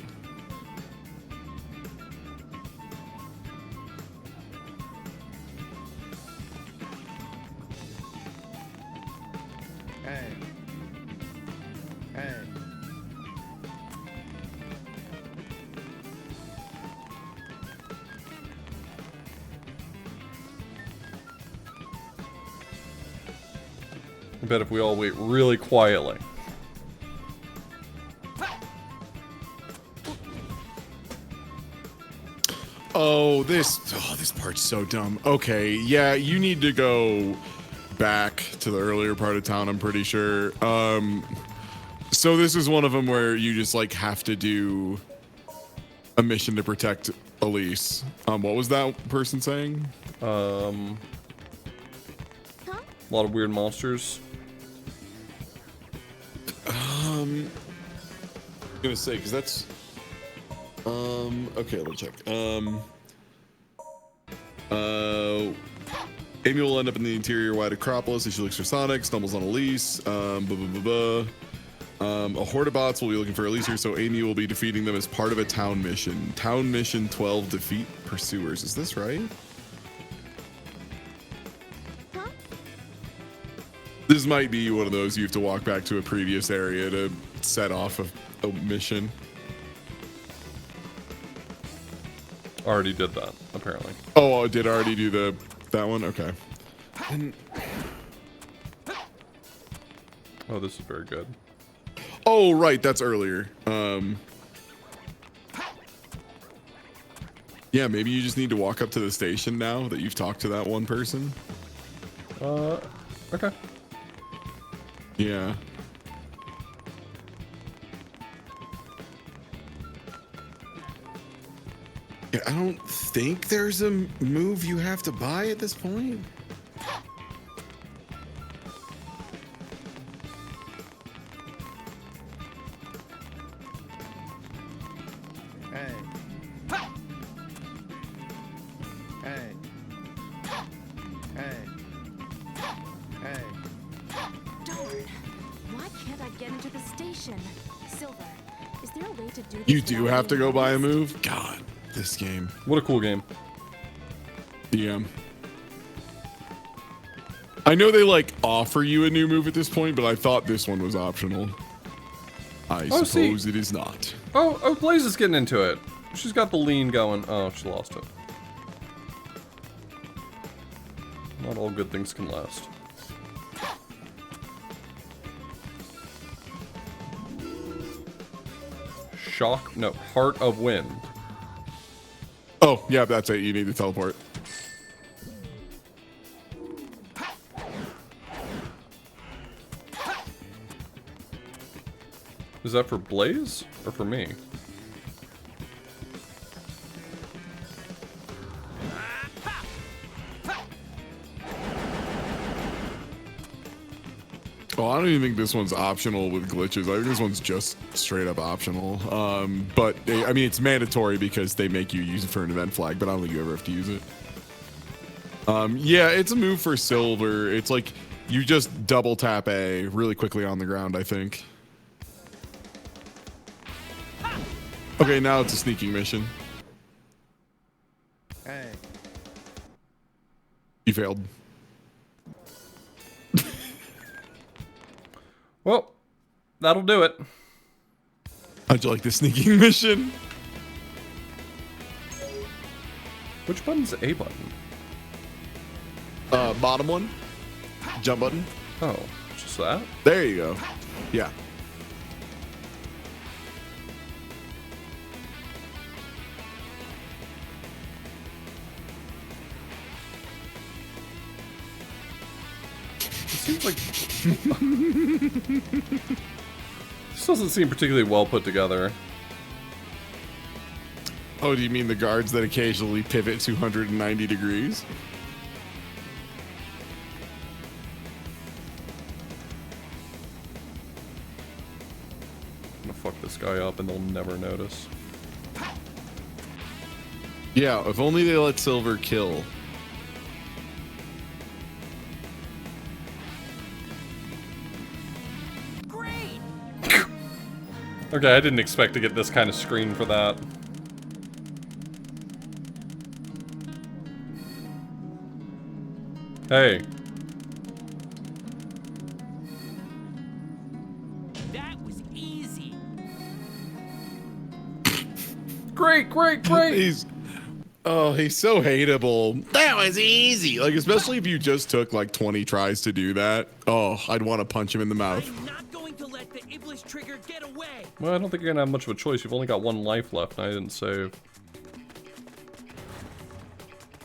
I bet if we all wait really quietly. Oh, this part's so dumb. Okay, yeah, you need to go back to the earlier part of town, I'm pretty sure. So this is one of them where you just like have to do a mission to protect Elise. What was that person saying? A lot of weird monsters. I'm gonna say, because that's okay, let me check. Amy will end up in the interior wide Acropolis as she looks for Sonic, stumbles on Elise. A horde of bots will be looking for Elise here, so Amy will be defeating them as part of a town mission. Town mission 12, defeat pursuers. Is this right? This might be one of those you have to walk back to a previous area to set off a mission. Already did that, apparently. Oh, I did already do that one? Okay. And, oh, this is very good. oh, right, that's earlier. Yeah, maybe you just need to walk up to the station now that you've talked to that one person. Okay. Yeah. Yeah, I don't think there's a move you have to buy at this point. You do have to go buy a move? God, this game. What a cool game. Yeah. I know they like offer you a new move at this point, but I thought this one was optional. I suppose it is not. Oh, Blaze is getting into it. She's got the lean going. Oh, she lost it. Not all good things can last. Shock, no, Heart of Wind. Oh, yeah, that's it. You need to teleport. Is that for Blaze or for me? Well, I don't even think this one's optional with glitches. I think this one's just straight up optional. But I mean, it's mandatory because they make you use it for an event flag, but I don't think you ever have to use it. Yeah, it's a move for silver. It's like you just double tap A really quickly on the ground, I think. Okay, now it's a sneaking mission. Hey. You failed. Well, that'll do it. How'd you like the sneaking mission? Which button's A button? Bottom one. Jump button. Oh, just that? There you go. Yeah. Seems like this doesn't seem particularly well put together. Oh, do you mean the guards that occasionally pivot 290 degrees? I'm gonna fuck this guy up and they'll never notice. Yeah, if only they let Silver kill. Great! Okay, I didn't expect to get this kind of screen for that. Hey. That was easy. Great, great, great! He's so hateable. That was easy. Like, especially if you just took like 20 tries to do that. Oh, I'd want to punch him in the mouth. I'm not going to let the Iblis trigger get away. Well, I don't think you're gonna have much of a choice. You've only got 1 life left, and I didn't save.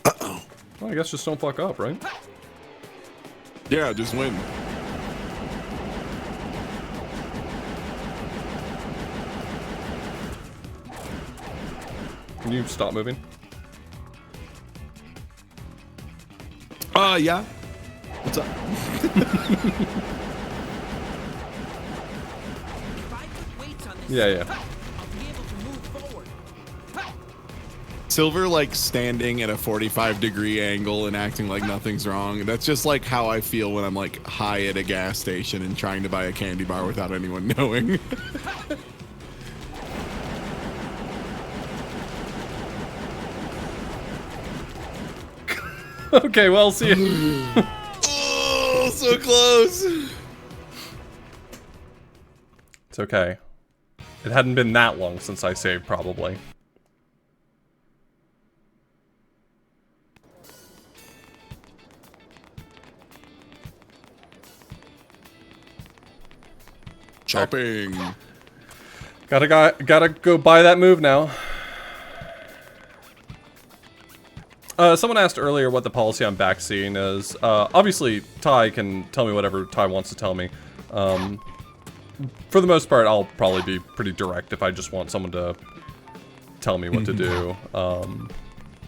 Uh-oh. Well, I guess just don't fuck up, right? Yeah, just win. Can you stop moving? Yeah. What's up? If I put weights on this, Yeah. I'll be able to move forward. Silver, like, standing at a 45-degree angle and acting like nothing's wrong. That's just like how I feel when I'm like high at a gas station and trying to buy a candy bar without anyone knowing. Okay, well, see you. Oh, so close. It's okay. It hadn't been that long since I saved, probably. Chopping. Gotta go buy that move now. Someone asked earlier what the policy on backseating is. Obviously, Ty can tell me whatever Ty wants to tell me. For the most part, I'll probably be pretty direct if I just want someone to tell me what to do.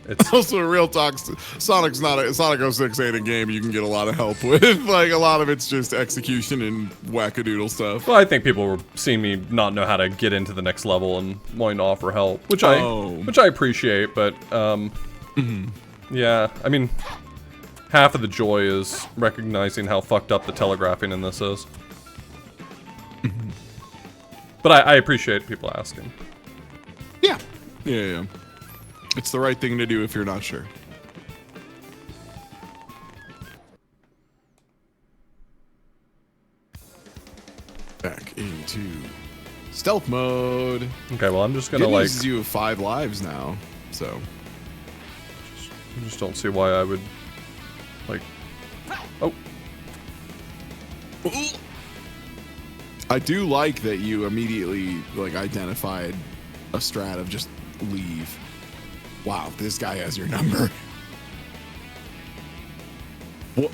It's also real talk. Sonic 06 ain't a game you can get a lot of help with. Like, a lot of it's just execution and wackadoodle stuff. well, I think people were seeing me not know how to get into the next level and wanting to offer help, which I appreciate. But yeah, I mean, half of the joy is recognizing how fucked up the telegraphing in this is. But I appreciate people asking. Yeah. Yeah. It's the right thing to do if you're not sure. Back into stealth mode. Okay, well, I'm just gonna Good like. news is you have 5 lives now, so. I just don't see why I would, like. Oh. I do like that you immediately like identified a strat of just leave. Wow, this guy has your number. What?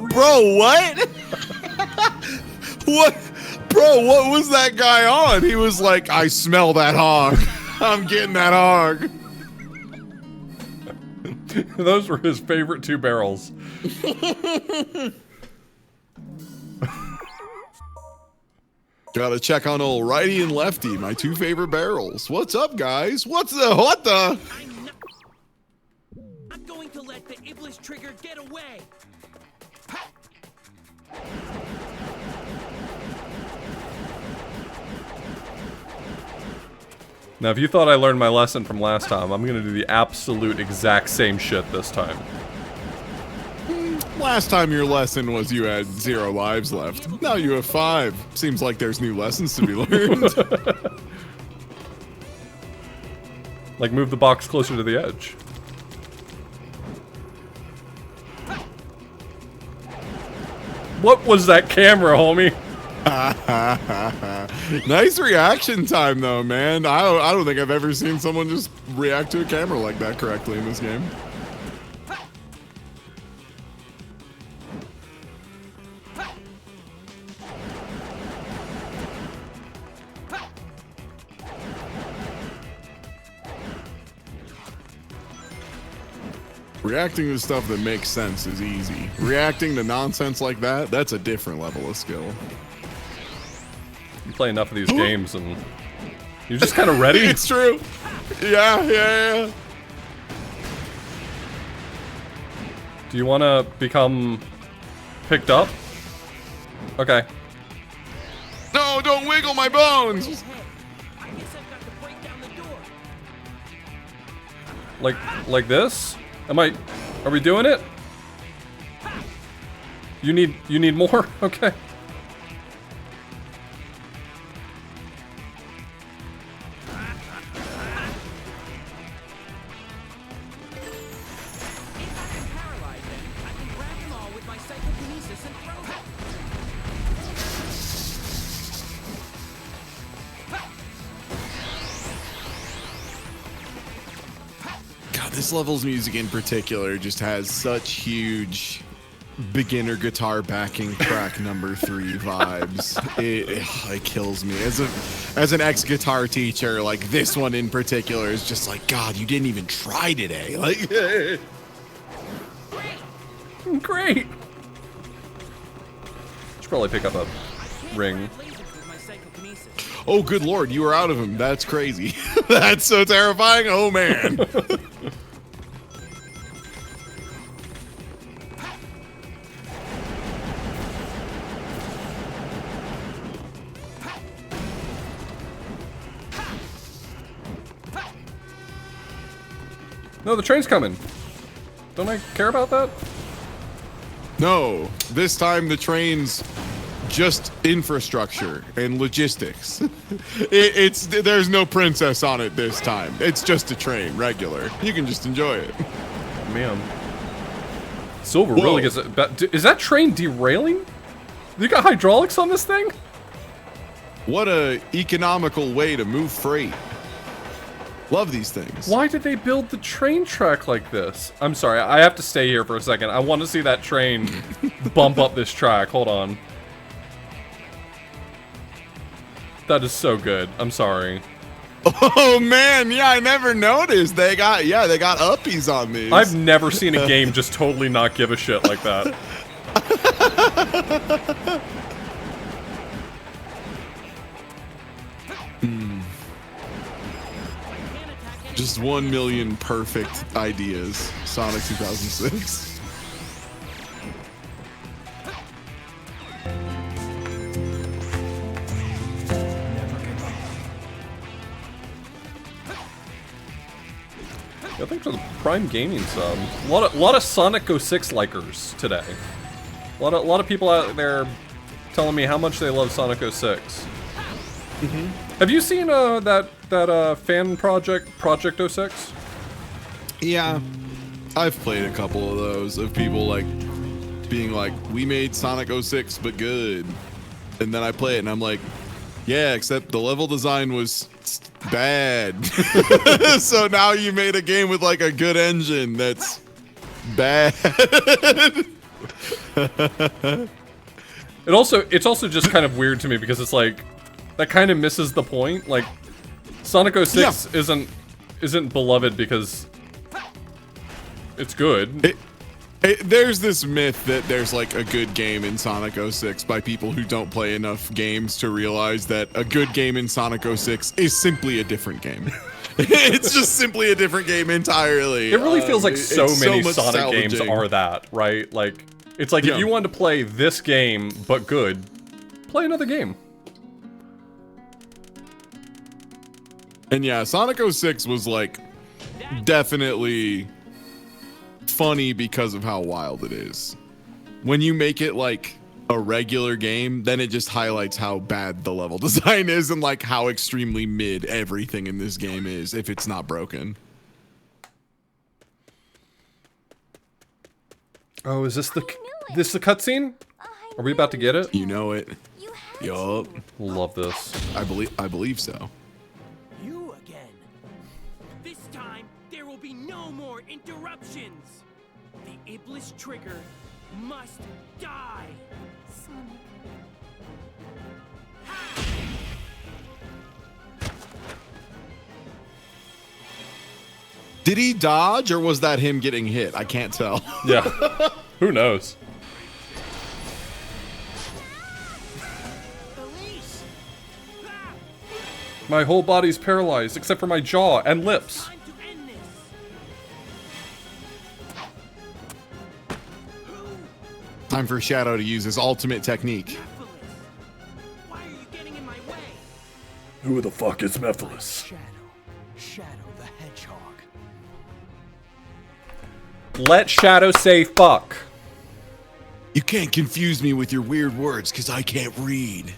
Bro, what? What? Bro, what was that guy on? He was like, I smell that hog. I'm getting that hog. Those were his favorite 2 barrels. Gotta check on old righty and lefty, my 2 favorite barrels. What's up, guys? What the? I'm not going to let the Iblis trigger get away. Now, if you thought I learned my lesson from last time, I'm gonna do the absolute exact same shit this time. Last time your lesson was you had 0 lives left. Now you have 5. Seems like there's new lessons to be learned. Like, move the box closer to the edge. What was that camera, homie? Nice reaction time, though, man. I don't think I've ever seen someone just react to a camera like that correctly in this game. Reacting to stuff that makes sense is easy. Reacting to nonsense like that, that's a different level of skill. You play enough of these games and You're just kind of ready? It's true. Yeah. Do you want to become picked up? Okay. No, don't wiggle my bones. I guess I've got to break down the door. Like this? Are we doing it? You need more? Okay. Paralyzed them, I can grab them all with my psychokinesis and throw them. God, this level's music in particular just has such huge beginner guitar backing track number 3 vibes. It kills me. As an ex-guitar teacher, like this one in particular is just like, God, you didn't even try today. Like, Great. Should probably pick up a ring. oh, good Lord, you were out of him. That's crazy. That's so terrifying. Oh, man. No, the train's coming. Don't I care about that? No, this time the train's just infrastructure and logistics. There's no princess on it this time. It's just a train, regular. You can just enjoy it. Man. Silver really gets it. Is that train derailing? You got hydraulics on this thing? What a economical way to move freight. Love these things. Why did they build the train track like this? I'm sorry, I have to stay here for a second. I want to see that train bump up this track. Hold on. That is so good. I'm sorry. Oh man, yeah, I never noticed. They got uppies on these. I've never seen a game just totally not give a shit like that. Just 1 million perfect ideas. Sonic 2006. Yeah, thanks for the Prime Gaming sub. A lot of Sonic 06 likers today. A lot of people out there telling me how much they love Sonic 06. Have you seen that fan project, Project 06? Yeah, I've played a couple of those of people like being like, we made Sonic 06 but good, and then I play it and I'm like, yeah, except the level design was bad. So now you made a game with like a good engine that's bad. It's also just kind of weird to me because it's like that kind of misses the point. Like Sonic 06 isn't beloved because it's good. There's this myth that there's like a good game in Sonic 06 by people who don't play enough games to realize that a good game in Sonic 06 is simply a different game. It's just simply a different game entirely. It really feels like so many much Sonic salvaging. games are that, right? Like it's like if you wanted to play this game but good, play another game. And yeah, Sonic 06 was like definitely funny because of how wild it is. When you make it like a regular game, then it just highlights how bad the level design is and like how extremely mid everything in this game is if it's not broken. Oh, is this the cutscene? Are we about to get it? You know it. Yup. Love this. I believe so. You again. This time, there will be no more interruptions. The Iblis trigger must die. Sonic. Did he dodge or was that him getting hit? I can't tell. Yeah. Who knows? My whole body's paralyzed except for my jaw and lips. Time to end this. Time for Shadow to use his ultimate technique. Mephiles. Why are you getting in my way? Who the fuck is Mephiles? Shadow the Hedgehog. Let Shadow say fuck. You can't confuse me with your weird words because I can't read.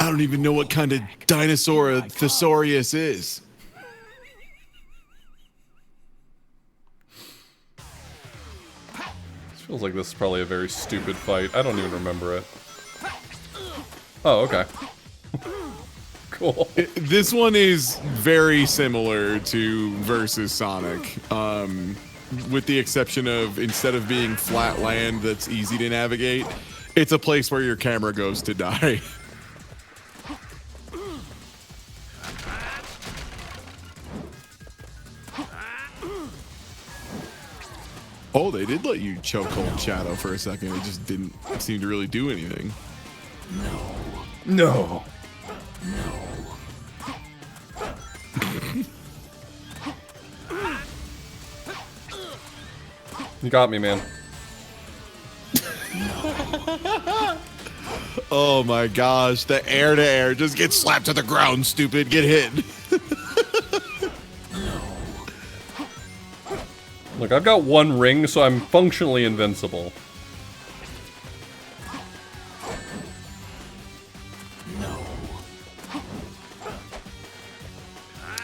I don't even know what kind of dinosaur a thesaurus is. This feels like this is probably a very stupid fight. I don't even remember it. Oh, okay. Cool. This one is very similar to versus Sonic, with the exception of instead of being flat land that's easy to navigate, it's a place where your camera goes to die. Oh, they did let you chokehold Shadow for a second. It just didn't seem to really do anything. No. You got me, man. Oh my gosh, the air to air. Just get slapped to the ground, stupid. Get hit. Look, I've got one ring, so I'm functionally invincible.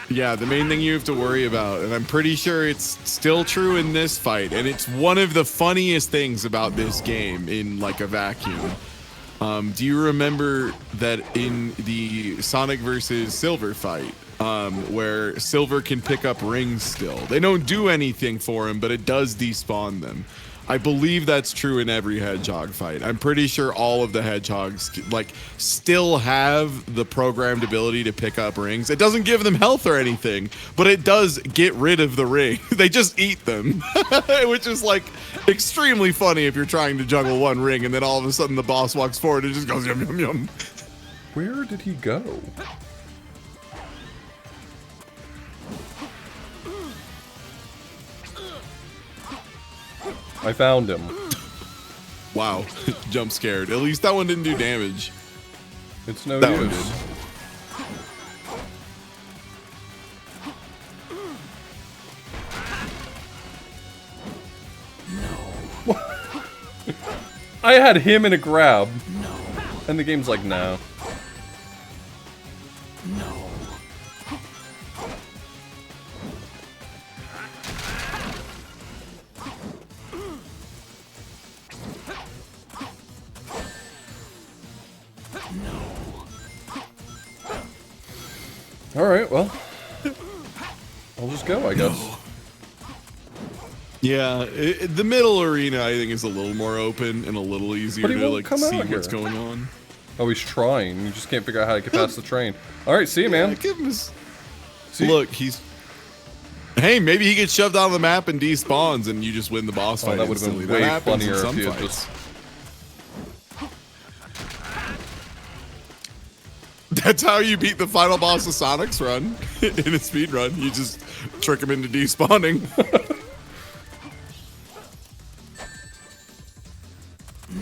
Yeah, the main thing you have to worry about, and I'm pretty sure it's still true in this fight, and it's one of the funniest things about this game in like a vacuum. Do you remember that in the Sonic versus Silver fight, where Silver can pick up rings still? They don't do anything for him, but it does despawn them. I believe that's true in every hedgehog fight. I'm pretty sure all of the hedgehogs like still have the programmed ability to pick up rings. It doesn't give them health or anything, but it does get rid of the ring. They just eat them, which is like extremely funny if you're trying to juggle one ring and then all of a sudden the boss walks forward and just goes yum yum yum. Where did he go? I found him. Wow, jump scared. At least that one didn't do damage. It's no That one use. did. I had him in a grab. No. And the game's like, no. No. Alright, well. I'll just go, I guess. Yeah, the middle arena I think is a little more open and a little easier But he to won't like come see out what's here. going on. Oh, he's trying. You just can't figure out how to get past the train. Alright, see you, man. Yeah, give him his... See? Look, he's... Hey, maybe he gets shoved on the map and despawns and you just win the boss fight. That would have been instantly. way That happens in funnier some if you had fights. just... That's how you beat the final boss of Sonic's run in a speed run. You just trick him into despawning.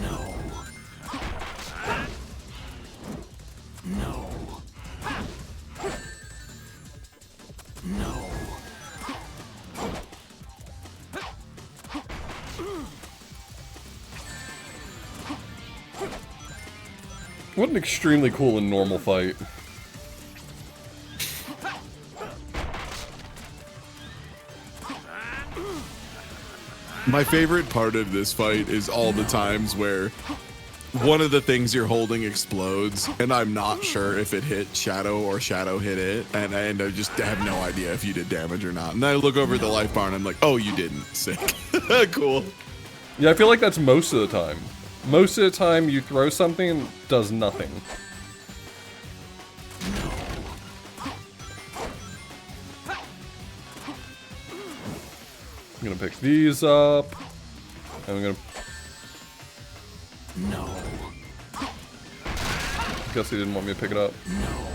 No. No. No. What an extremely cool and normal fight. My favorite part of this fight is all the times where one of the things you're holding explodes, and I'm not sure if it hit Shadow or Shadow hit it, and I just have no idea if you did damage or not. And then I look over at the life bar and I'm like, oh, you didn't. Sick. Cool. Yeah, I feel like that's most of the time. Most of the time you throw something and it does nothing. I'm gonna pick these up. And I'm gonna... No. Guess he didn't want me to pick it up. No.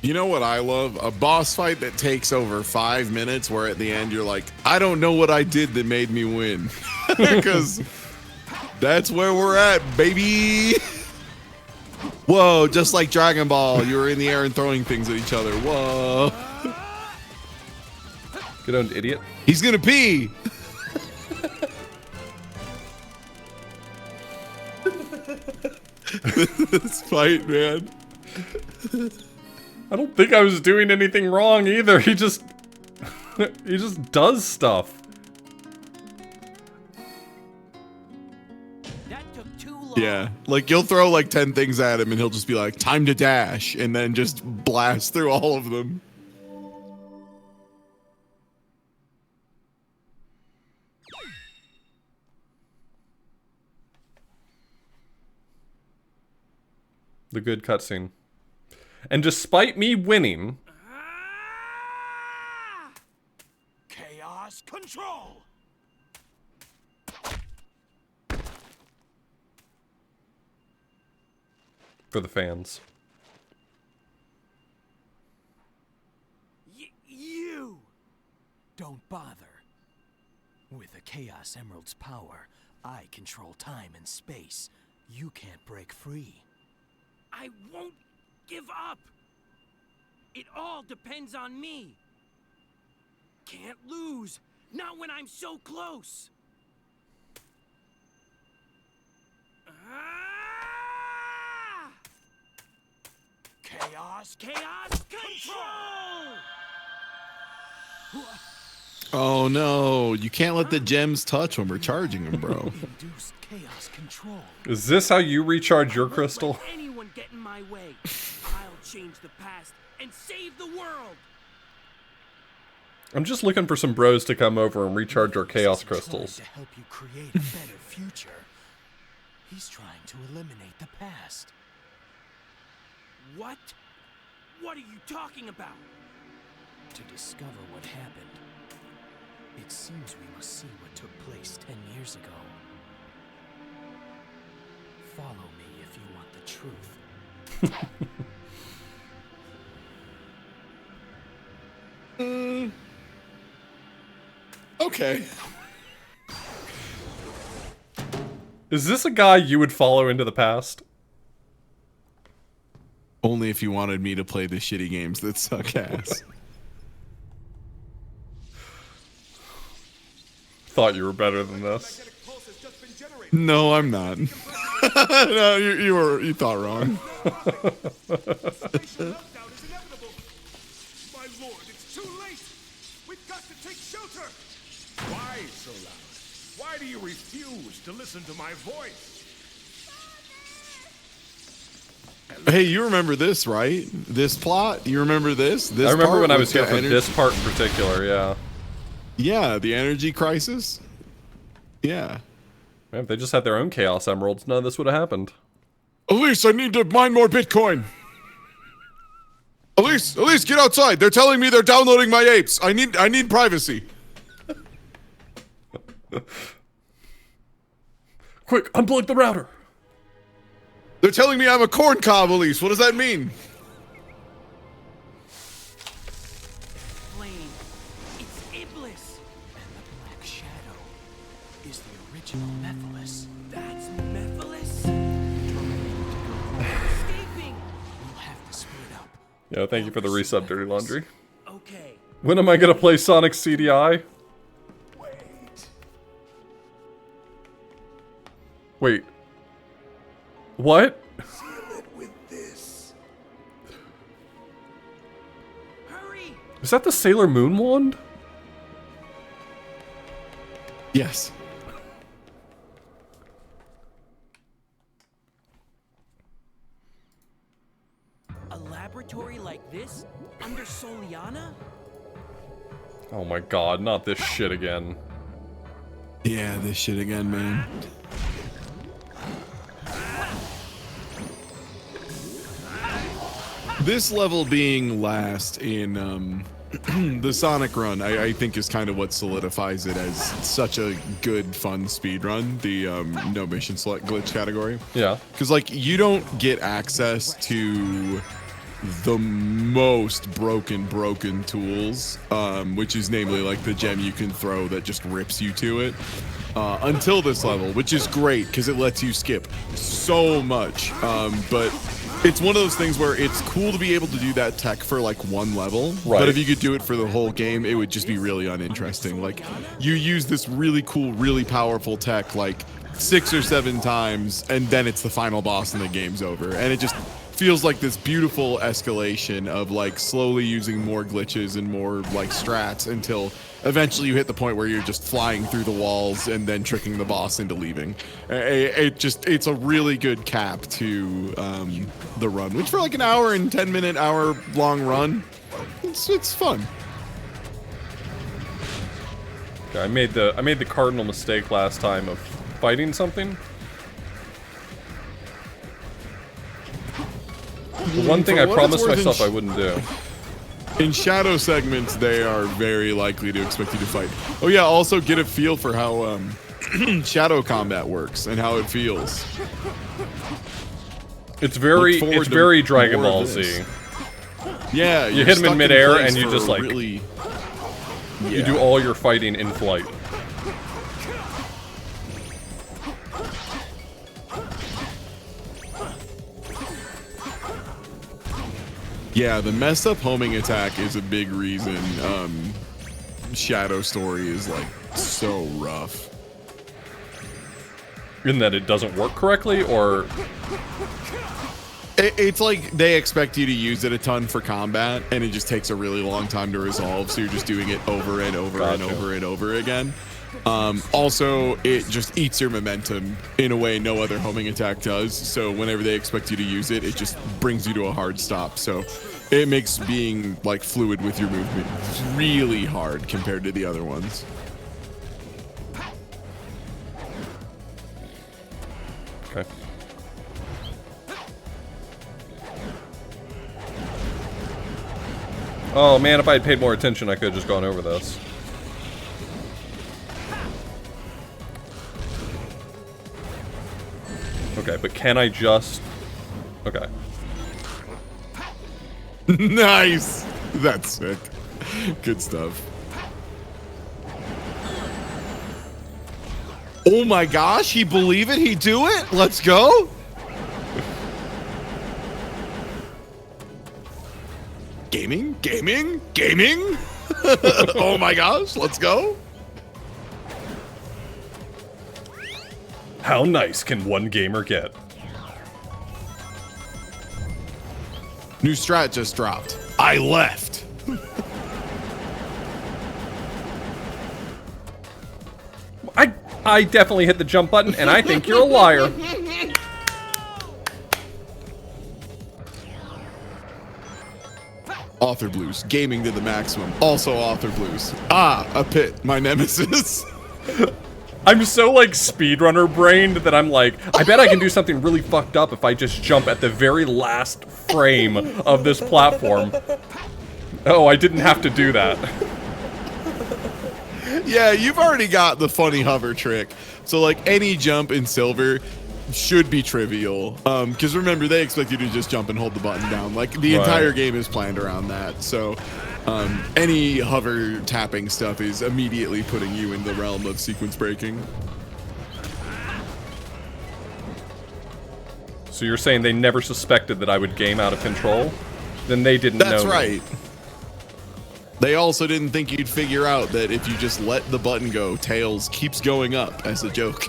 You know what I love? A boss fight that takes over 5 minutes where at the end you're like, I don't know what I did that made me win. Because that's where we're at, baby. Whoa, just like Dragon Ball. You were in the air and throwing things at each other. Whoa. Good owned idiot. He's gonna pee. This fight, man. I don't think I was doing anything wrong either. He just does stuff. That took too long. Yeah, like you'll throw like 10 things at him and he'll just be like, time to dash, and then just blast through all of them. The good cutscene. And despite me winning, Chaos control. for the fans. You! Don't bother. With a Chaos Emerald's power, I control time and space. You can't break free. I won't give up! It all depends on me! Can't lose! Not when I'm so close! Ah! Chaos control! Oh no, you can't let the gems touch when we're charging them, bro. Induced chaos control. Is this how you recharge your crystal? Let anyone get in my way. I'll change the past and save the world. I'm just looking for some bros to come over and recharge our chaos crystals. To help you create a better future. He's trying to eliminate the past. What? What are you talking about? To discover what happened. It seems we must see what took place 10 years ago. Follow me if you want the truth. Okay. Is this a guy you would follow into the past? Only if you wanted me to play the shitty games that suck ass. Thought you were better than this. No, I'm not. No, you thought wrong. My lord, it's too late. We've got to take shelter. Why so loud? Why do you refuse to listen to my voice? Hey, you remember this, right? This plot? You remember this? I remember part when I with was here the for energy- this part in particular, yeah. Yeah, the energy crisis. Yeah. Man, if they just had their own Chaos Emeralds, none of this would have happened. Elise, I need to mine more Bitcoin. Elise, get outside. They're telling me they're downloading my apes. I need privacy. Quick, unplug the router. They're telling me I'm a corn cob, Elise. What does that mean? Flame. It's Iblis. And the Black Shadow is the original Mephiles. That's Mephiles? Escaping. We'll have to split up. Yeah, thank you for the resub, Dirty Laundry. Okay. When am I gonna play Sonic CDI? Wait. What? Seal it with this. Hurry. Is that the Sailor Moon wand? Yes. A laboratory like this? Under Soleiana? Oh my god, not this shit again. Yeah, this shit again, man. This level being last in the Sonic run, I think is kind of what solidifies it as such a good, fun speedrun, the no mission select glitch category. Yeah. Because, like, you don't get access to the most broken tools, which is namely, like, the gem you can throw that just rips you to it, until this level, which is great because it lets you skip so much. But it's one of those things where it's cool to be able to do that tech for like one level, right. But if you could do it for the whole game, it would just be really uninteresting. Like, you use this really cool, really powerful tech like 6 or 7 times, and then it's the final boss and the game's over. And it just feels like this beautiful escalation of like slowly using more glitches and more like strats until eventually you hit the point where you're just flying through the walls and then tricking the boss into leaving. It's a really good cap to the run, which for like an hour and 10-minute, hour-long run, it's fun. Okay, I made the cardinal mistake last time of fighting something. The one thing I promised myself I wouldn't do. In shadow segments, they are very likely to expect you to fight. Oh yeah, also get a feel for how shadow combat works and how it feels. It's very Dragon Ball Z. Yeah, you hit him in midair and you just like really, you do all your fighting in flight. Yeah, the messed up homing attack is a big reason Shadow Story is like so rough. In that it doesn't work correctly, or it's like they expect you to use it a ton for combat, and it just takes a really long time to resolve. So you're just doing it over and over and over and over again. Also, it just eats your momentum in a way no other homing attack does. So whenever they expect you to use it, it just brings you to a hard stop. So it makes being like fluid with your movement really hard compared to the other ones. Okay. Oh man, if I had paid more attention, I could have just gone over this. Okay, but can I just... Okay. Nice! That's sick. Good stuff. Oh my gosh, he believe it? He do it? Let's go! Gaming? Gaming? Gaming? Oh my gosh, let's go! How nice can one gamer get? New strat just dropped. I left. I definitely hit the jump button, and I think you're a liar. Author Blues, gaming to the maximum. Also Author Blues. Ah, a pit, my nemesis. I'm so, like, speedrunner brained that I'm like, I bet I can do something really fucked up if I just jump at the very last frame of this platform. Oh, I didn't have to do that. Yeah, you've already got the funny hover trick. So, like, any jump in Silver should be trivial. Because remember, they expect you to just jump and hold the button down. Like, the entire game is planned around that. So, any hover tapping stuff is immediately putting you in the realm of sequence breaking. So you're saying they never suspected that I would game out of control? Then they didn't know. That's right. They also didn't think you'd figure out that if you just let the button go, Tails keeps going up as a joke.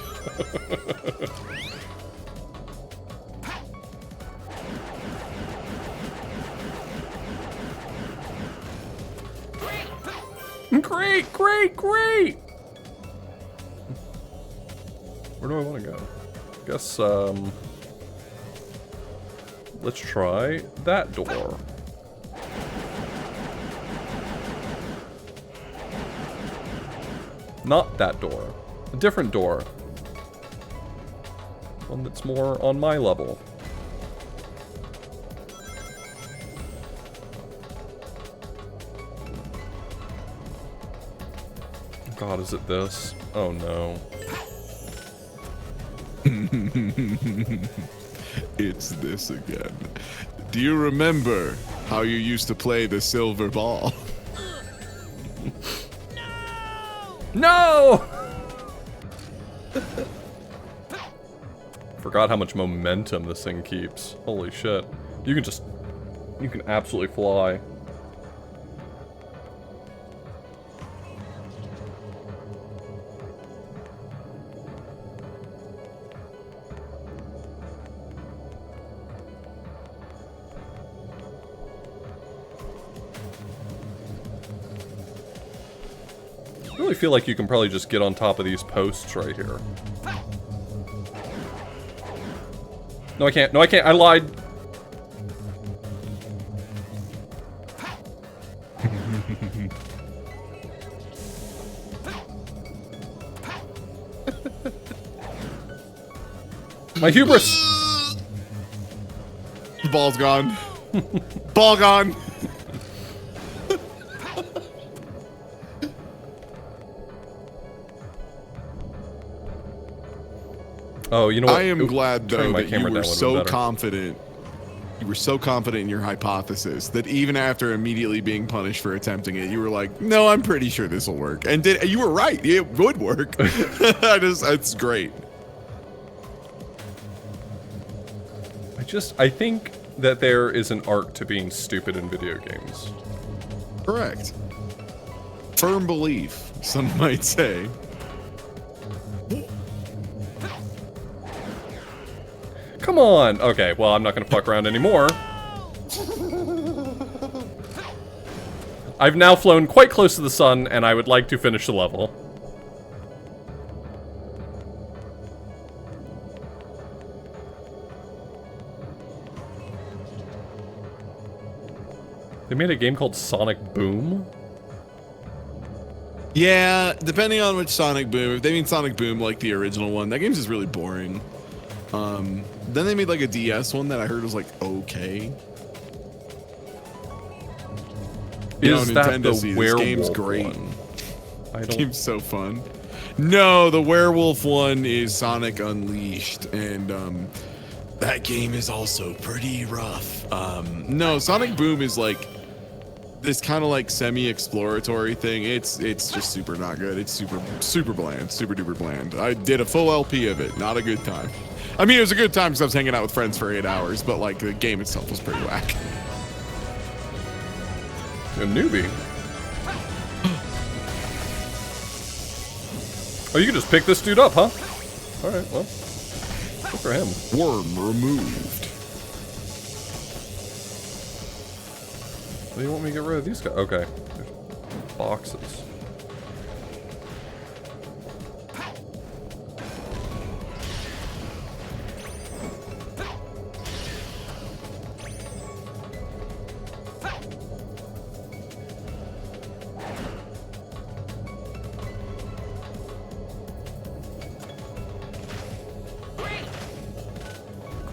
Great, great, great! Where do I want to go? I guess, let's try that door. Not that door. A different door. One that's more on my level. God, is it this? Oh no. It's this again. Do you remember how you used to play the silver ball? No! Forgot how much momentum this thing keeps. Holy shit. You can absolutely fly. I really feel like you can probably just get on top of these posts right here. No, I can't. No, I can't. I lied. My hubris! The ball's gone. Ball gone. Oh, you know what? I am glad though that you were so confident. confident. You were so confident in your hypothesis that even after immediately being punished for attempting it, you were like, "No, I'm pretty sure this will work." And you were right. It would work. It's great. I think that there is an art to being stupid in video games. Correct. Firm belief, some might say. Come on! Okay, well, I'm not gonna fuck around anymore. I've now flown quite close to the sun, and I would like to finish the level. They made a game called Sonic Boom? Yeah, depending on which Sonic Boom. If they mean Sonic Boom like the original one, that game's just really boring. Then they made like a DS one that I heard was like okay. Is that Nintendo the werewolf this game's great. one? This game's so fun. No, the werewolf one is Sonic Unleashed, and that game is also pretty rough. No, Sonic Boom is like this kind of like semi-exploratory thing. It's just super not good. It's super bland, super duper bland. I did a full LP of it. Not a good time. I mean, it was a good time because I was hanging out with friends for 8 hours, but like the game itself was pretty whack. A newbie? Oh, you can just pick this dude up, huh? Alright, well. Good for him. Worm removed. Do you want me to get rid of these guys? Okay. There's boxes.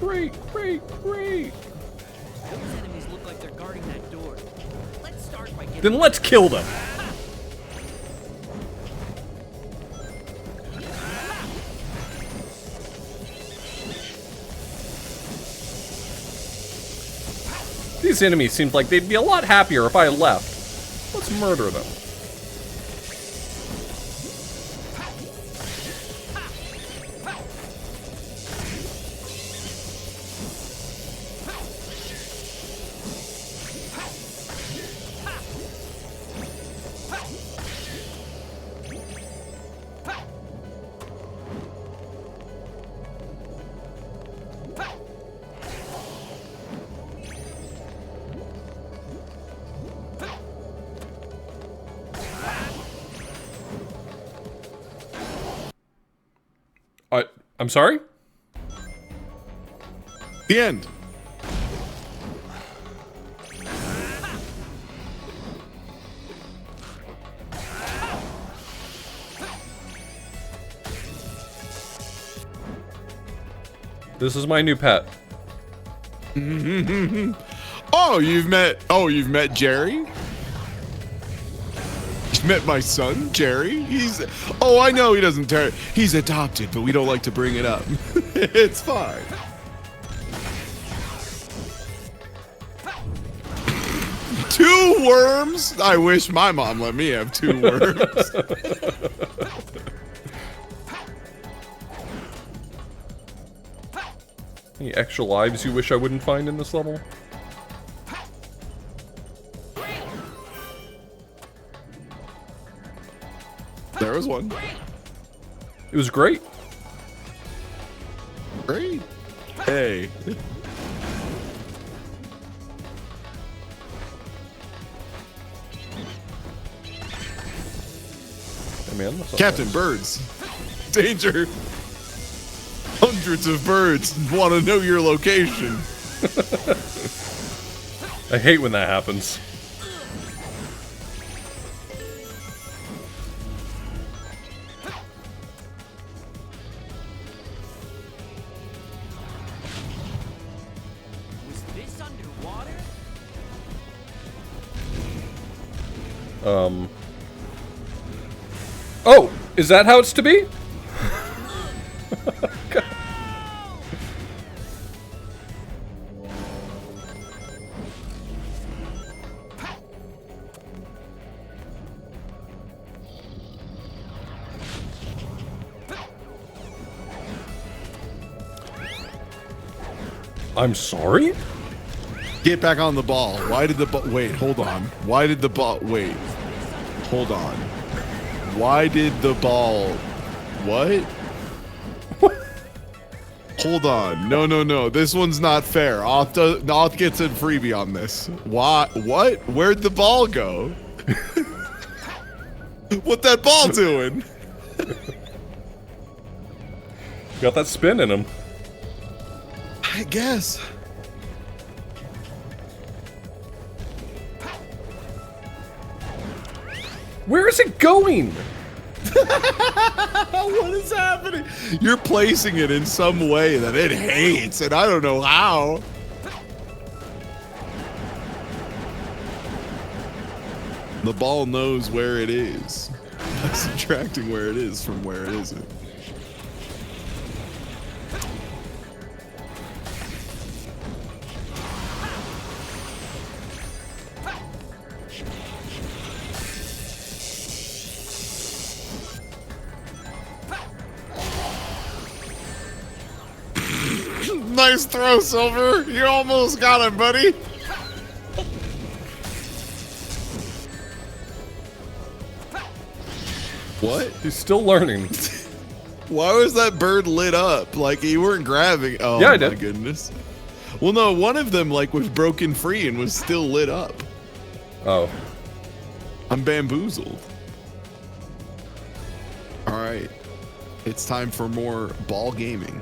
Great. Those enemies look like they're guarding that door. Let's start by getting... Then let's kill them. These enemies seemed like they'd be a lot happier if I left. Let's murder them. I'm sorry? The end. This is my new pet. Oh, you've met Jerry? met my son, Jerry. Oh, I know he doesn't he's adopted, but we don't like to bring it up. It's fine. Two worms? I wish my mom let me have 2 worms. Any extra lives you wish I wouldn't find in this level? There was one. It was great. Great. Hey. Hey man, that's not Captain bad. Birds. Danger. Hundreds of birds want to know your location. I hate when that happens. Was this underwater? Oh, is that how it's to be? I'm sorry? Get back on the ball. Why did the ball... Wait, hold on. Why did the ball... Wait. Hold on. Why did the ball... What? Hold on. No. This one's not fair. Oth gets a freebie on this. Why? What? Where'd the ball go? What that ball doing? Got that spin in him. I guess. Where is it going? What is happening? You're placing it in some way that it hates, and I don't know how. The ball knows where it is. By subtracting where it is from where it isn't. Nice throw, Silver. You almost got it, buddy. What? He's still learning. Why was that bird lit up? Like you weren't grabbing. Oh Yeah, I my did. goodness. Well, no, one of them like was broken free and was still lit up. Oh. I'm bamboozled. All right, it's time for more ball gaming.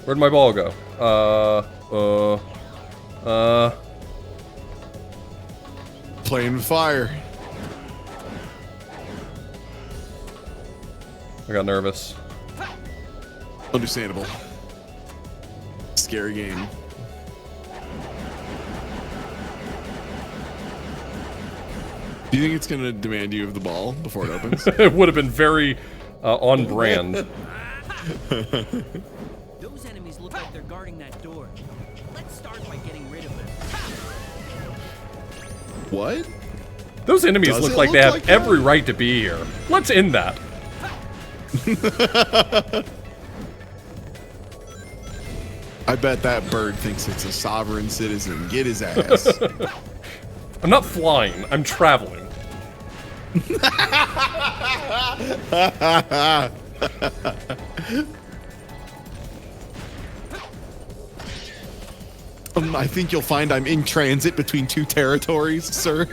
Where'd my ball go? Playing with fire. I got nervous. Understandable. Scary game. Do you think it's gonna demand you of the ball before it opens? It would have been very on brand. Those enemies look like they're guarding that door. Let's start by getting rid of them. What? Those enemies Does look it like look they have like that? every right to be here. Let's end that. I bet that bird thinks it's a sovereign citizen. Get his ass. I'm not flying. I'm traveling. I think you'll find I'm in transit between 2 territories, sir.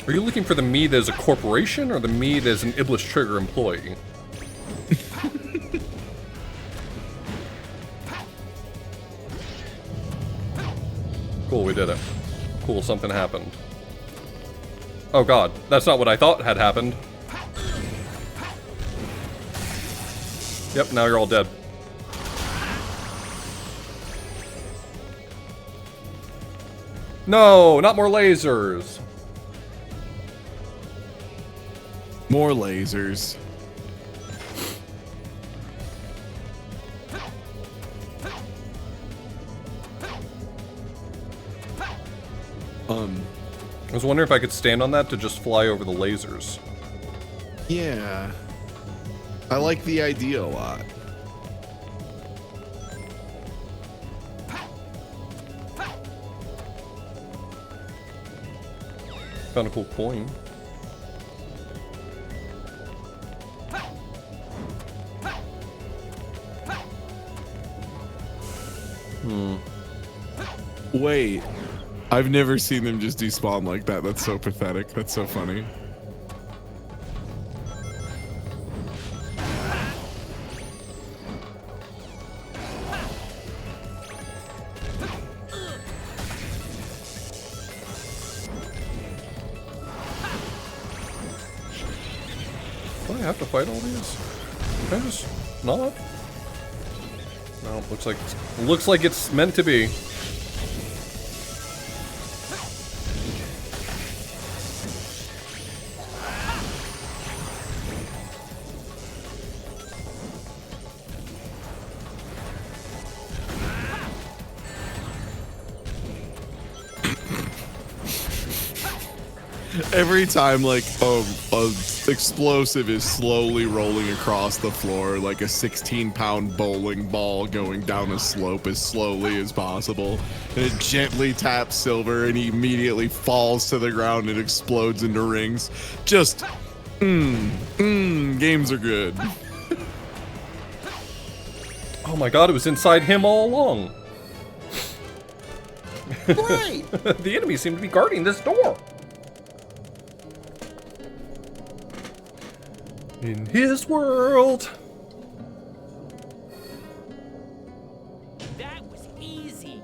Are you looking for the me that is a corporation or the me that is an Iblis Trigger employee? Cool, we did it. Cool, something happened. Oh god, that's not what I thought had happened. Yep, now you're all dead. No, not more lasers. More lasers. I was wondering if I could stand on that to just fly over the lasers. Yeah. I like the idea a lot. Found a cool coin. Wait. I've never seen them just despawn like that. That's so pathetic. That's so funny. Do I have to fight all these? Can I just not? No, looks like it's meant to be. Every time, like, a explosive is slowly rolling across the floor, like a 16-pound bowling ball going down a slope as slowly as possible, and it gently taps Silver, and he immediately falls to the ground and explodes into rings. Just, games are good. Oh my god, it was inside him all along. Right! The enemy seemed to be guarding this door. In his world. That was easy.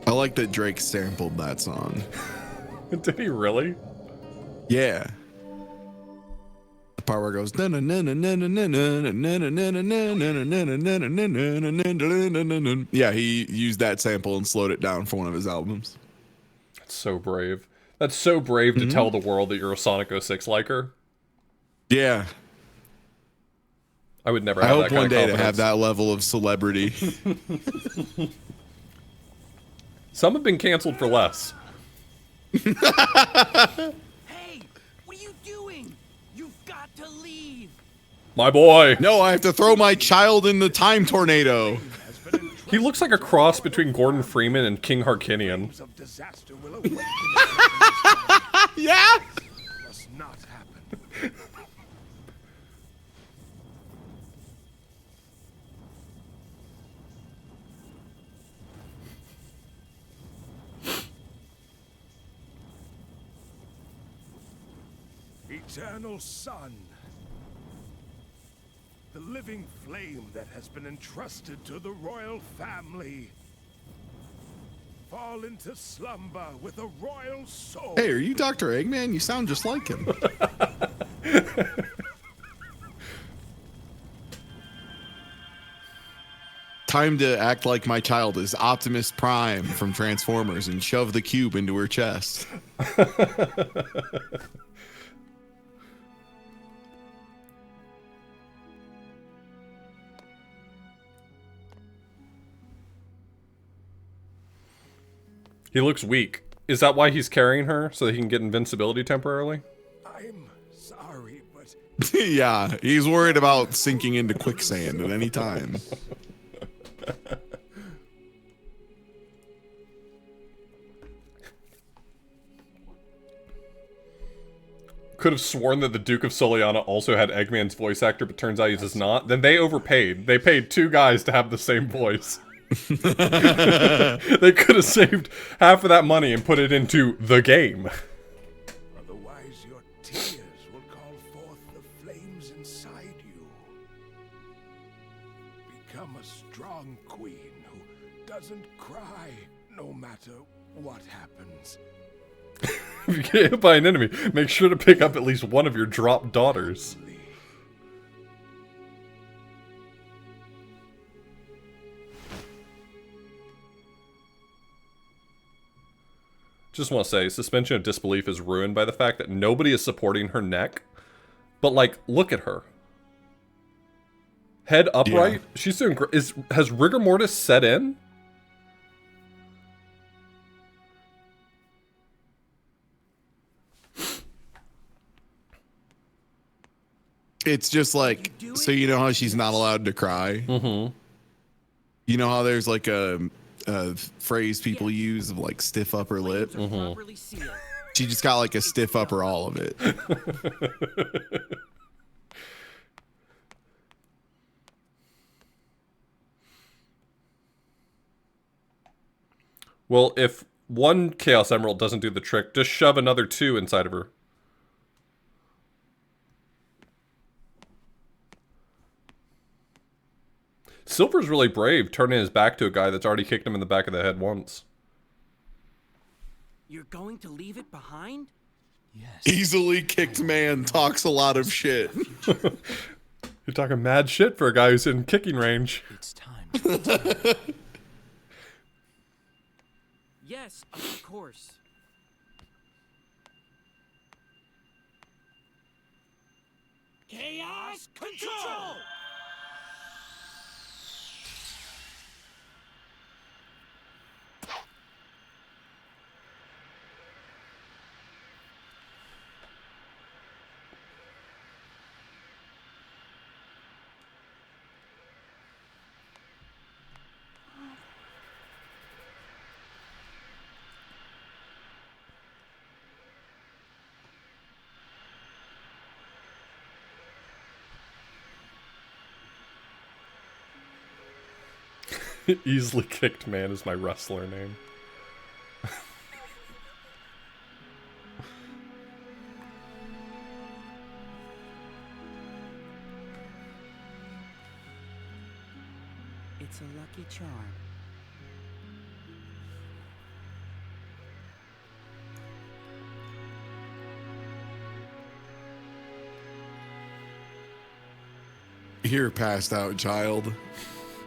I like that Drake sampled that song. Did he really? Yeah. The part where it goes. Yeah, he used that sample and slowed it down for one of his albums. That's so brave. That's so brave to tell the world that you're a Sonic 06 liker. Yeah. I would never I have hope that kind one of day to confidence. have that level of celebrity. Some have been canceled for less. Hey, what are you doing? You've got to leave. My boy. No, I have to throw my child in the time tornado. He looks like a cross between Gordon Freeman and King Harkinian. Of disaster will awaken. Yeah. Must not happen. Eternal Sun, the living flame that has been entrusted to the royal family. Fall into slumber with a royal soul. Hey, are you Dr. Eggman? You sound just like him. Time to act like my child is Optimus Prime from Transformers and shove the cube into her chest. He looks weak. Is that why he's carrying her? So that he can get invincibility temporarily? I'm sorry, but Yeah, he's worried about sinking into quicksand at any time. Could have sworn that the Duke of Soleiana also had Eggman's voice actor, but turns out he does not. Then they overpaid. They paid 2 guys to have the same voice. They could have saved half of that money and put it into the game. Otherwise, your tears will call forth the flames inside you. Become a strong queen who doesn't cry no matter what happens. If you get hit by an enemy, make sure to pick up at least one of your dropped daughters. Just want to say, suspension of disbelief is ruined by the fact that nobody is supporting her neck. But, like, look at her. Head upright. Yeah. She's doing great. Has rigor mortis set in? It's just like, so you know how she's not allowed to cry? Mm-hmm. You know how there's like a phrase people use of like stiff upper lip? Mm-hmm. She just got like a stiff upper all of it. Well, if one Chaos Emerald doesn't do the trick, just shove another 2 inside of her. Silver's really brave, turning his back to a guy that's already kicked him in the back of the head once. You're going to leave it behind? Yes. Easily kicked man talks a lot of shit. You're talking mad shit for a guy who's in kicking range. It's time. Yes, of course. Chaos control! Easily kicked man is my wrestler name. It's a lucky charm. Here, passed out child.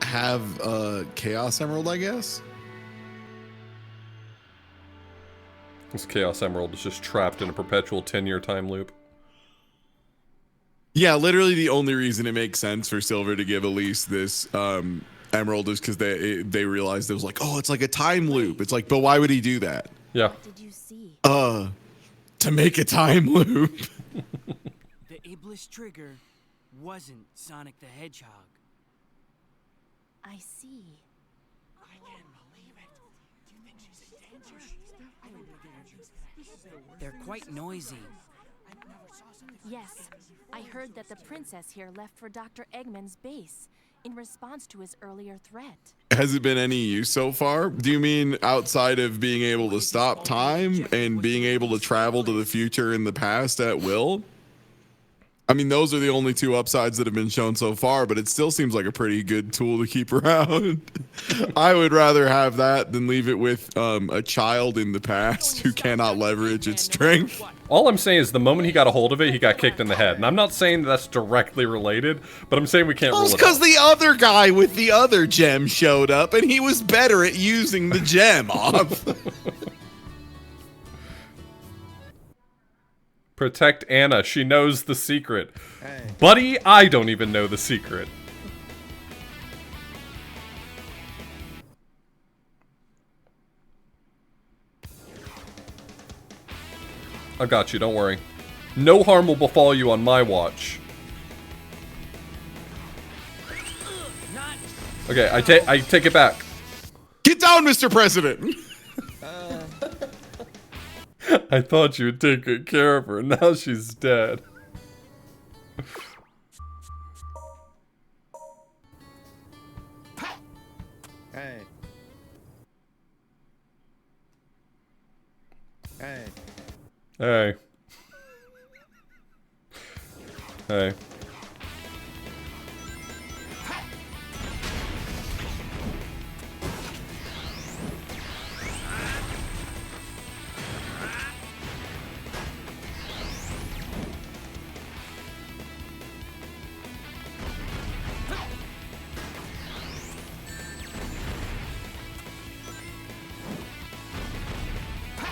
Have a Chaos Emerald, I guess? This Chaos Emerald is just trapped in a perpetual 10-year time loop. Yeah, literally the only reason it makes sense for Silver to give Elise this emerald is because they realized it was like, oh, it's like a time loop. It's like, but why would he do that? Yeah. What did you see? To make a time loop. The Iblis trigger wasn't Sonic the Hedgehog. I see. I can't believe it. Do you think she's in danger? I don't think they're quite noisy. Yes, I heard that the princess here left for Dr. Eggman's base in response to his earlier threat. Has it been any use so far? Do you mean outside of being able to stop time and being able to travel to the future and the past at will? I mean, those are the only two upsides that have been shown so far, but it still seems like a pretty good tool to keep around. I would rather have that than leave it with a child in the past who cannot leverage its strength. All I'm saying is the moment he got a hold of it, he got kicked in the head. And I'm not saying that's directly related, but I'm saying we can't rule it out. Because the other guy with the other gem showed up, and he was better at using the gem off. Protect Anna. She knows the secret. Hey. Buddy, I don't even know the secret. I got you, don't worry. No harm will befall you on my watch. Okay, I take it back. Get down, Mr. President! I thought you would take good care of her. Now she's dead. Hey. Hey. Hey. Hey.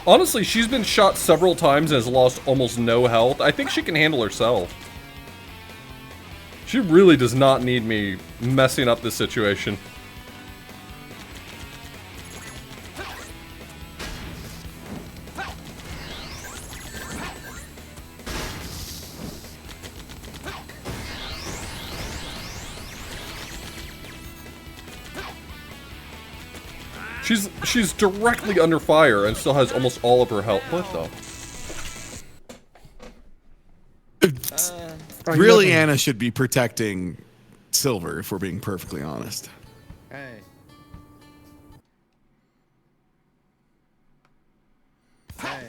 Honestly, she's been shot several times and has lost almost no health. I think she can handle herself. She really does not need me messing up this situation. She's directly under fire and still has almost all of her health. What the? Really, Anna should be protecting Silver, if we're being perfectly honest. Hey. Hey.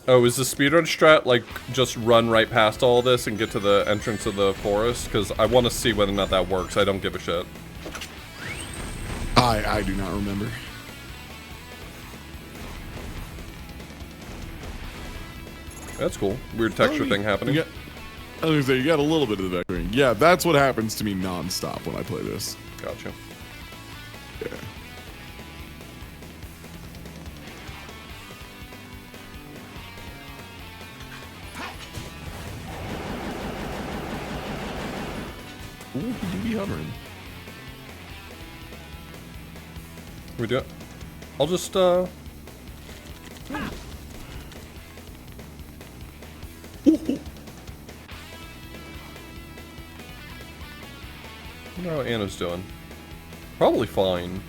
Oh, is the speedrun strat like just run right past all this and get to the entrance of the forest? Because I want to see whether or not that works. I don't give a shit. I do not remember. That's cool. Weird texture thing happening. I was gonna say, you got a little bit of the vectoring. Yeah, that's what happens to me non-stop when I play this. Gotcha. Yeah. Ooh, he do be hovering. We do it. I'll just I wonder how Anna's doing. Probably fine.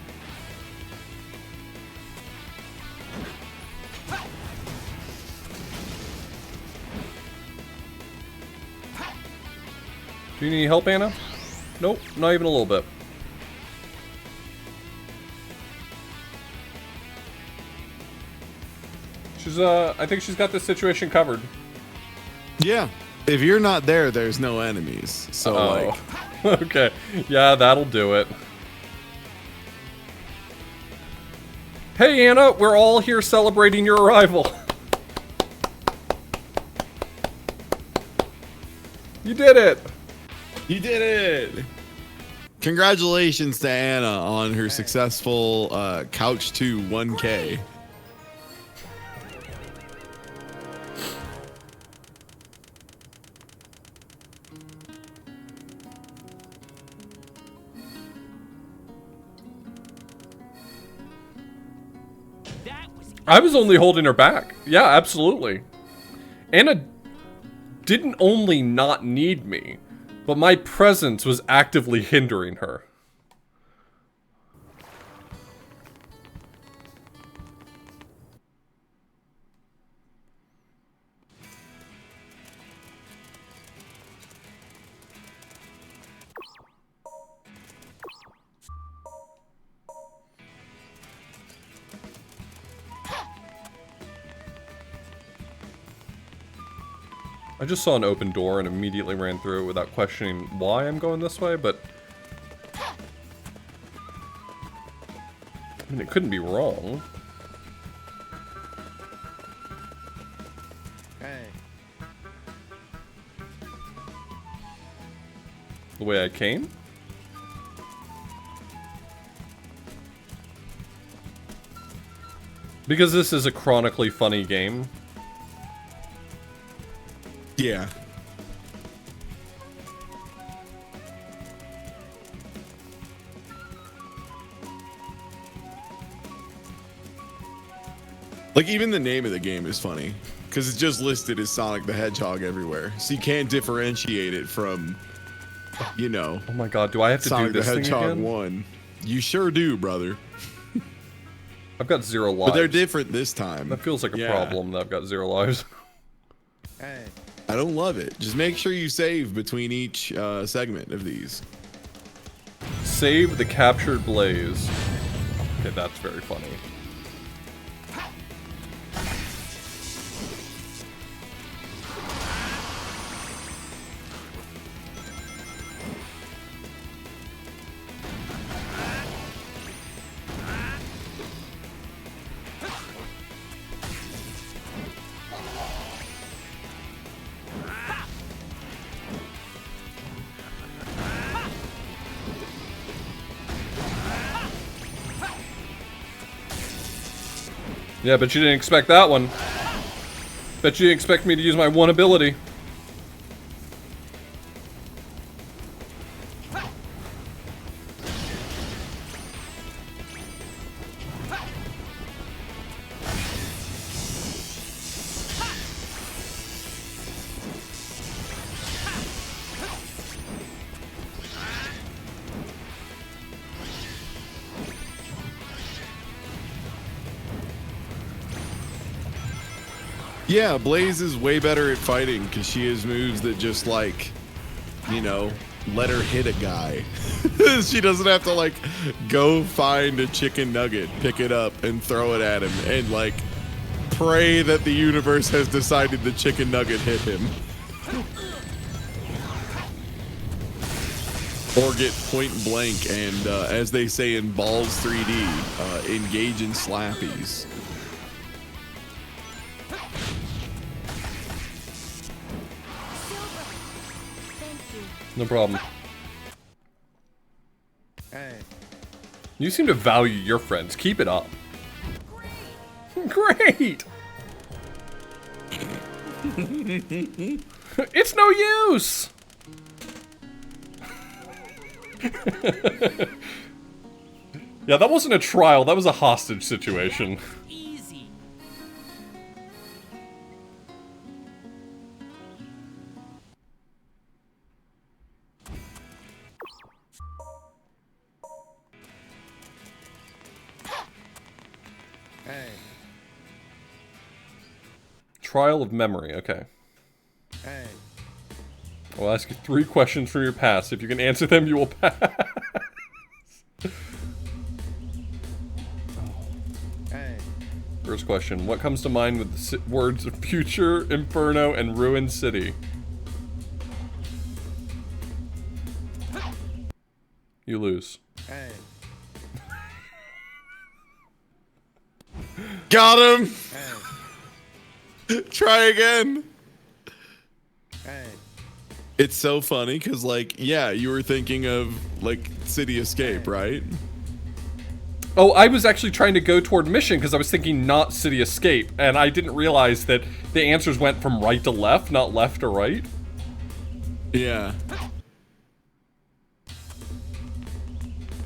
Do you need help, Anna? Nope, not even a little bit. She's I think she's got this situation covered. Yeah. If you're not there, there's no enemies. So like okay. Yeah, that'll do it. Hey Anna, we're all here celebrating your arrival. You did it. You did it. Congratulations to Anna on her successful couch to 1K. I was only holding her back. Yeah, absolutely. Anna didn't only not need me, but my presence was actively hindering her. I just saw an open door and immediately ran through it without questioning why I'm going this way, but I mean, it couldn't be wrong. Hey. The way I came? Because this is a chronically funny game. Yeah. Like, even the name of the game is funny, because it's just listed as Sonic the Hedgehog everywhere. So you can't differentiate it from, you know... Oh my god, do I have to Sonic do this the thing Hedgehog again? 1. You sure do, brother. I've got 0 lives. But they're different this time. That feels like a problem that I've got 0 lives. Hey. I don't love it. Just make sure you save between each segment of these. Save the captured blaze. Okay, that's very funny. Yeah, but you didn't expect that one. Bet you didn't expect me to use my one ability. Yeah, Blaze is way better at fighting because she has moves that just like, you know, let her hit a guy. She doesn't have to like go find a chicken nugget, pick it up and throw it at him and like pray that the universe has decided the chicken nugget hit him. Or get point blank and as they say in Balls 3D, engage in slappies. No problem. Hey. You seem to value your friends. Keep it up. Great! It's no use! Yeah, that wasn't a trial. That was a hostage situation. Easy. Hey. Trial of memory. Okay. Hey. I'll ask you 3 questions from your past. If you can answer them, you will pass. Hey. First question. What comes to mind with the words Future, Inferno, and Ruined City? You lose. Hey. Got him! Hey. Try again. Hey. It's so funny because, like, yeah, you were thinking of, like, City Escape, right? Oh, I was actually trying to go toward mission because I was thinking not City Escape, and I didn't realize that the answers went from right to left, not left to right. Yeah.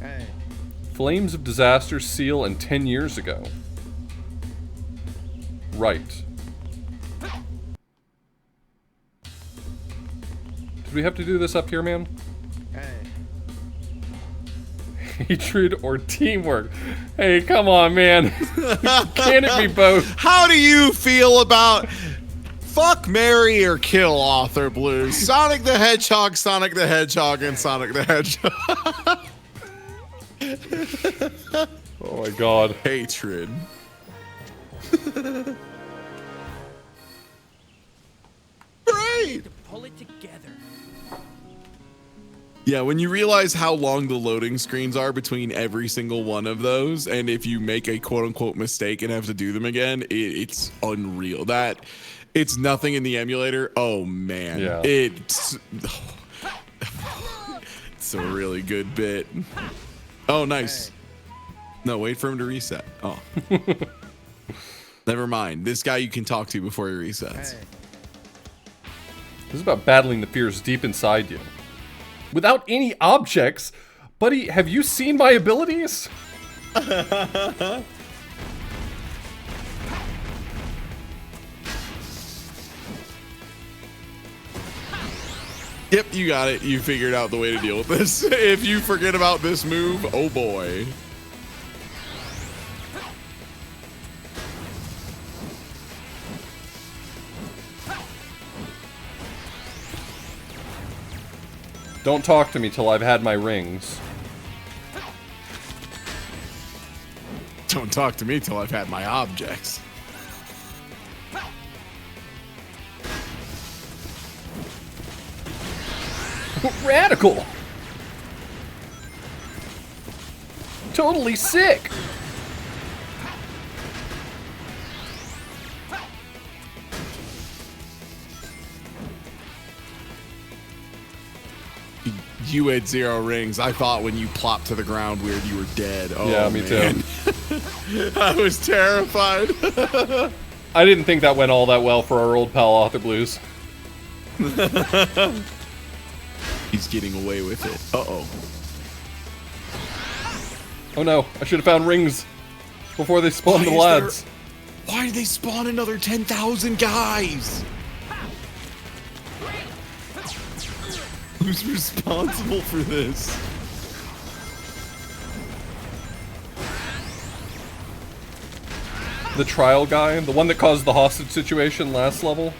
Hey. Flames of Disaster seal and 10 years ago. Right. Did we have to do this up here, man? Hey. Hatred or teamwork? Hey, come on, man. Can it be both? How do you feel about fuck, marry, or kill Author Blues? Sonic the Hedgehog, and Sonic the Hedgehog. Oh my god. Hatred. Great. Pull it together. Yeah, when you realize how long the loading screens are between every single one of those, and if you make a quote-unquote mistake and have to do them again, it's unreal. It's nothing in the emulator. Oh man, yeah. It's a really good bit. Oh, nice. No, wait for him to reset. Oh. Never mind. This guy you can talk to before he resets. Hey. This is about battling the fears deep inside you. Without any objects? Buddy, have you seen my abilities? Yep, you got it. You figured out the way to deal with this. If you forget about this move, oh boy. Don't talk to me till I've had my rings. Don't talk to me till I've had my objects. Radical! Totally sick! You had 0 rings. I thought when you plopped to the ground weird you were dead. Oh, yeah, me man. too. I was terrified. I didn't think that went all that well for our old pal Author Blues. He's getting away with it. Uh-oh. Oh no, I should have found rings before they spawned the lads. Why did they spawn another 10,000 guys? Who's responsible for this? The trial guy, the one that caused the hostage situation last level.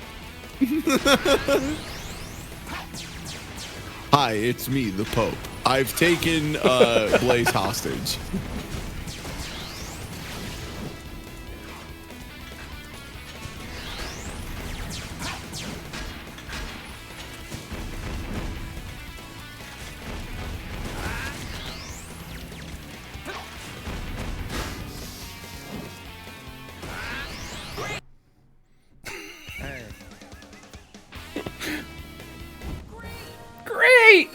Hi, it's me, the Pope. I've taken Blaze hostage. Great!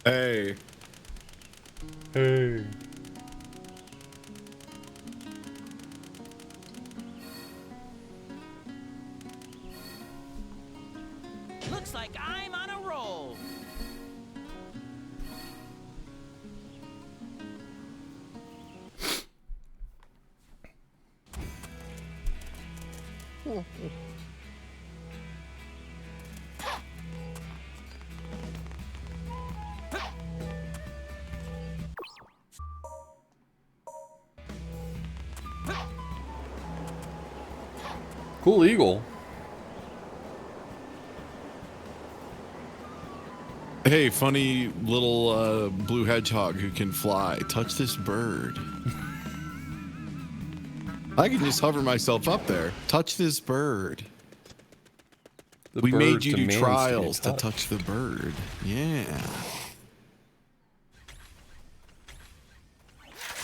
Hey. Hey. Looks like I'm on a roll. Cool eagle. Hey, funny little blue hedgehog who can fly. Touch this bird. I can just hover myself up there. Touch this bird. We made you do trials to touch the bird. Yeah.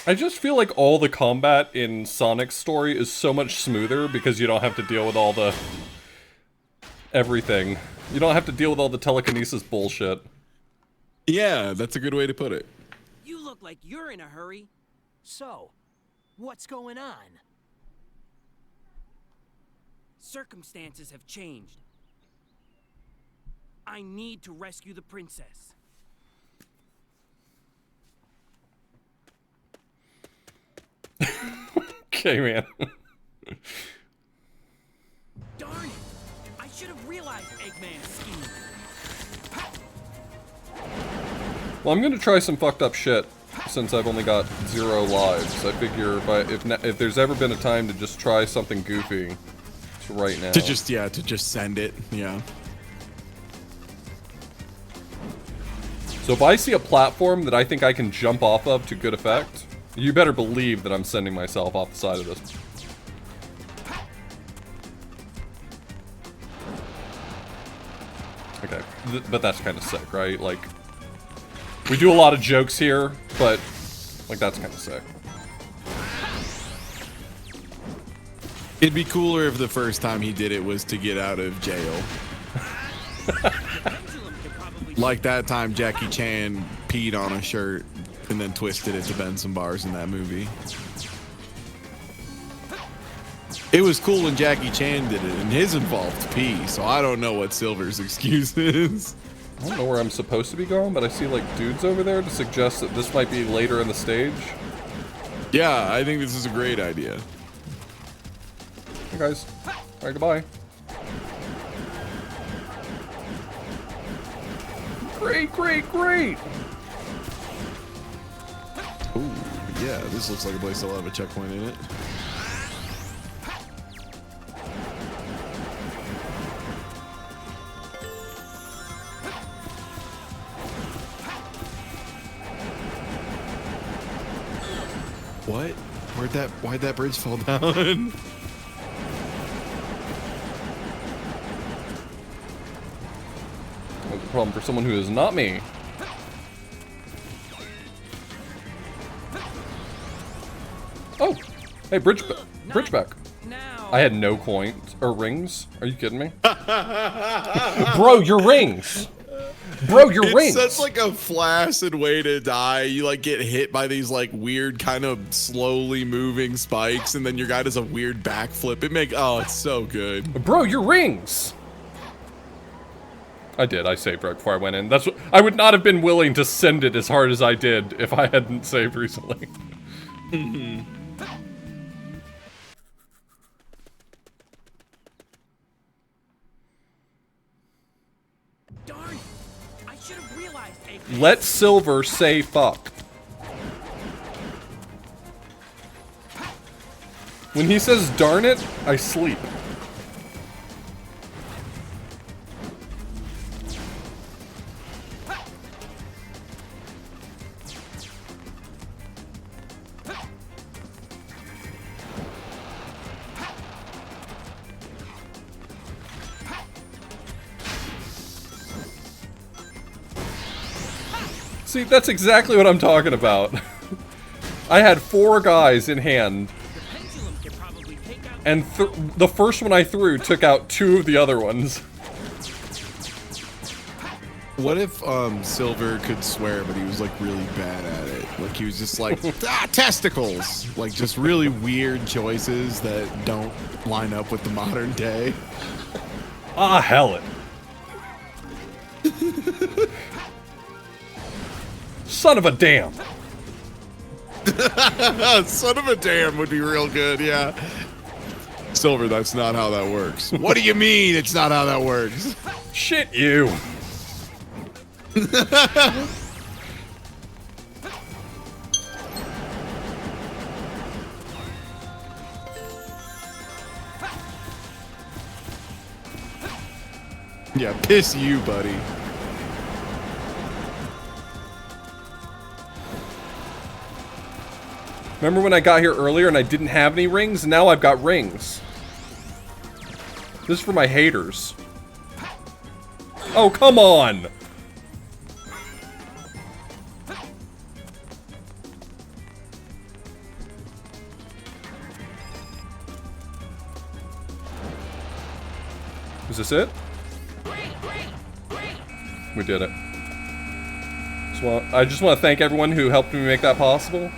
I just feel like all the combat in Sonic's story is so much smoother because you don't have to deal with all the... everything. You don't have to deal with all the telekinesis bullshit. Yeah, that's a good way to put it. You look like you're in a hurry. So, what's going on? Circumstances have changed. I need to rescue the princess. Okay, man. Darn it! I should have realized Eggman's scheme. Well, I'm gonna try some fucked up shit since I've only got 0 lives. I figure if there's ever been a time to just try something goofy, it's right now. To just send it. Yeah. So if I see a platform that I think I can jump off of to good effect, you better believe that I'm sending myself off the side of this. Okay, but that's kind of sick, right? Like, we do a lot of jokes here, but, like, that's kind of sick. It'd be cooler if the first time he did it was to get out of jail. Like that time Jackie Chan peed on a shirt and then twisted it to bend some bars in that movie. It was cool when Jackie Chan did it, and his involved pee, so I don't know what Silver's excuse is. I don't know where I'm supposed to be going, but I see, like, dudes over there to suggest that this might be later in the stage. Yeah, I think this is a great idea. Hey, guys. Alright, goodbye. Great, great, great! Ooh, yeah, this looks like a place that'll have a checkpoint in it. What? Why'd that bridge fall down? That's a problem for someone who is not me. Oh! Hey, Bridgeback. I had no coins or rings. Are you kidding me? Bro, your rings! Bro, your It's rings. such like a flaccid way to die. You like get hit by these like weird kind of slowly moving spikes, and then your guy does a weird backflip. It's so good. Bro, your rings. I did. I saved right before I went in. That's what I would not have been willing to send it as hard as I did if I hadn't saved recently. Darn! I should have realized. Let Silver say fuck. When he says darn it, I sleep. See, that's exactly what I'm talking about. I had 4 guys in hand, and the first one I threw took out 2 of the other ones. What if Silver could swear, but he was like really bad at it? Like he was just like testicles, like just really weird choices that don't line up with the modern day. Ah, hell it. Son of a damn. Son of a damn would be real good, yeah. Silver, that's not how that works. What do you mean it's not how that works? Shit you. Yeah, piss you, buddy. Remember when I got here earlier and I didn't have any rings? Now I've got rings. This is for my haters. Oh, come on! Is this it? We did it. So, I just want to thank everyone who helped me make that possible.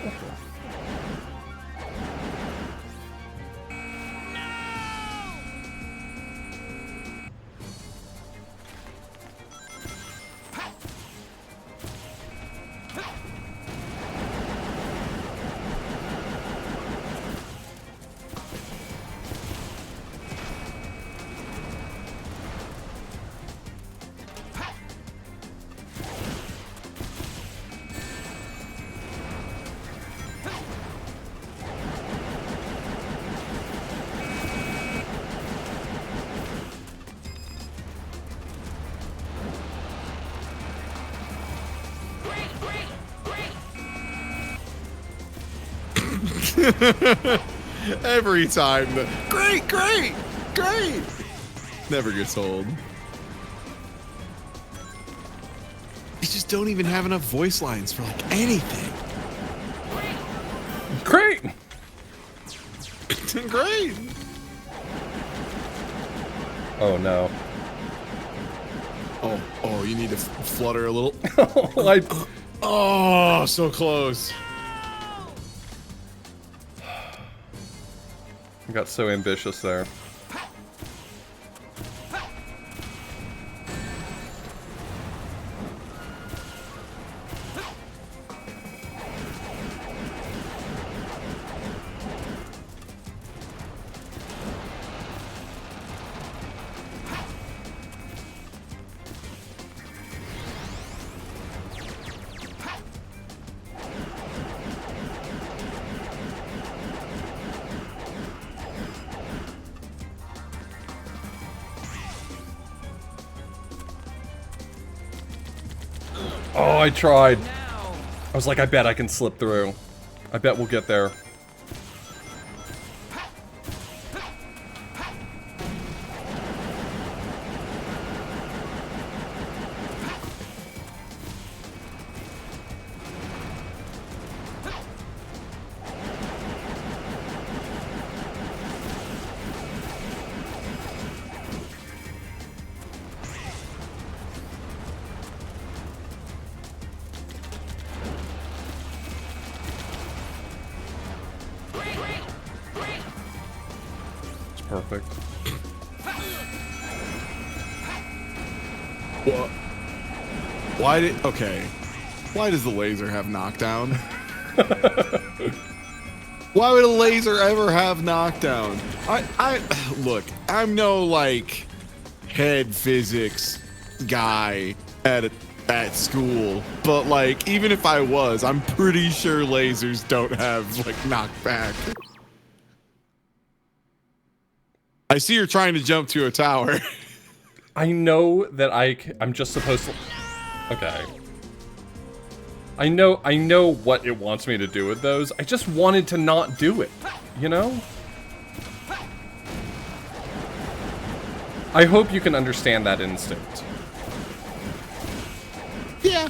Every time. Great, great, great. Never gets old. You just don't even have enough voice lines for like anything. Great! Great. Oh no. Oh, you need to flutter a little. Oh, so close. I got so ambitious there. Oh, I tried. I was like, I bet I can slip through. I bet we'll get there. It's perfect. What? Why did... Okay. Why does the laser have knockdown? Why would a laser ever have knockdown? Look, I'm no, like, head physics guy at school, but, like, even if I was, I'm pretty sure lasers don't have, like, knockback. I see you're trying to jump to a tower. I know that I'm just supposed to... Okay. I know what it wants me to do with those. I just wanted to not do it, you know? I hope you can understand that instinct. Yeah.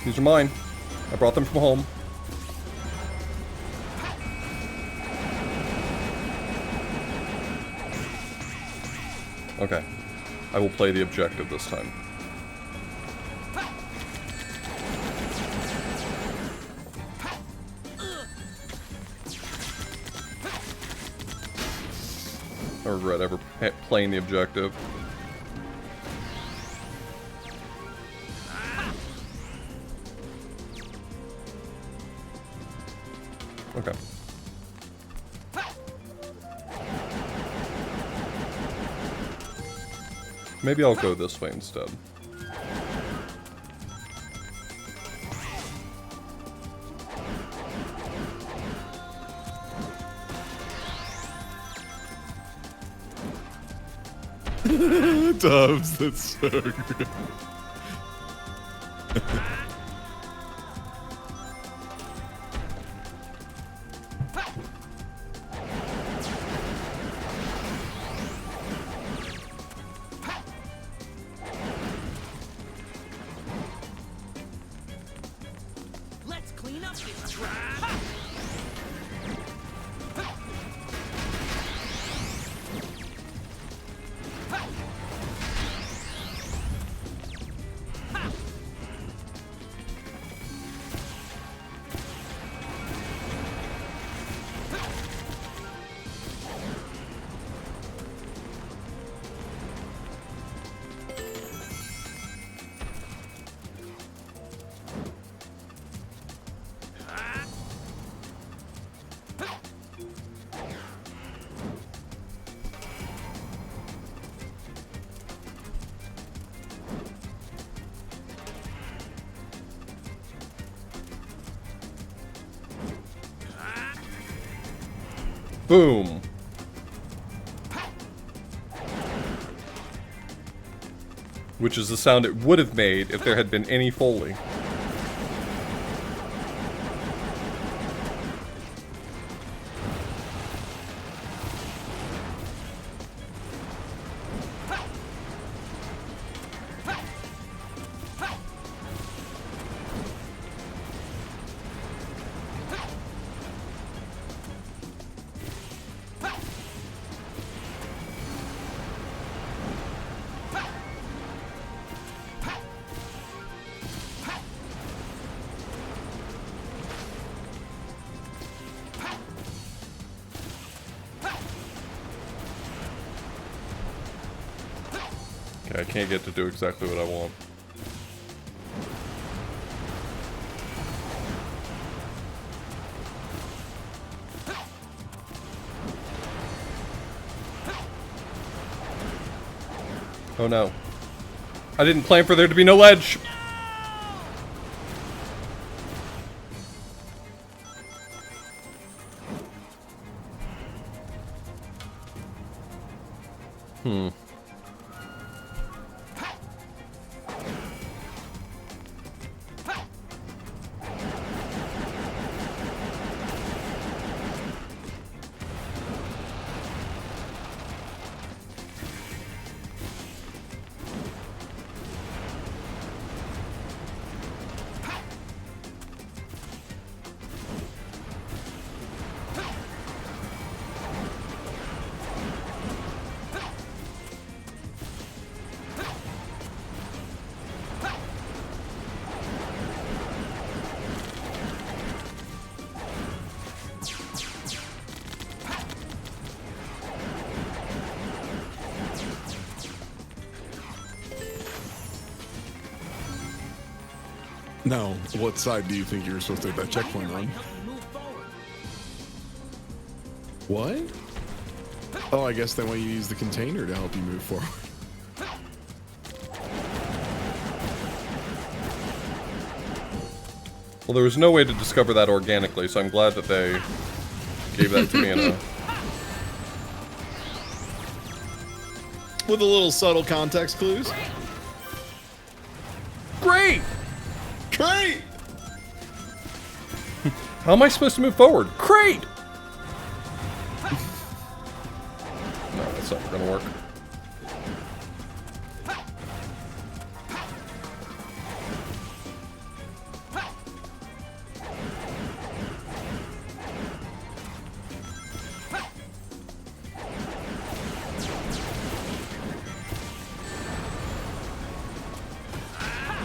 These are mine. I brought them from home. Okay. I will play the objective this time. I regret ever playing the objective. Okay. Maybe I'll go this way instead. Dubs, that's so good. Let's clean up this trash. Boom. Which is the sound it would have made if there had been any Foley. Okay, I can't get to do exactly what I want. Oh no. I didn't plan for there to be no ledge! Hmm. No, what side do you think you were supposed to hit that checkpoint on? What? Oh, I guess they want you to use the container to help you move forward. Well, there was no way to discover that organically, so I'm glad that they gave that to me in a... With a little subtle context clues. Great! Great! How am I supposed to move forward? Great! No, that's not gonna work.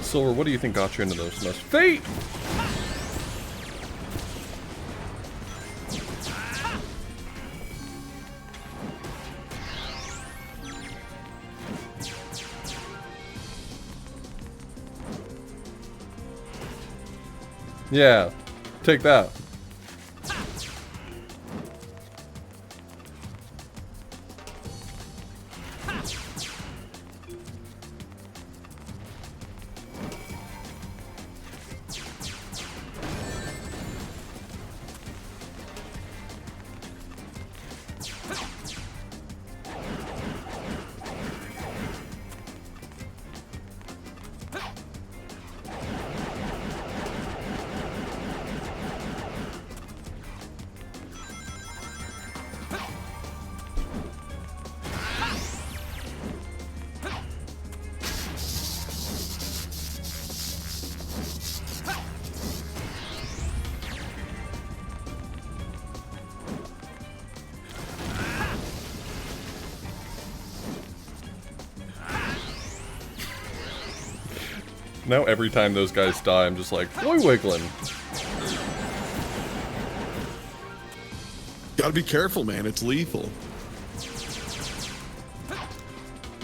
Silver, what do you think got you into those mess? Fate! Yeah, take that. Now every time those guys die, I'm just like, boy wiggling. Gotta be careful, man. It's lethal.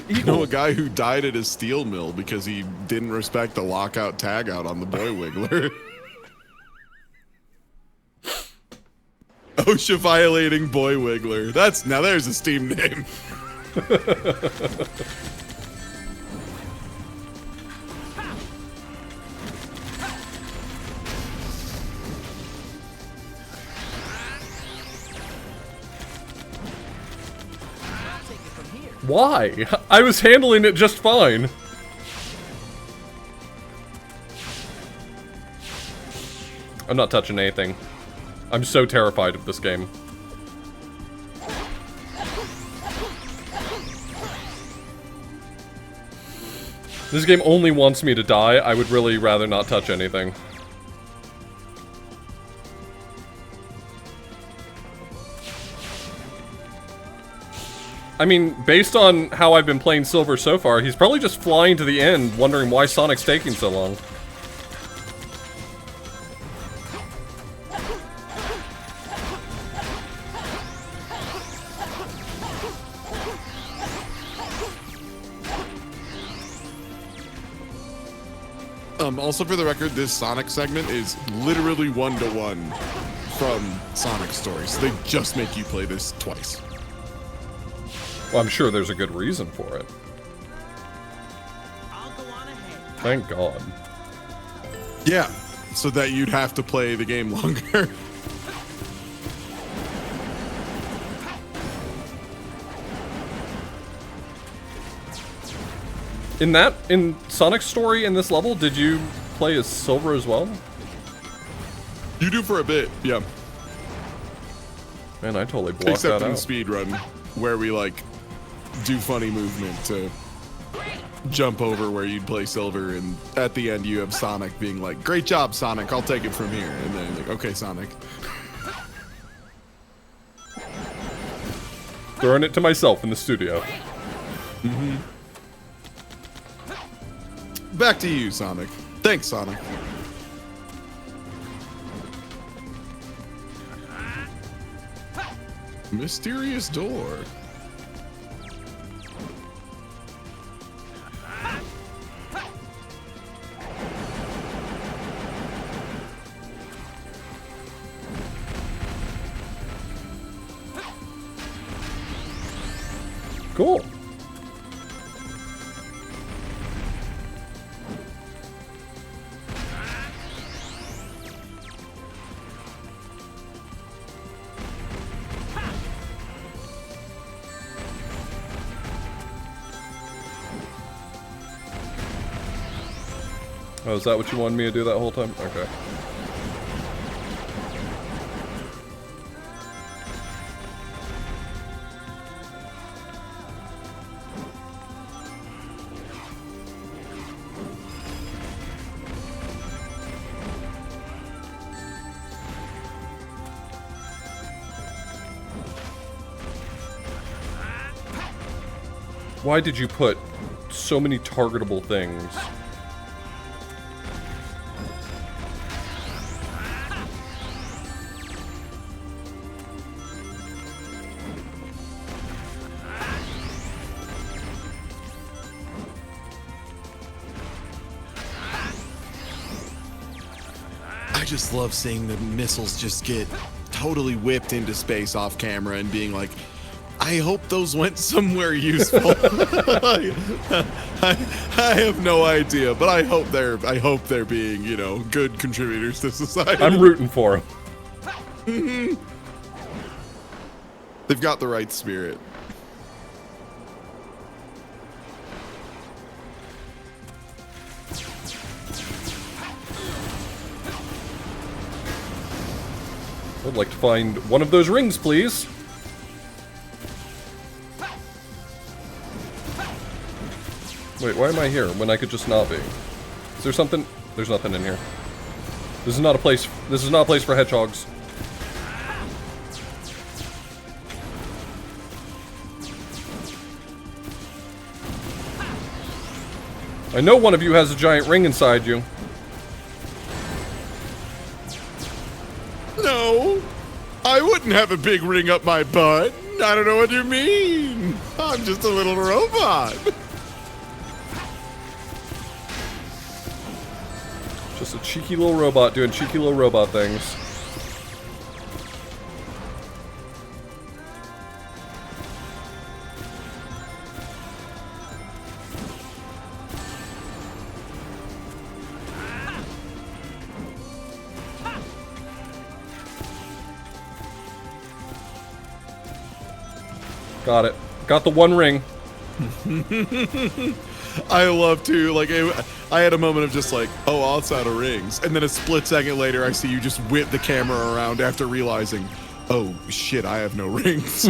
You know a guy who died at a steel mill because he didn't respect the lockout tagout on the boy wiggler. OSHA violating boy wiggler. Now there's a Steam name. Why? I was handling it just fine. I'm not touching anything. I'm so terrified of this game. This game only wants me to die. I would really rather not touch anything. I mean, based on how I've been playing Silver so far, he's probably just flying to the end, wondering why Sonic's taking so long. Also for the record, this Sonic segment is literally 1-to-1 from Sonic's story, so they just make you play this twice. Well, I'm sure there's a good reason for it. Thank God. Yeah, so that you'd have to play the game longer. In Sonic's story in this level, did you play as Silver as well? You do for a bit, yeah. Man, I totally blocked that out. Except in Speedrun, where we like do funny movement to jump over where you'd play Silver, and at the end you have Sonic being like, "Great job, Sonic, I'll take it from here." And then like, "Okay, Sonic." Throwing it to myself in the studio. Mm-hmm. Back to you, Sonic. Thanks, Sonic. Mysterious door. Cool. Oh, is that what you wanted me to do that whole time? Okay. Why did you put so many targetable things? I just love seeing the missiles just get totally whipped into space off camera and being like, I hope those went somewhere useful. I have no idea, but I hope they're being, you know, good contributors to society. I'm rooting for them. They've got the right spirit. I'd like to find one of those rings, please. Wait, why am I here when I could just not be? Is there something? There's nothing in here. This is not a place. This is not a place for hedgehogs. I know one of you has a giant ring inside you. No, I wouldn't have a big ring up my butt. I don't know what you mean. I'm just a little robot. Just a cheeky little robot doing cheeky little robot things. Got it. Got the one ring. I love to, like, I had a moment of just like, oh, I'll out of rings. And then a split second later, I see you just whip the camera around after realizing, oh, shit, I have no rings.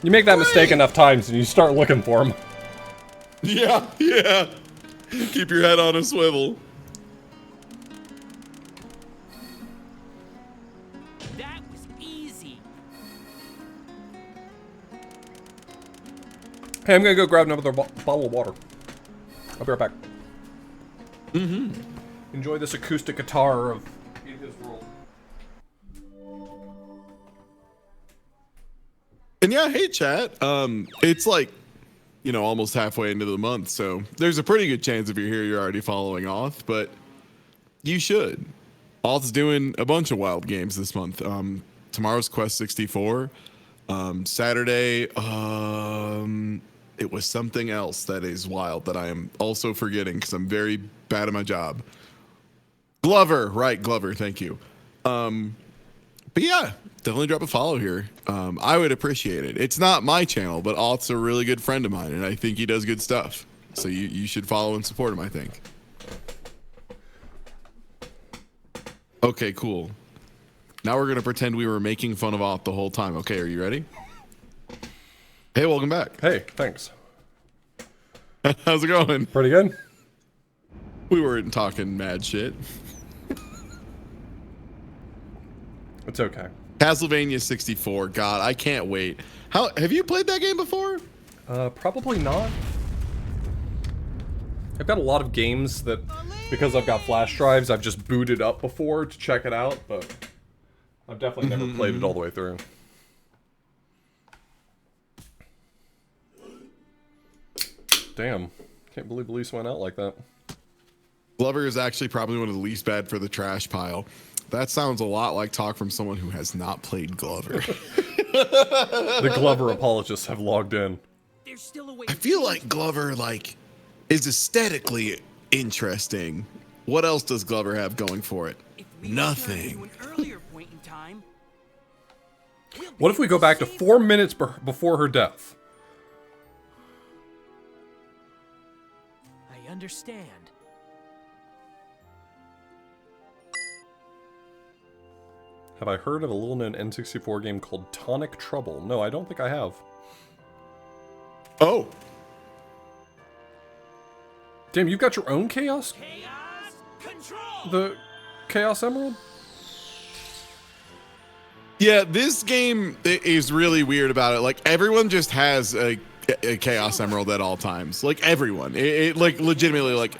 You make that mistake enough times and you start looking for them. Yeah, yeah. Keep your head on a swivel. That was easy. Hey, I'm gonna go grab another bottle of water. I'll be right back. Enjoy this acoustic guitar of In His World. And yeah, hey chat. It's like, you know, almost halfway into the month, so there's a pretty good chance if you're here, you're already following Auth, but you should. Auth's doing a bunch of wild games this month. Tomorrow's Quest 64. Saturday, it was something else that is wild that I am also forgetting because I'm very bad at my job. Glover, right, Glover, thank you. But yeah, definitely drop a follow here. I would appreciate it. It's not my channel, but Auth's a really good friend of mine, and I think he does good stuff. So you should follow and support him, I think. Okay, cool. Now we're going to pretend we were making fun of Auth the whole time. Okay, are you ready? Hey, welcome back. Hey, thanks. How's it going? Pretty good. We weren't talking mad shit. It's okay. Castlevania 64. God, I can't wait. How have you played that game before? Probably not. I've got a lot of games that, because I've got flash drives, I've just booted up before to check it out, but I've definitely never played it all the way through. Damn. Can't believe Elise went out like that. Glover is actually probably one of the least bad for the trash pile. That sounds a lot like talk from someone who has not played Glover. The Glover apologists have logged in. There's still a way. I feel like Glover like is aesthetically interesting. What else does Glover have going for it? If we Nothing. return to an earlier point in time, we'll What if we go back to 4 minutes before her death? I understand. Have I heard of a little-known N64 game called Tonic Trouble? No, I don't think I have. Oh. Damn, you've got your own Chaos? Chaos control. The Chaos Emerald? Yeah, this game is really weird about it. Like, everyone just has a Chaos Emerald at all times. Like, everyone. It like, legitimately, like,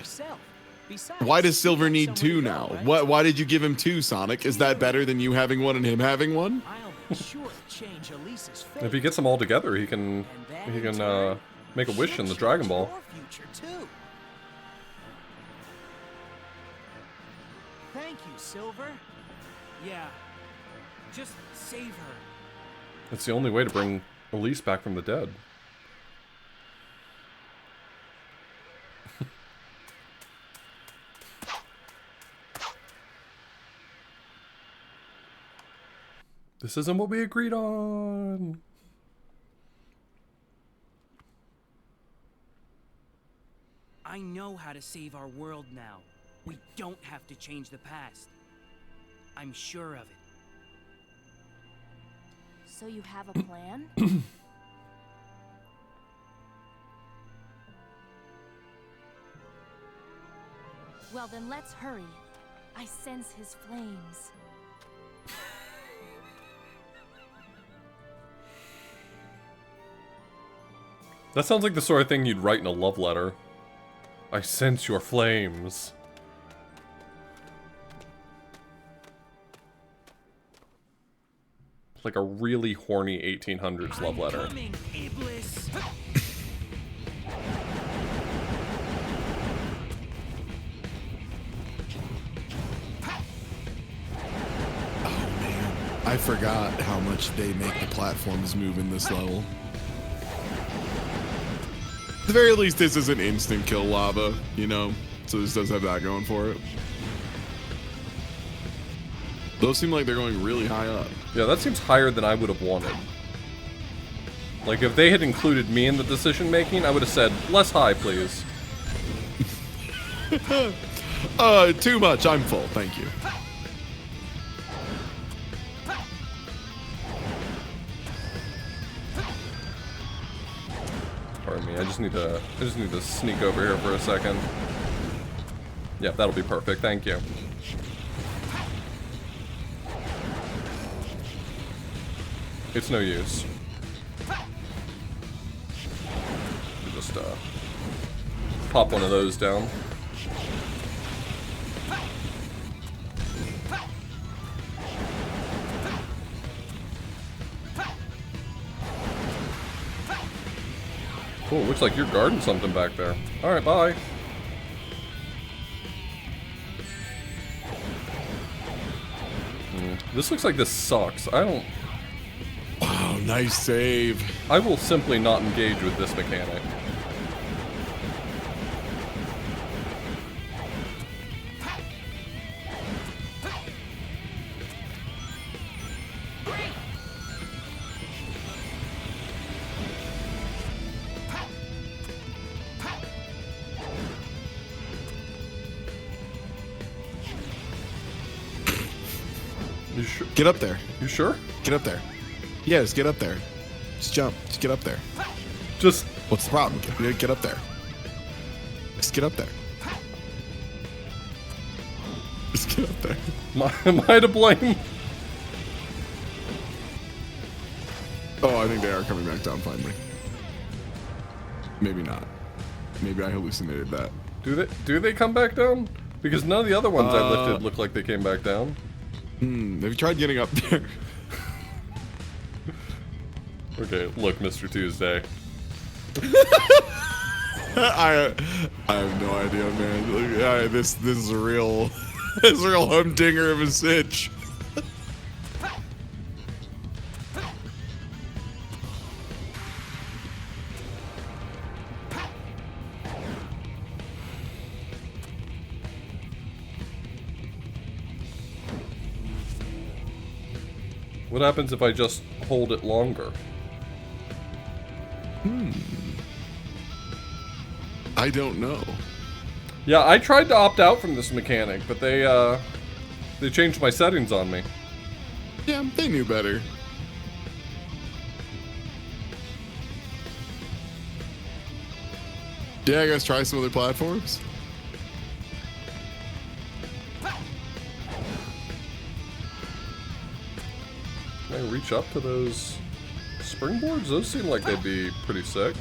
why does Silver need two now? Why did you give him two, Sonic? Is that better than you having one and him having one? I'll be sure to change Elisa's fate. If he gets them all together, he can make a wish in the Dragon Ball. Your future too. Thank you, Silver. Yeah. Just save her. It's the only way to bring Elise back from the dead. This isn't what we agreed on. I know how to save our world now. We don't have to change the past. I'm sure of it. So you have a plan? Well then let's hurry. I sense his flames. That sounds like the sort of thing you'd write in a love letter. I sense your flames. Like a really horny 1800s love letter. Coming, Iblis. I forgot how much they make the platforms move in this level. At the very least, this is an instant kill lava, you know? So this does have that going for it. Those seem like they're going really high up. Yeah, that seems higher than I would have wanted. Like, if they had included me in the decision making, I would have said, less high, please. Too much. I'm full. Thank you. Pardon me, I just need to sneak over here for a second. Yeah, that'll be perfect, thank you. It's no use. Just pop one of those down. Cool, looks like you're guarding something back there. Alright, bye. This looks like this sucks. I don't... Wow, nice save. I will simply not engage with this mechanic. You sure? Get up there. You sure? Get up there. Yes, get up there. Just jump. Just get up there. Just... What's the problem? Get up there. Just get up there. Just get up there. Am I to blame? Oh, I think they are coming back down finally. Maybe not. Maybe I hallucinated that. Do they come back down? Because none of the other ones I lifted look like they came back down. Have you tried getting up there? Okay, look, Mr. Tuesday. I have no idea, man. Look, this is a real this is a real humdinger of a sitch. What happens if I just hold it longer? I don't know. Yeah, I tried to opt out from this mechanic, but they changed my settings on me. Yeah, they knew better. Yeah, I guess try some other platforms. Can I reach up to those springboards? Those seem like they'd be pretty sick.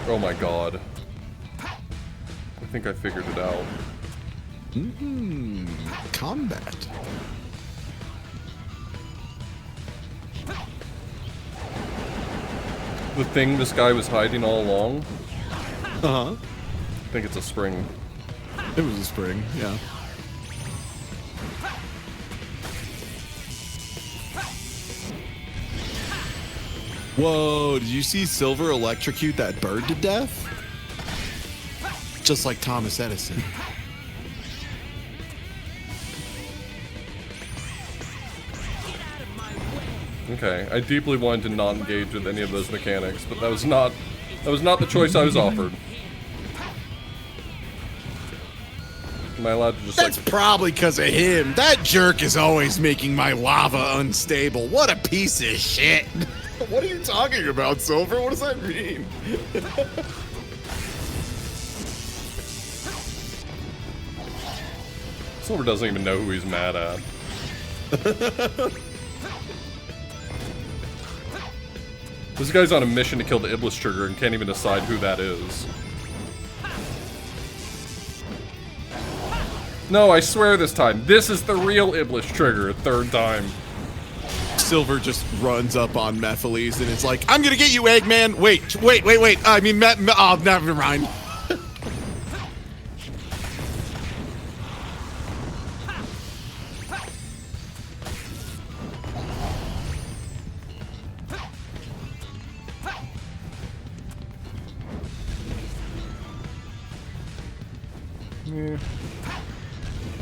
Oh my god. I think I figured it out. Combat. The thing this guy was hiding all along? Uh-huh. I think it's a spring. It was a spring, yeah. Whoa, did you see Silver electrocute that bird to death? Just like Thomas Edison. Okay, I deeply wanted to not engage with any of those mechanics, but that was not the choice I was offered. Am I allowed to just That's like... probably because of him. That jerk is always making my lava unstable. What a piece of shit. What are you talking about, Silver? What does that mean? Silver doesn't even know who he's mad at. This guy's on a mission to kill the Iblis Trigger and can't even decide who that is. No, I swear this time. This is the real Iblis Trigger, third time. Silver just runs up on Methyles and it's like, I'm gonna get you, Eggman. Wait. I mean, oh, never mind. Yeah.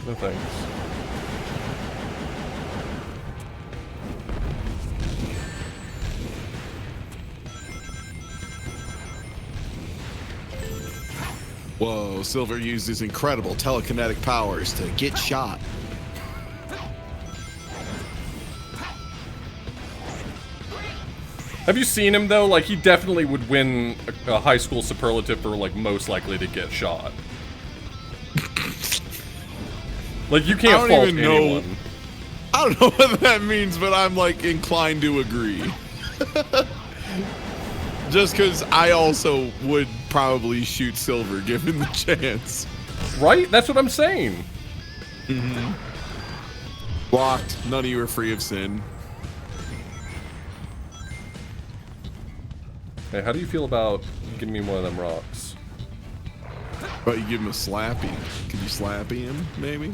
No thanks. Whoa, Silver used his incredible telekinetic powers to get shot. Have you seen him though? Like, he definitely would win a high school superlative for like most likely to get shot. Like, you can't fault anyone. I don't know what that means, but I'm like inclined to agree. Just because I also would probably shoot Silver given the chance. Right? That's what I'm saying. Mm-hmm. Blocked. None of you are free of sin. Hey, how do you feel about giving me one of them rocks? But you give him a slappy. Could you slappy him, maybe?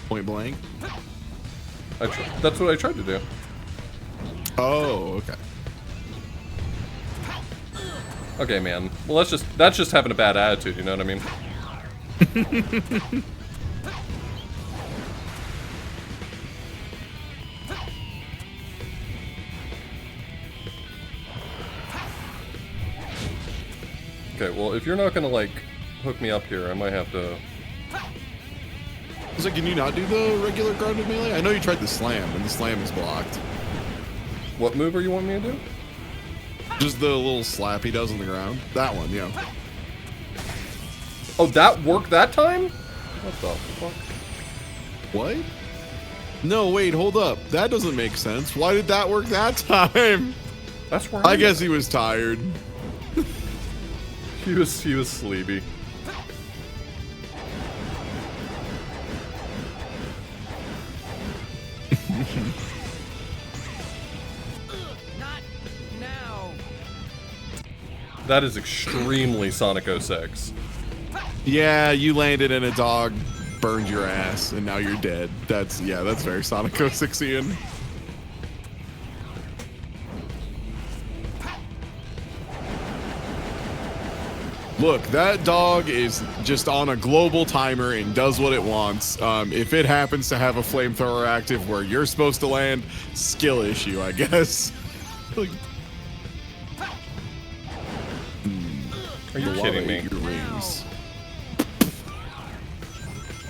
Point blank? That's what I tried to do. Oh, okay. Okay, man. Well, that's just having a bad attitude, you know what I mean? Okay, well, if you're not gonna, like, hook me up here, I might have to... So can you not do the regular grounded melee? I know you tried the slam, and the slam is blocked. What move are you wanting me to do? Just the little slap he does on the ground. That one, yeah. Oh, that worked that time? What the fuck? What? No, wait, hold up. That doesn't make sense. Why did that work that time? That's where I guess he was tired. He was sleepy. Not now. That is extremely Sonic 06. Yeah, you landed and a dog burned your ass, and now you're dead. That's very Sonic 06ian. Look, that dog is just on a global timer and does what it wants. If it happens to have a flamethrower active where you're supposed to land, skill issue, I guess. Like, Are you kidding me? Rings.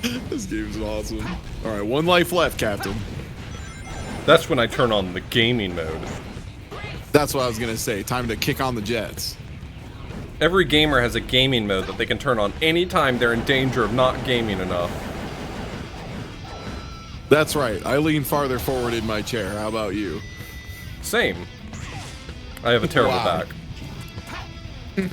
This game's awesome. All right, 1 life left, Captain. That's when I turn on the gaming mode. That's what I was gonna say. Time to kick on the jets. Every gamer has a gaming mode that they can turn on anytime they're in danger of not gaming enough. That's right. I lean farther forward in my chair. How about you? Same. I have a terrible Wow. back. Use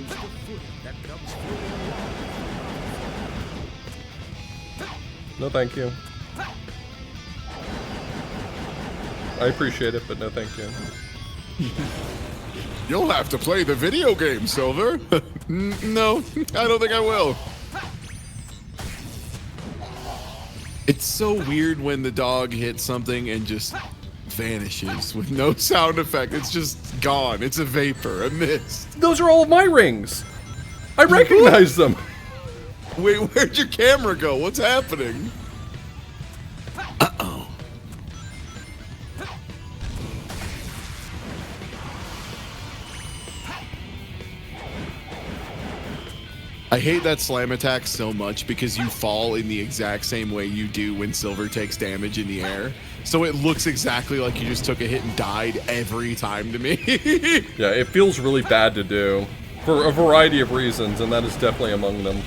the footing that comes flowing along. No thank you. I appreciate it, but no thank you. You'll have to play the video game, Silver. No, I don't think I will. It's so weird when the dog hits something and just vanishes with no sound effect. It's just gone. It's a vapor, a mist. Those are all of my rings! I recognize them! Wait, where'd your camera go? What's happening? Uh-oh. I hate that slam attack so much because you fall in the exact same way you do when Silver takes damage in the air. So it looks exactly like you just took a hit and died every time to me. Yeah, it feels really bad to do. For a variety of reasons, and that is definitely among them.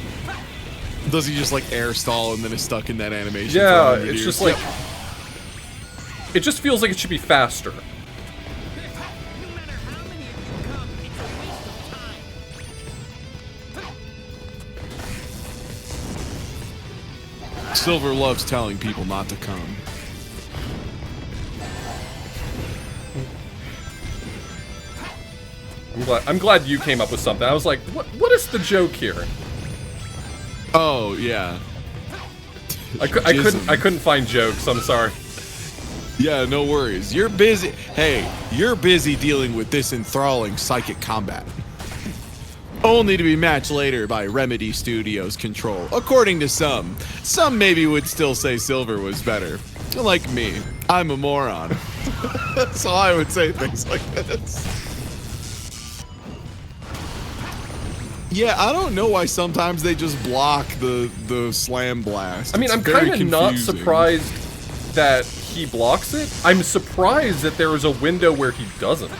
Does he just like air stall and then is stuck in that animation? Yeah, for 100 it's years? just like... It just feels like it should be faster. Silver loves telling people not to come. I'm glad you came up with something. I was like, what is the joke here? Oh yeah. I couldn't find jokes. I'm sorry. Yeah, no worries. You're busy. Hey, you're busy dealing with this enthralling psychic combat. Only to be matched later by Remedy Studios Control. According to some. Some maybe would still say Silver was better. Like me. I'm a moron. So I would say things like this. Yeah, I don't know why sometimes they just block the slam blast. I mean, It's I'm very kind of not confusing. surprised that he blocks it. I'm surprised that there is a window where he doesn't.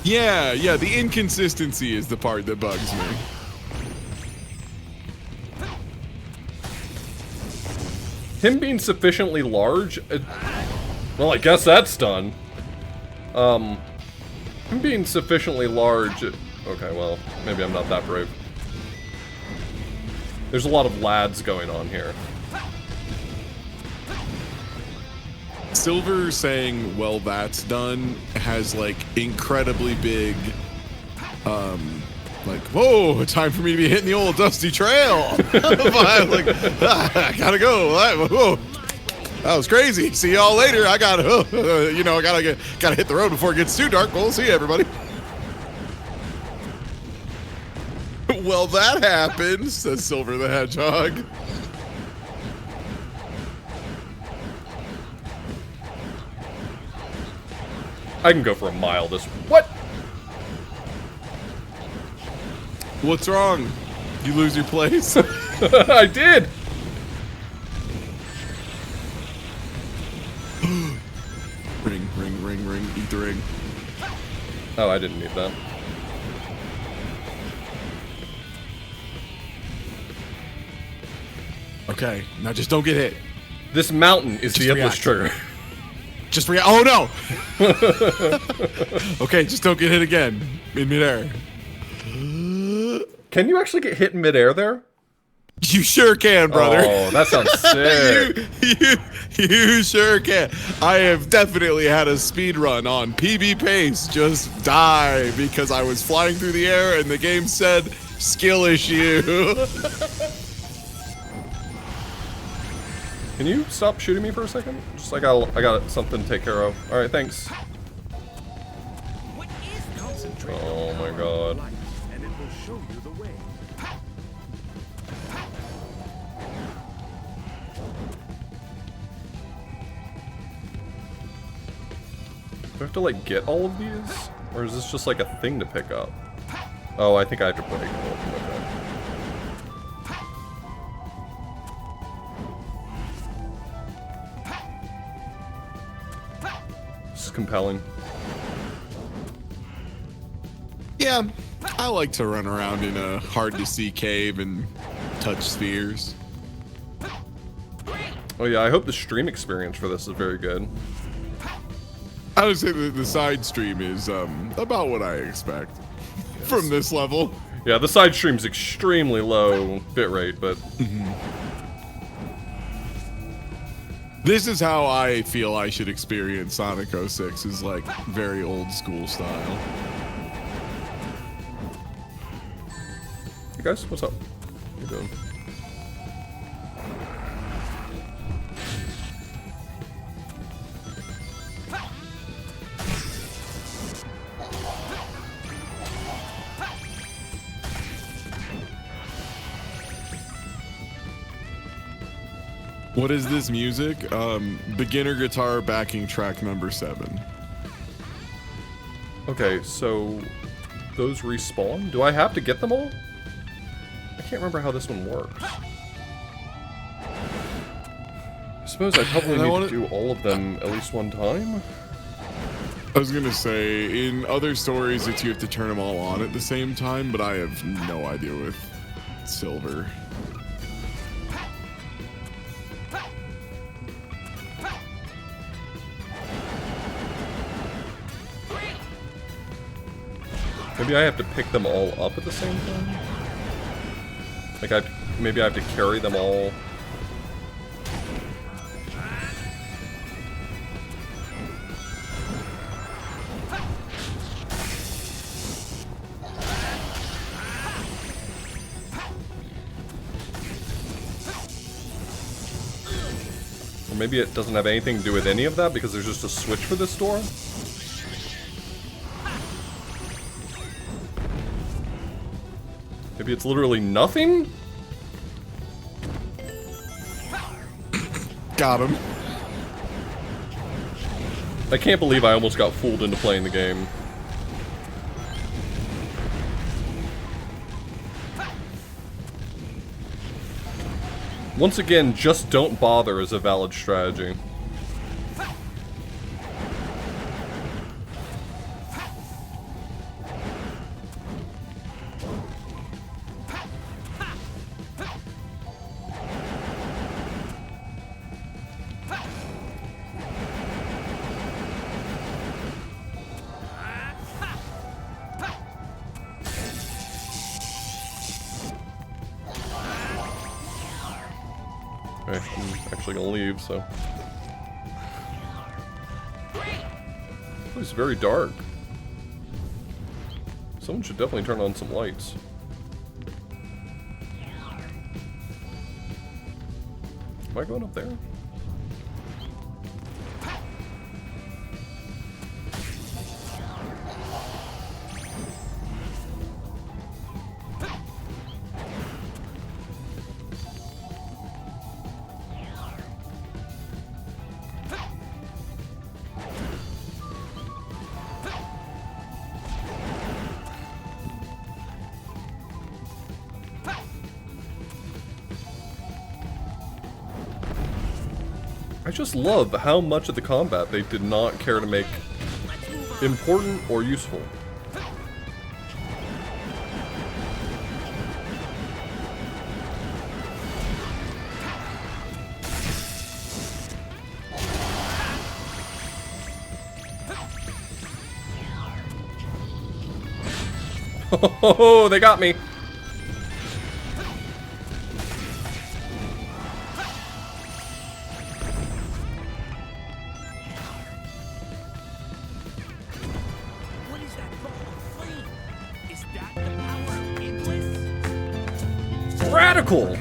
Yeah, the inconsistency is the part that bugs me. Him being sufficiently large, well, I guess that's done. Him being sufficiently large, okay, well, maybe I'm not that brave. There's a lot of lads going on here. Silver saying, well, that's done, has, like, incredibly big, like, whoa, time for me to be hitting the old dusty trail. Like, I gotta go. Whoa. That was crazy. See y'all later. I gotta, I gotta hit the road before it gets too dark. We'll see you, everybody. Well, that happens, says Silver the Hedgehog. I can go for a mile this. What? What's wrong? You lose your place? I did. Ring. Eat the ring. Oh, I didn't need that. Okay, now just don't get hit. This mountain is Just the endless react. trigger. Just react. Oh no! Okay, just don't get hit again in midair. Can you actually get hit in midair there? You sure can, brother. Oh, that sounds sick. you sure can. I have definitely had a speed run on PB pace just die because I was flying through the air and the game said skill issue. Can you stop shooting me for a second? Just I got something to take care of. All right, thanks. Oh my god. And it will show you the way. Do I have to like get all of these? Or is this just like a thing to pick up? Oh, I think I have to break all of them. Okay. This is compelling. Yeah, I like to run around in a hard-to-see cave and touch spheres. Oh yeah, I hope the stream experience for this is very good. I would say that the side stream is about what I expect from this level. Yeah, the side stream's extremely low bitrate, but this is how I feel I should experience Sonic 06, is like very old school style. Hey guys, what's up? How you doing? What is this music? Beginner guitar backing track number 7. Okay, so those respawn? Do I have to get them all? I can't remember how this one works. I suppose I probably need to do all of them at least one time. I was gonna say, in other stories, it's you have to turn them all on at the same time, but I have no idea with Silver. Maybe I have to pick them all up at the same time? Like maybe I have to carry them all. Or maybe it doesn't have anything to do with any of that because there's just a switch for this door? Maybe it's literally nothing? Got him. I can't believe I almost got fooled into playing the game. Once again, just don't bother is a valid strategy. Okay, I'm actually gonna leave, so. It's very dark. Someone should definitely turn on some lights. Am I going up there? I just love how much of the combat they did not care to make important or useful. Oh, they got me. Radical!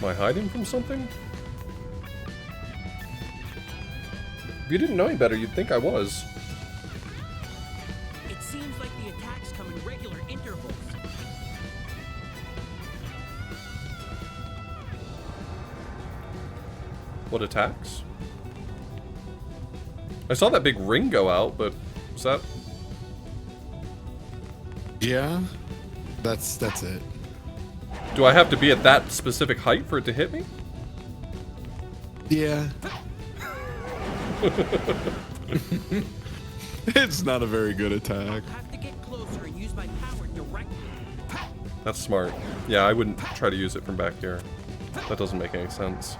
Am I hiding from something? If you didn't know any better, you'd think I was. It seems like the attacks come in regular intervals. What attacks? I saw that big ring go out, but was that... Yeah, that's it. Do I have to be at that specific height for it to hit me? Yeah. It's not a very good attack. I'll have to get closer and use my power directly. That's smart. Yeah, I wouldn't try to use it from back here. That doesn't make any sense.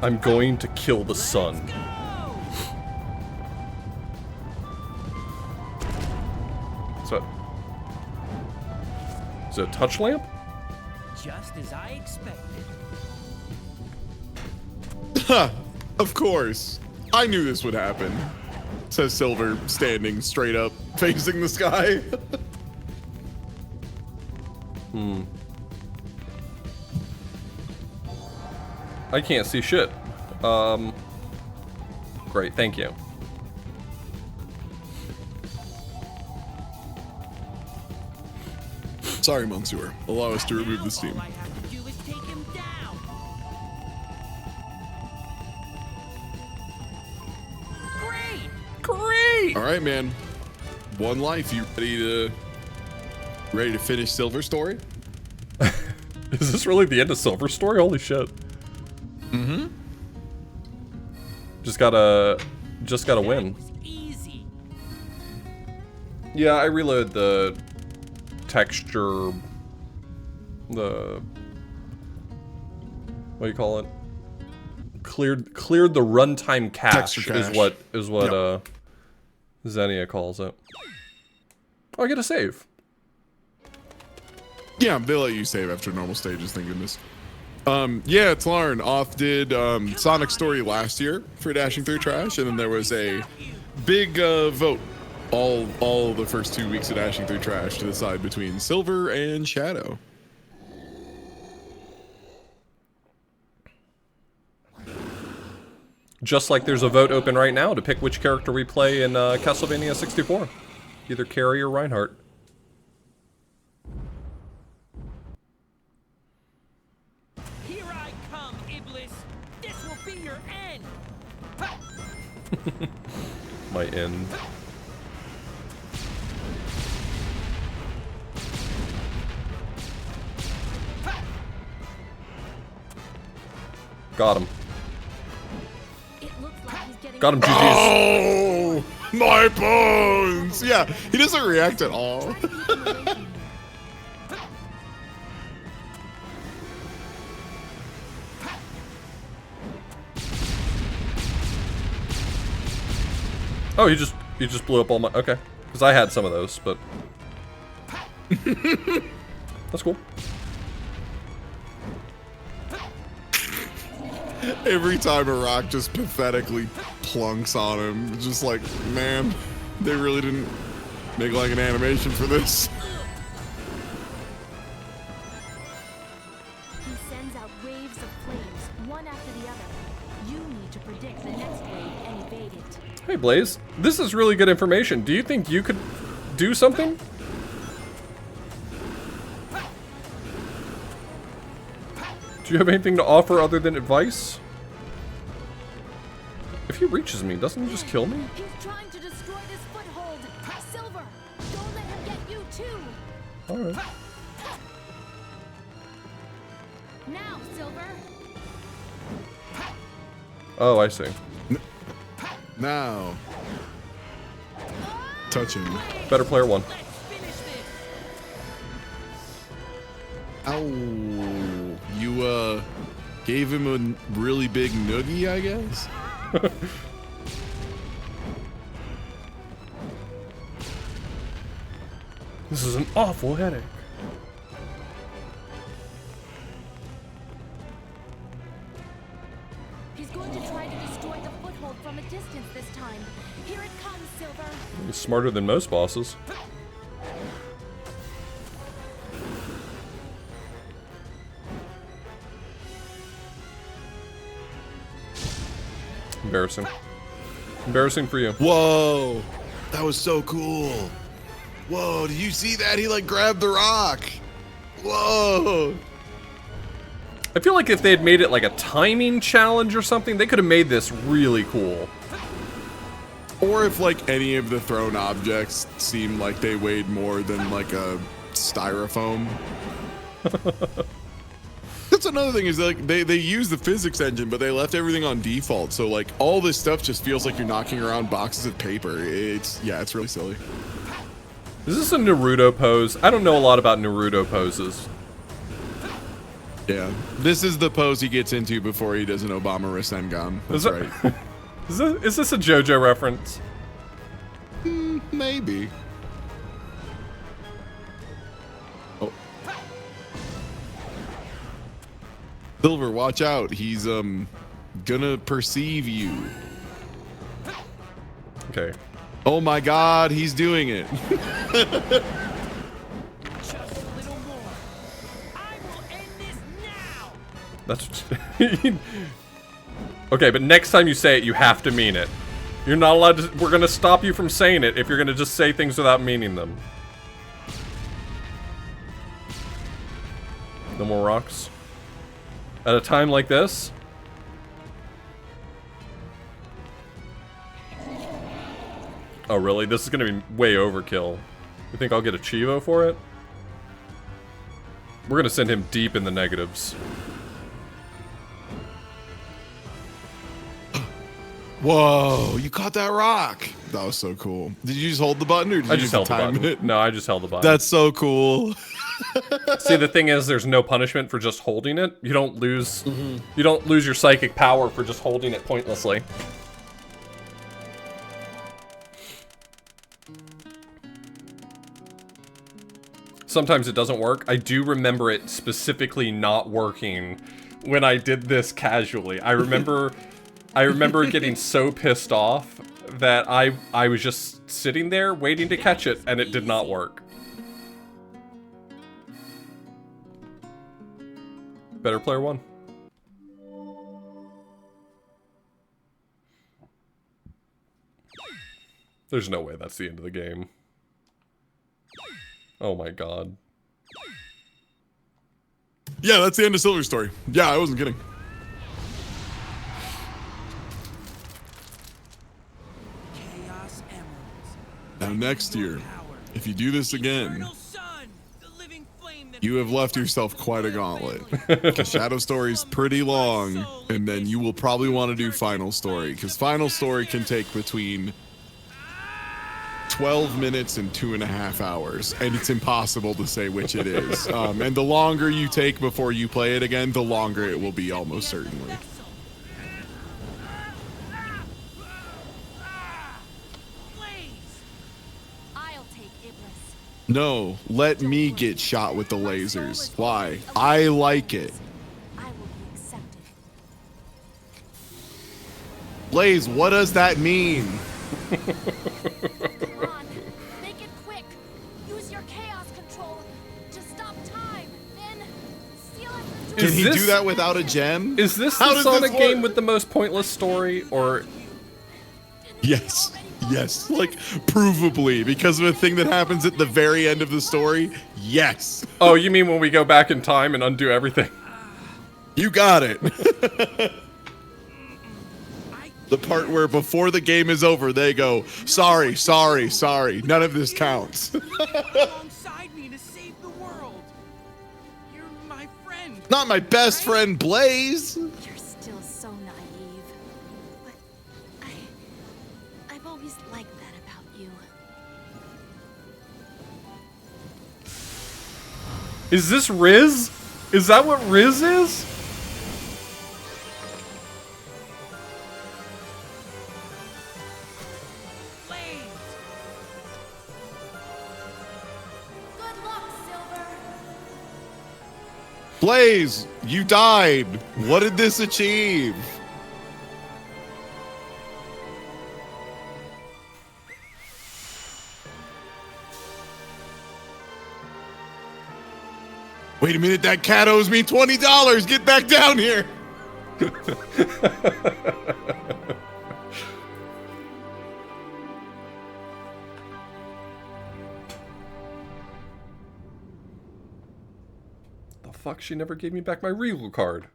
I'm going to kill the sun. Is it a touch lamp? Just as I expected. Ha! Of course. I knew this would happen. Says Silver, standing straight up, facing the sky. I can't see shit. Great, thank you. Sorry, Monsieur. Allow us to remove the steam. All I have to do is take him down. Great! All right, man. One life. You ready to finish Silver story? Is this really the end of Silver Story? Holy shit. Mm-hmm. Just gotta win. Was easy. Yeah, I reload the texture, what do you call it? Cleared the runtime cache, Texture cache. is what Yep. Xenia calls it. Oh, I get a save. Yeah, they let you save after normal stages, thank goodness. Yeah, it's Lauren. Off did Sonic Story last year for Dashing Through Trash, and then there was a big vote all the first 2 weeks of Dashing Through Trash to decide between Silver and Shadow. Just like there's a vote open right now to pick which character we play in Castlevania 64. Either Carrie or Reinhardt. Here I come, Iblis. This will be your end. My end. Got him. It looks like he's getting Got him, GG's. Oh, my bones! Yeah, he doesn't react at all. Oh, you just blew up all my... Okay. Because I had some of those, but... That's cool. Every time a rock just pathetically plunks on him, it's just like, man, they really didn't make like an animation for this. He sends out waves of flames, one after the other. You need to predict the next wave and evade it. Hey, Blaze. This is really good information. Do you think you could do something? Do you have anything to offer other than advice? If he reaches me, doesn't he just kill me? He's trying to destroy this foothold. Silver, don't let him get you too. Alright. Now, Silver. Oh, I see. Now, touch him. Better player one. Let's finish this. Ow. Gave him a really big noogie, I guess. This is an awful headache. He's going to try to destroy the foothold from a distance this time. Here it comes, Silver. He's smarter than most bosses. Embarrassing. Embarrassing for you. Whoa, that was so cool. Whoa, did you see that? He like grabbed the rock. Whoa. I feel like if they had made it like a timing challenge or something, they could have made this really cool. Or if like any of the thrown objects seemed like they weighed more than like a styrofoam. That's another thing is like they use the physics engine, but they left everything on default. So like all this stuff just feels like you're knocking around boxes of paper. It's really silly. Is this a Naruto pose? I don't know a lot about Naruto poses. Yeah, this is the pose he gets into before he does an Obama Rasengan. That's right. Is this a JoJo reference? Maybe. Oh. Silver, watch out. He's gonna perceive you. Okay. Oh my god, he's doing it. Just a little more. I will end this now. That's okay, but next time you say it, you have to mean it. You're not allowed to. We're gonna stop you from saying it if you're gonna just say things without meaning them. No more rocks. At a time like this. Oh really? This is gonna be way overkill. You think I'll get a Chivo for it? We're gonna send him deep in the negatives. Whoa, you caught that rock. That was so cool. Did you just hold the button or did I you just held the time button. it? No, I just held the button. That's so cool. See, the thing is, there's no punishment for just holding it. You don't lose. You don't lose your psychic power for just holding it pointlessly. Sometimes it doesn't work. I do remember it specifically not working when I did this casually. I remember getting so pissed off that I was just sitting there waiting to catch it, and it did not work. Better player one. There's no way that's the end of the game. Oh my god. Yeah, that's the end of Silver's story. Yeah, I wasn't kidding. Chaos Emeralds. Now next year, if you do this again, you have left yourself quite a gauntlet. Because Shadow Story's pretty long, and then you will probably want to do Final Story, because Final Story can take between 12 minutes and 2.5 hours, and it's impossible to say which it is. And the longer you take before you play it again, the longer it will be, almost certainly. I'll take Iblis. No, let me get shot with the lasers. Why? I like it. I will be accepted. Blaze, what does that mean? Come on, make it quick. Use your chaos control to stop time. Then seal it. Can he do that without a gem? Is this How the does Sonic this game work? with the most pointless story, or... Yes. Yes. Like, provably, because of a thing that happens at the very end of the story? Yes. Oh, you mean when we go back in time and undo everything? You got it. The part where before the game is over, they go, sorry, sorry, sorry. None of this counts. Alongside me to save the world. You're my friend. Not my best friend, Blaze. You're still so naive. But I've always liked that about you. Is this Riz? Is that what Riz is? Blaze, you died. What did this achieve? Wait a minute, that cat owes me $20. Get back down here. The fuck? She never gave me back my Regal card.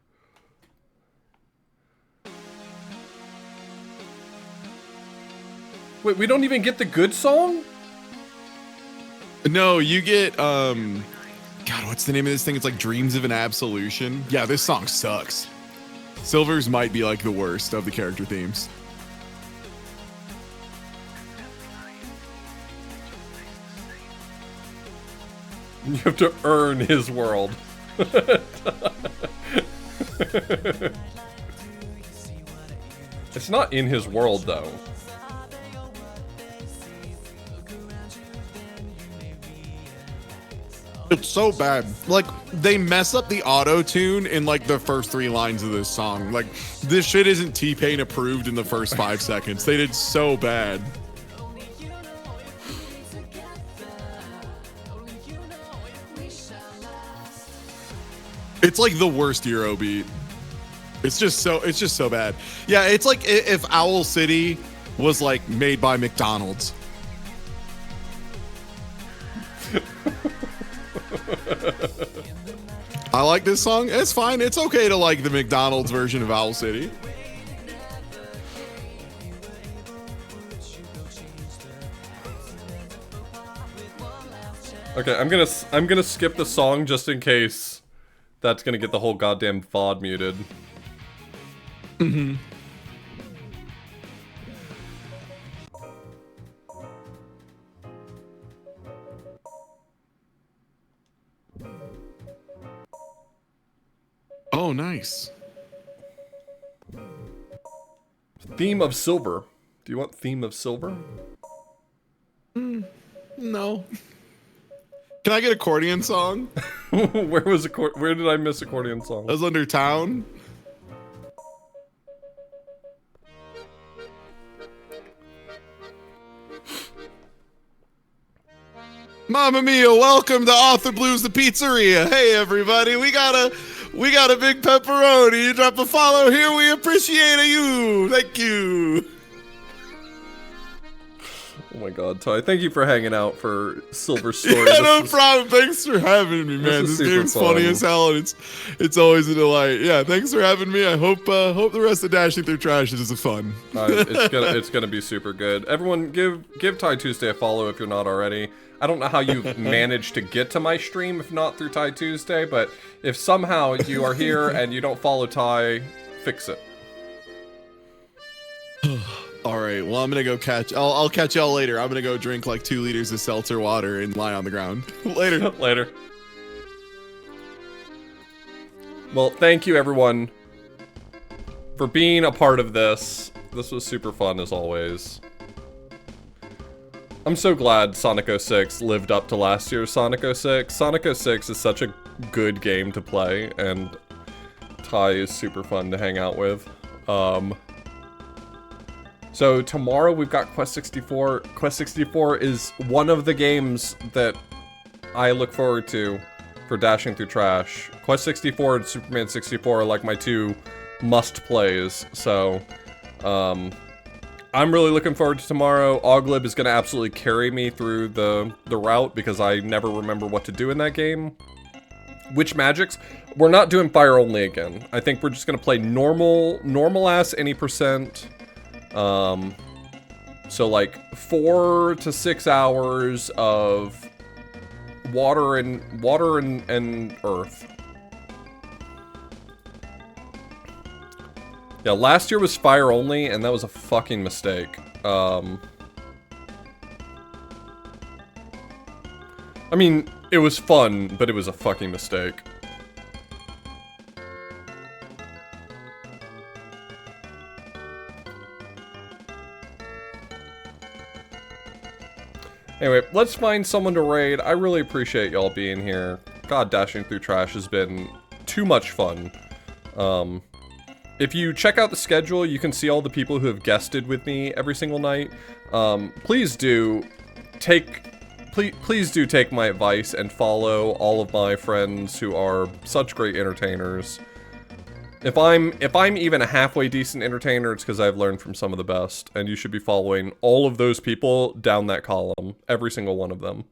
Wait, we don't even get the good song? No, you get, God, what's the name of this thing? It's like Dreams of an Absolution. Yeah, this song sucks. Silver's might be like the worst of the character themes. You have to earn his world. It's not in his world, though. It's so bad. Like, they mess up the auto-tune in, like, the first 3 lines of this song. Like, this shit isn't T-Pain approved in the first 5 seconds. They did so bad. It's like the worst Euro beat. It's just so bad. Yeah, it's like if Owl City was, like, made by McDonald's. I like this song. It's fine. It's okay to like the McDonald's version of Owl City. Okay, I'm gonna skip the song just in case that's gonna get the whole goddamn VOD muted. Mm-hmm. Oh, nice. Theme of Silver. Do you want Theme of Silver? No. Can I get accordion song? Where did I miss accordion song? That was under Town. Mamma mia, welcome to Author Blues the Pizzeria. Hey everybody, we got a big pepperoni. You drop a follow here, we appreciate you. Thank you. Oh my god, Ty, thank you for hanging out for Silver Story. Yeah, no problem. Thanks for having me, man. This game's funny as hell, and it's always a delight. Yeah, thanks for having me. I hope the rest of Dashing Through Trash is fun. It's gonna be super good. Everyone, give Ty Tuesday a follow if you're not already. I don't know how you've managed to get to my stream if not through Ty Tuesday, but if somehow you are here and you don't follow Ty, fix it. All right, well, I'm gonna go I'll catch y'all later. I'm gonna go drink like 2 liters of seltzer water and lie on the ground. Later. Later. Well, thank you everyone for being a part of this. This was super fun as always. I'm so glad Sonic 06 lived up to last year's Sonic 06. Sonic 06 is such a good game to play, and Ty is super fun to hang out with. So tomorrow we've got Quest 64. Quest 64 is one of the games that I look forward to for Dashing Through Trash. Quest 64 and Superman 64 are like my 2 must-plays, so I'm really looking forward to tomorrow. Oglib is going to absolutely carry me through the route because I never remember what to do in that game. Witch Magics, we're not doing fire only again. I think we're just going to play normal-ass any percent. So like 4 to 6 hours of water and earth. Yeah, last year was fire only, and that was a fucking mistake. I mean, it was fun, but it was a fucking mistake. Anyway, let's find someone to raid. I really appreciate y'all being here. God, Dashing Through Trash has been too much fun. If you check out the schedule, you can see all the people who have guested with me every single night. Please do take my advice and follow all of my friends who are such great entertainers. If I'm even a halfway decent entertainer, it's because I've learned from some of the best, and you should be following all of those people down that column, every single one of them.